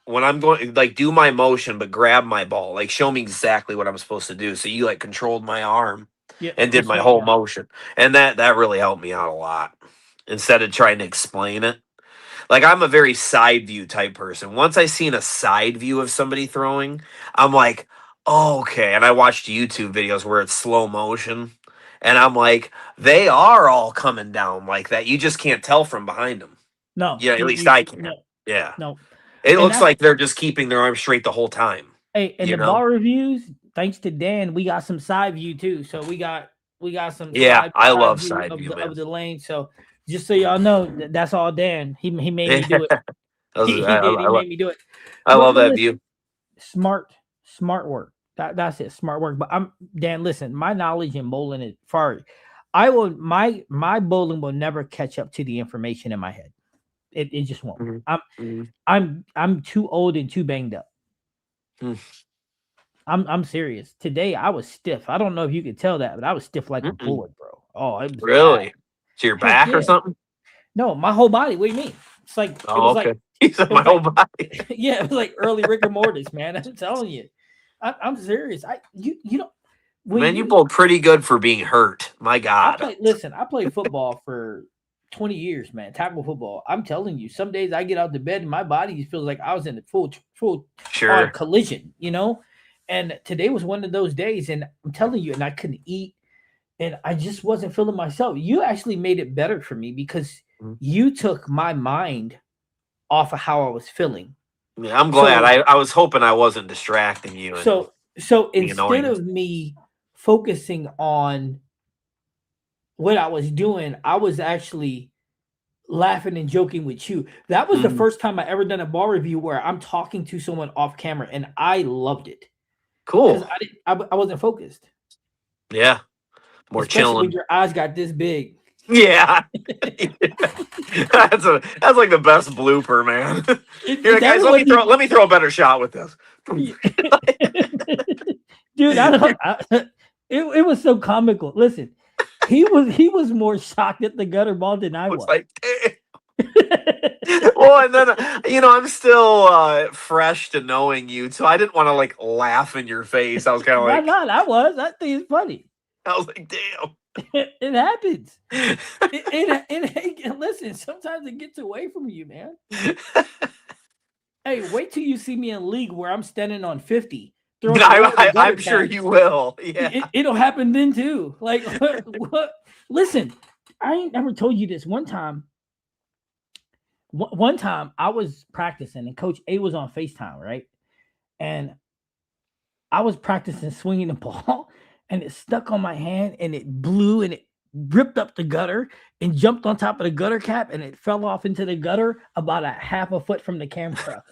when I'm going, like, do my motion, but grab my ball, like, show me exactly what I'm supposed to do. So you like controlled my arm Yeah, and did my whole motion, and that really helped me out a lot. Instead of trying to explain it, like I'm a very side view type person. Once I seen a side view of somebody throwing, I'm like, oh, okay. And I watched YouTube videos where it's slow motion, and I'm like, they are all coming down like that. You just can't tell from behind them. No, Yeah, at least I can. Yeah. No. It And looks that's- like they're just keeping their arms straight the whole time. Hey, and you the know? ball reviews, thanks to Dan, we got some side view too. So we got some Yeah, I love view side of view, the, man. of the lane. So just so y'all know, that's all Dan. He made me do it. He did. He made me do it. I love But that listen, view. Smart work. That's it. Smart work. But I'm Dan. Listen, my knowledge in bowling is far. I will my bowling will never catch up to the information in my head. It just won't. Mhm. I'm too old and too banged up. Hmm. I'm serious. Today I was stiff. I don't know if you could tell that, but I was stiff like a Mm-mm. board, bro. Oh, it was Really? bad. To your Heck back or yeah. something? No, my whole body. What do you mean? It's like it Oh, was okay. like He said it my was whole like- body. yeah, it was like early rigor mortis, man. I'm telling you. I'm serious. You know when Man, you bowled pretty good for being hurt. My God. I played football for 20 years, man. Tackle football. I'm telling you, some days I get out of bed and my body feels like I was in a full Sure. collision, you know? And today was one of those days, and I'm telling you, and I couldn't eat, and I just wasn't feeling myself. You actually made it better for me because Mhm. you took my mind off of how I was feeling. Yeah, I'm glad. So- I was hoping I wasn't distracting you. And So being instead annoying. of me focusing on what I was doing, I was actually laughing and joking with you. That was the Mhm. first time I ever done a ball review where I'm talking to someone off camera, and I loved it because Cool. I wasn't focused. Yeah. More Especially chilling. when your eyes got this big. Yeah. that's like the best blooper, man. You're like, guys, let me throw a better shot with this. Dude, it was so comical. Listen, he was more shocked at the gutter ball than I was. It's like, damn. Well, and then I'm still fresh to knowing you, so I didn't want to like laugh in your face. I was kind of Why like, not? I think it's funny. I was like, damn. It happens. Listen, sometimes it gets away from you, man. Hey, wait till you see me in league where I'm standing on 50. I'm sure you will. Yeah. It'll happen then too. Like, what? Listen, I ain't never told you this. One time I was practicing and Coach A was on FaceTime, right? And I was practicing swinging the ball and it stuck on my hand and it blew and it ripped up the gutter and jumped on top of the gutter cap, and it fell off into the gutter about a half a foot from the camera.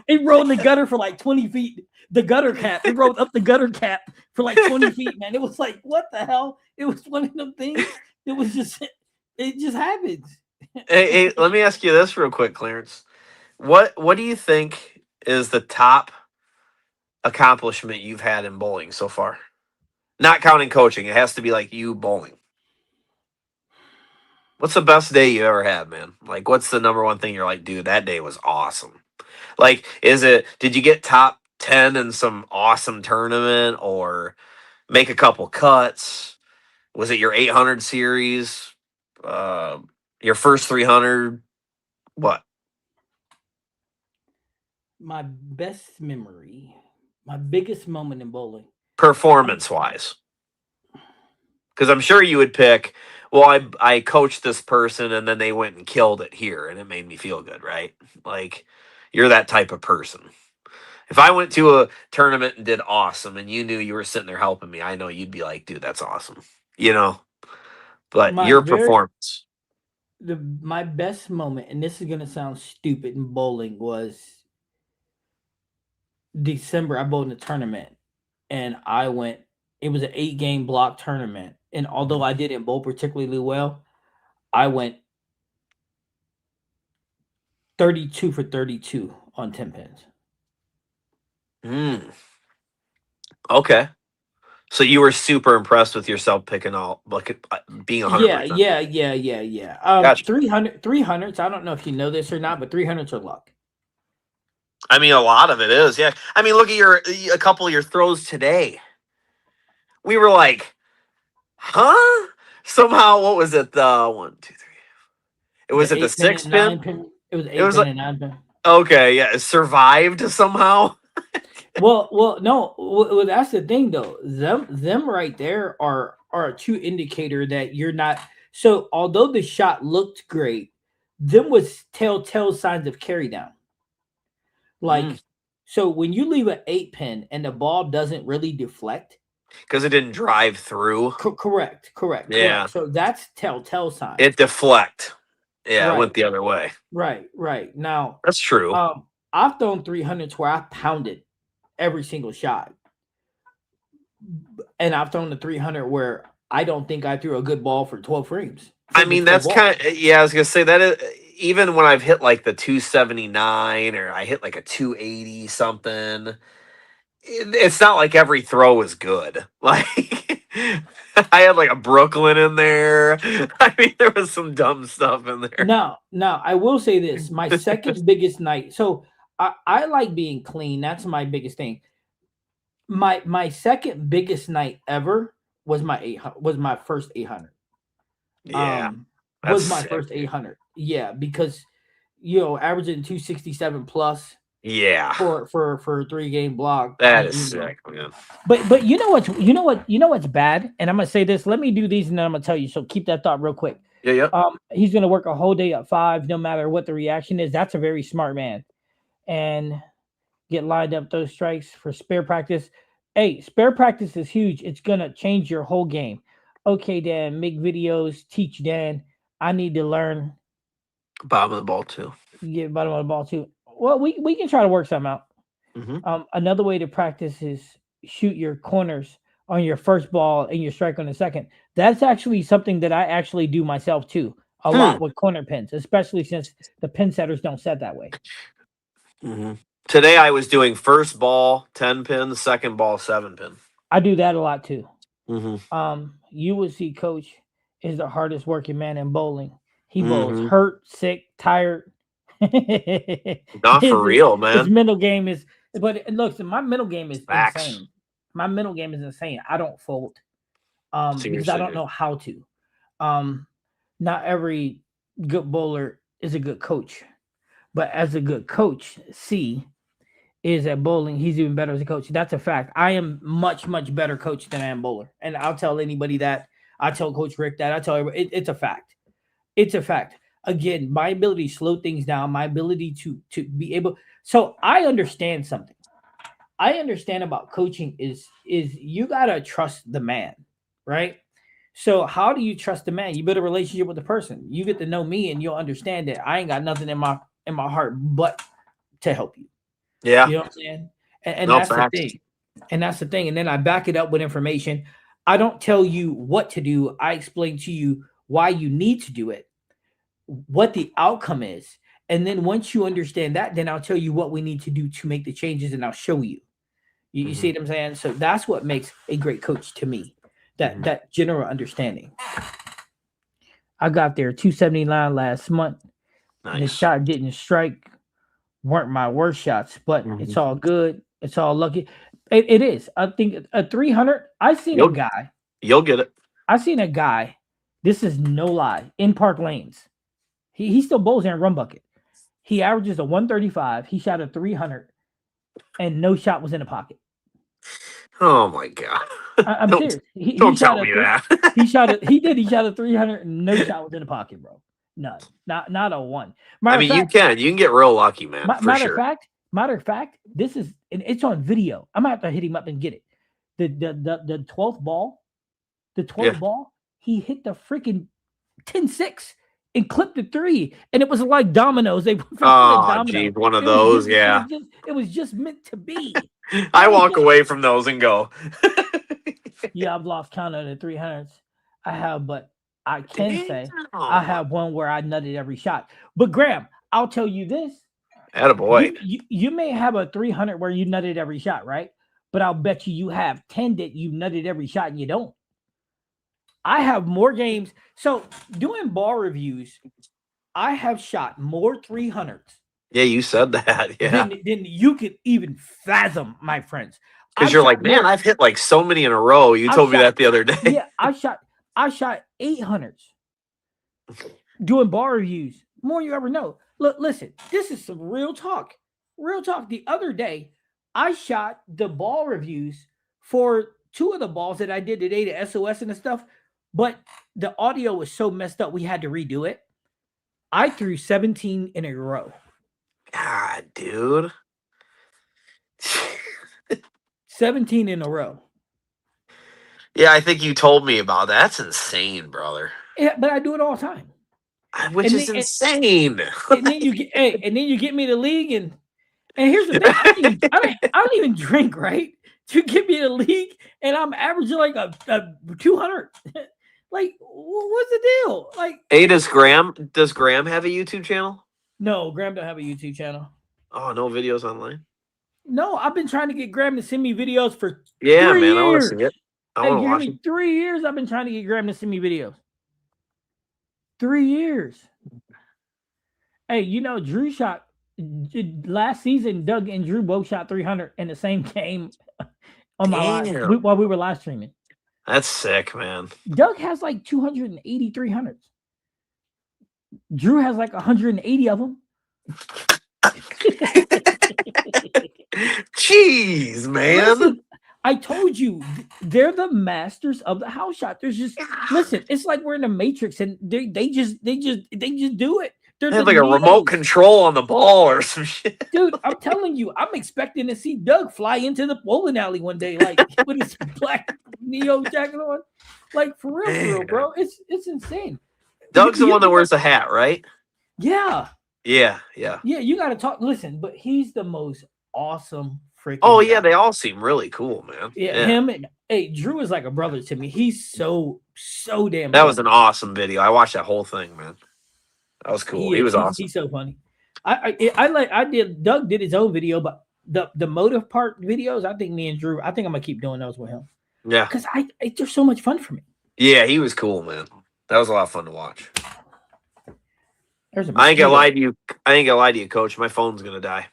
It rolled in the gutter for like 20 feet. The gutter cap, it rolled up the gutter cap for like 20 feet, man. It was like, what the hell? It was one of them things. It was just, it just happens. Hey, let me ask you this real quick, Clarence. What do you think is the top accomplishment you've had in bowling so far? Not counting coaching. It has to be like you bowling. What's the best day you ever had, man? Like, what's the number one thing you're like, dude, that day was awesome? Like, did you get top 10 in some awesome tournament or make a couple cuts? Was it your 800 series? Your first 300? What? My best memory, my biggest moment in bowling. Performance wise? Because I'm sure you would pick, well, I coached this person and then they went and killed it here and it made me feel good, right? Like, you're that type of person. If I went to a tournament and did awesome and you knew you were sitting there helping me, I know you'd be like, dude, that's awesome. You know? But your performance. My best moment, and this is gonna sound stupid in bowling, was December. I bowled in a tournament and it was an 8-game block tournament. And although I didn't bowl particularly well, I went 32 for 32 on 10 pins. Okay. So you were super impressed with yourself picking being 100%. Yeah. Gotcha. 300s. I don't know if you know this or not, but 300s are luck. I mean, a lot of it is, yeah. I mean, look at a couple of your throws today. We were like, huh? Somehow, what was it? The 1, 2, 3. It was at the 6 pin. It was 8 pin and 9 pin. Okay, yeah, it survived somehow. Well, no. Well, that's the thing, though. Them right there are a true indicator that you're not. So, although the shot looked great, them was telltale signs of carry down. Like, so when you leave an 8 pin and the ball doesn't really deflect, because it didn't drive through. Correct. Yeah. Correct. So that's telltale sign. It deflect. Yeah, Right. It went the other way. Right. Now that's true. I've thrown 300s where I pounded every single shot, and I've thrown the 300 where I don't think I threw a good ball for 12 frames. I mean, that's kind of, yeah. I was gonna say that even when I've hit like the 279 or I hit like a 280 something. It's not like every throw is good. Like I had like a Brooklyn in there. I mean, there was some dumb stuff in there. Now, I will say this: my second biggest night. So I like being clean. That's my biggest thing. My second biggest night ever was my first 800. Yeah, was my first 800. Yeah, because averaging 267 plus. Yeah. For a 3-game block. That is sick, man. But you know what's bad? And I'm gonna say this. Let me do these and then I'm gonna tell you. So keep that thought real quick. Yeah. He's gonna work a whole day at 5, no matter what the reaction is. That's a very smart man. And get lined up those strikes for spare practice. Hey, spare practice is huge. It's gonna change your whole game. Okay, Dan, make videos, teach Dan. I need to learn. Bottom of the ball too. Yeah, bottom of the ball too. Well, we can try to work something out. Mm-hmm. Another way to practice is shoot your corners on your first ball and your strike on the second. That's actually something that I actually do myself too, a lot with corner pins, especially since the pin setters don't set that way. Mm-hmm. Today I was doing first ball 10 pin, second ball 7 pin. I do that a lot too. Mm-hmm. You would see Coach is the hardest working man in bowling. He bowls hurt, sick, tired. Not for real, man. His mental game is, but look, my mental game is insane. My mental game is insane. I don't fold, because I don't know how to. Not every good bowler is a good coach, but as a good coach, is at bowling, he's even better as a coach. That's a fact. I am much better coach than I am bowler, and I'll tell anybody that. I tell Coach Rick that. I tell everybody, it's a fact. It's a fact. Again, my ability to slow things down, my ability to be able. So I understand something. I understand about coaching is you gotta trust the man, right? So how do you trust the man? You build a relationship with the person. You get to know me, and you'll understand that I ain't got nothing in my heart but to help you. Yeah. You know what I'm saying? And No that's the facts. thing. And that's the thing. And then I back it up with information. I don't tell you what to do. I explain to you why you need to do it, what the outcome is. And then once you understand that, then I'll tell you what we need to do to make the changes, and I'll show you. You see what I'm saying? So that's what makes a great coach to me. That general understanding. I got there 279 last month. Nice. The shot didn't strike. Weren't my worst shots, but it's all good. It's all lucky. It is. I think a 300. I seen a guy. You'll get it. I seen a guy. This is no lie. In Park Lanes, he still bowls in Rum Bucket. He averages a 135. He shot a 300, and no shot was in the pocket. Oh my god! I'm serious. Don't tell me that. He shot a 300, and no shot was in the pocket, bro. None. Not a one. I mean, you can get real lucky, man. For sure. Matter of fact, this is, and it's on video. I'm gonna have to hit him up and get it. The 12th ball, he hit the freaking 10-6 and clipped the 3, and it was like dominoes. They geez, one of those, yeah. It was just meant to be. I walk away from those and go. Yeah, I've lost count of the 300s. I have, but I can say I have one where I nutted every shot. But Graham, I'll tell you this. Attaboy. You may have a 300 where you nutted every shot, right? But I'll bet you have 10 that you nutted every shot and you don't. I have more games. So doing ball reviews, I have shot more 300s. Yeah, you said that. Yeah. Than you could even fathom, my friends. Because you're like, man, I've hit like so many in a row. You told me that the other day. Yeah, I shot 800s doing ball reviews. More than you ever know. Look, listen, this is some real talk. Real talk. The other day, I shot the ball reviews for 2 of the balls that I did today, the SOS and the stuff, but the audio was so messed up, we had to redo it. I threw 17 in a row. God, dude. 17 in a row. Yeah, I think you told me about that. That's insane, brother. Yeah, but I do it all the time. Which is insane. And then you get me the league, and here's the thing: I don't even drink, right? To get me the league, and I'm averaging like a 200. Like, what's the deal? Like, hey, does Graham have a YouTube channel? No, Graham don't have a YouTube channel. Oh, no videos online. No, I've been trying to get Graham to send me videos for 3 man, years. I want to see it. I want to watch it. 3 years I've been trying to get Graham to send me videos. 3 years. Hey, you know, Drew shot last season. Doug and Drew both shot 300 in the same game on my live while we were live streaming. That's sick, man. Doug has like 280 300s. Drew has like 180 of them. Jeez, man. Listen, I told you, they're the masters of the house shot. There's just listen. It's like we're in the Matrix, and they just do it. They have like a remote control on the ball or some shit. Dude, I'm telling you, I'm expecting to see Doug fly into the bowling alley one day, like with his black Neo jacket on. Like for real, bro. It's insane. Doug's the one that wears the hat, right? Yeah. Yeah. Yeah, you got to talk. Listen, but he's the most awesome freaking. Oh yeah, they all seem really cool, man. Yeah, him and Drew is like a brother to me. He's so damn. That was an awesome video. I watched that whole thing, man. That was cool. He was awesome. He's so funny. Doug did his own video, but the motive part videos, I think me and Drew, I think I'm gonna keep doing those with him. Yeah, because it's just so much fun for me. Yeah, he was cool, man. That was a lot of fun to watch. I ain't gonna lie to you, Coach. My phone's gonna die.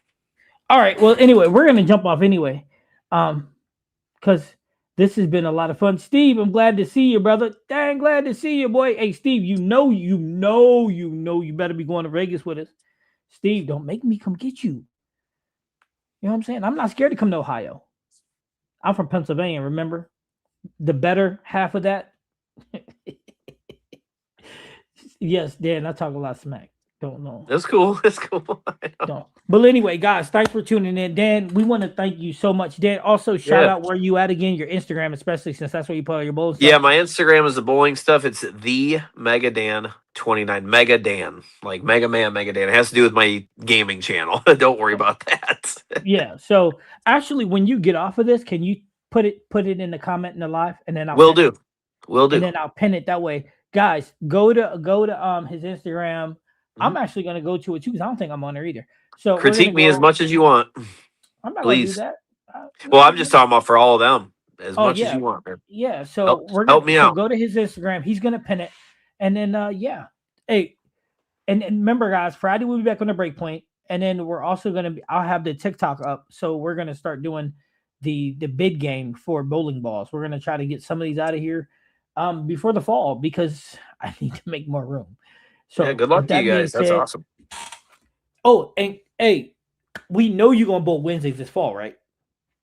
All right. Well, anyway, we're gonna jump off anyway, because this has been a lot of fun. Steve, I'm glad to see you, brother. Dang glad to see you, boy. Hey, Steve, you better be going to Vegas with us. Steve, don't make me come get you. You know what I'm saying? I'm not scared to come to Ohio. I'm from Pennsylvania, remember? The better half of that. Yes, Dan, I talk a lot of smack. Don't know. That's cool. That's cool. Don't. But anyway, guys, thanks for tuning in. Dan, we want to thank you so much. Dan, also shout Yeah. out where you at again, your Instagram, especially since that's where you put all your bowling stuff. Yeah, my Instagram is the bowling stuff. It's the Megadan29. Megadan. Like Mega Man Megadan. It has to do with my gaming channel. Don't worry about that. Yeah. So actually, when you get off of this, can you put it in the comment in the live, and then I'll Will pin it. do. Will do. And then I'll pin it that way. Guys, go to his Instagram. I'm actually gonna go to it too because I don't think I'm on there either. So we're Critique gonna me as go- much as you want. I'm not please. gonna do that. Well, I'm just talking about for all of them. As Oh, much yeah. as you want, man. Yeah, so Help- we're help gonna me so out. go to his Instagram. He's gonna pin it, and then yeah. Hey, and remember, guys, Friday we'll be back on the break point, and then we're also gonna be. I'll have the TikTok up, so we're gonna start doing the bid game for bowling balls. We're gonna try to get some of these out of here before the fall because I need to make more room. So Yeah, good luck with to that you being guys. That's said- awesome. Oh, and hey, we know you're gonna bowl Wednesdays this fall, right?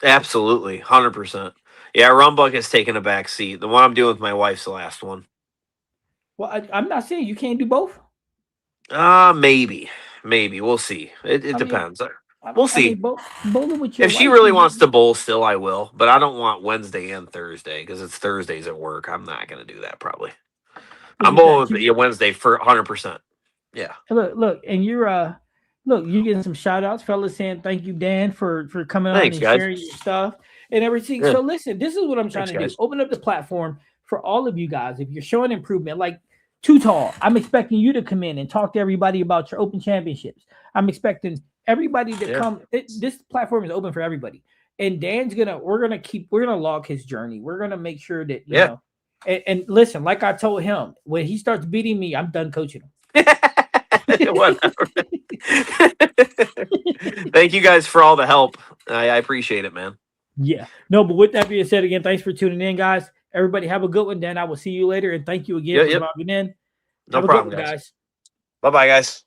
Absolutely. 100%. Yeah, Rumbuck has taken a back seat. The one I'm doing with my wife's the last one. Well, I'm not saying you can't do both. Maybe. Maybe. We'll see. It I mean, depends. I We'll mean, see. bowling with your If she wife, really you- wants to bowl still, I will. But I don't want Wednesday and Thursday because it's Thursdays at work. I'm not going to do that probably. I'm Look at bowling that. with you Wednesday for 100%. Yeah. Look, and you're getting some shout outs, fellas, saying thank you, Dan, for coming Thanks, on and guys. sharing your stuff and everything. Yeah. So listen, this is what I'm trying Thanks, to do. guys. Open up the platform for all of you guys. If you're showing improvement, like Too Tall, I'm expecting you to come in and talk to everybody about your open championships. I'm expecting everybody to Yeah. come. This platform is open for everybody. And Dan's we're gonna log his journey. We're gonna make sure that you Yeah. know. And listen, like I told him, when he starts beating me, I'm done coaching him. Whatever. Thank you guys for all the help. I appreciate it, man. Yeah. No, but with that being said, again, thanks for tuning in, guys. Everybody have a good one. Dan, I will see you later. And thank you again Yep, for yep. logging in. No Have a problem, good one, guys. guys. Bye-bye, guys.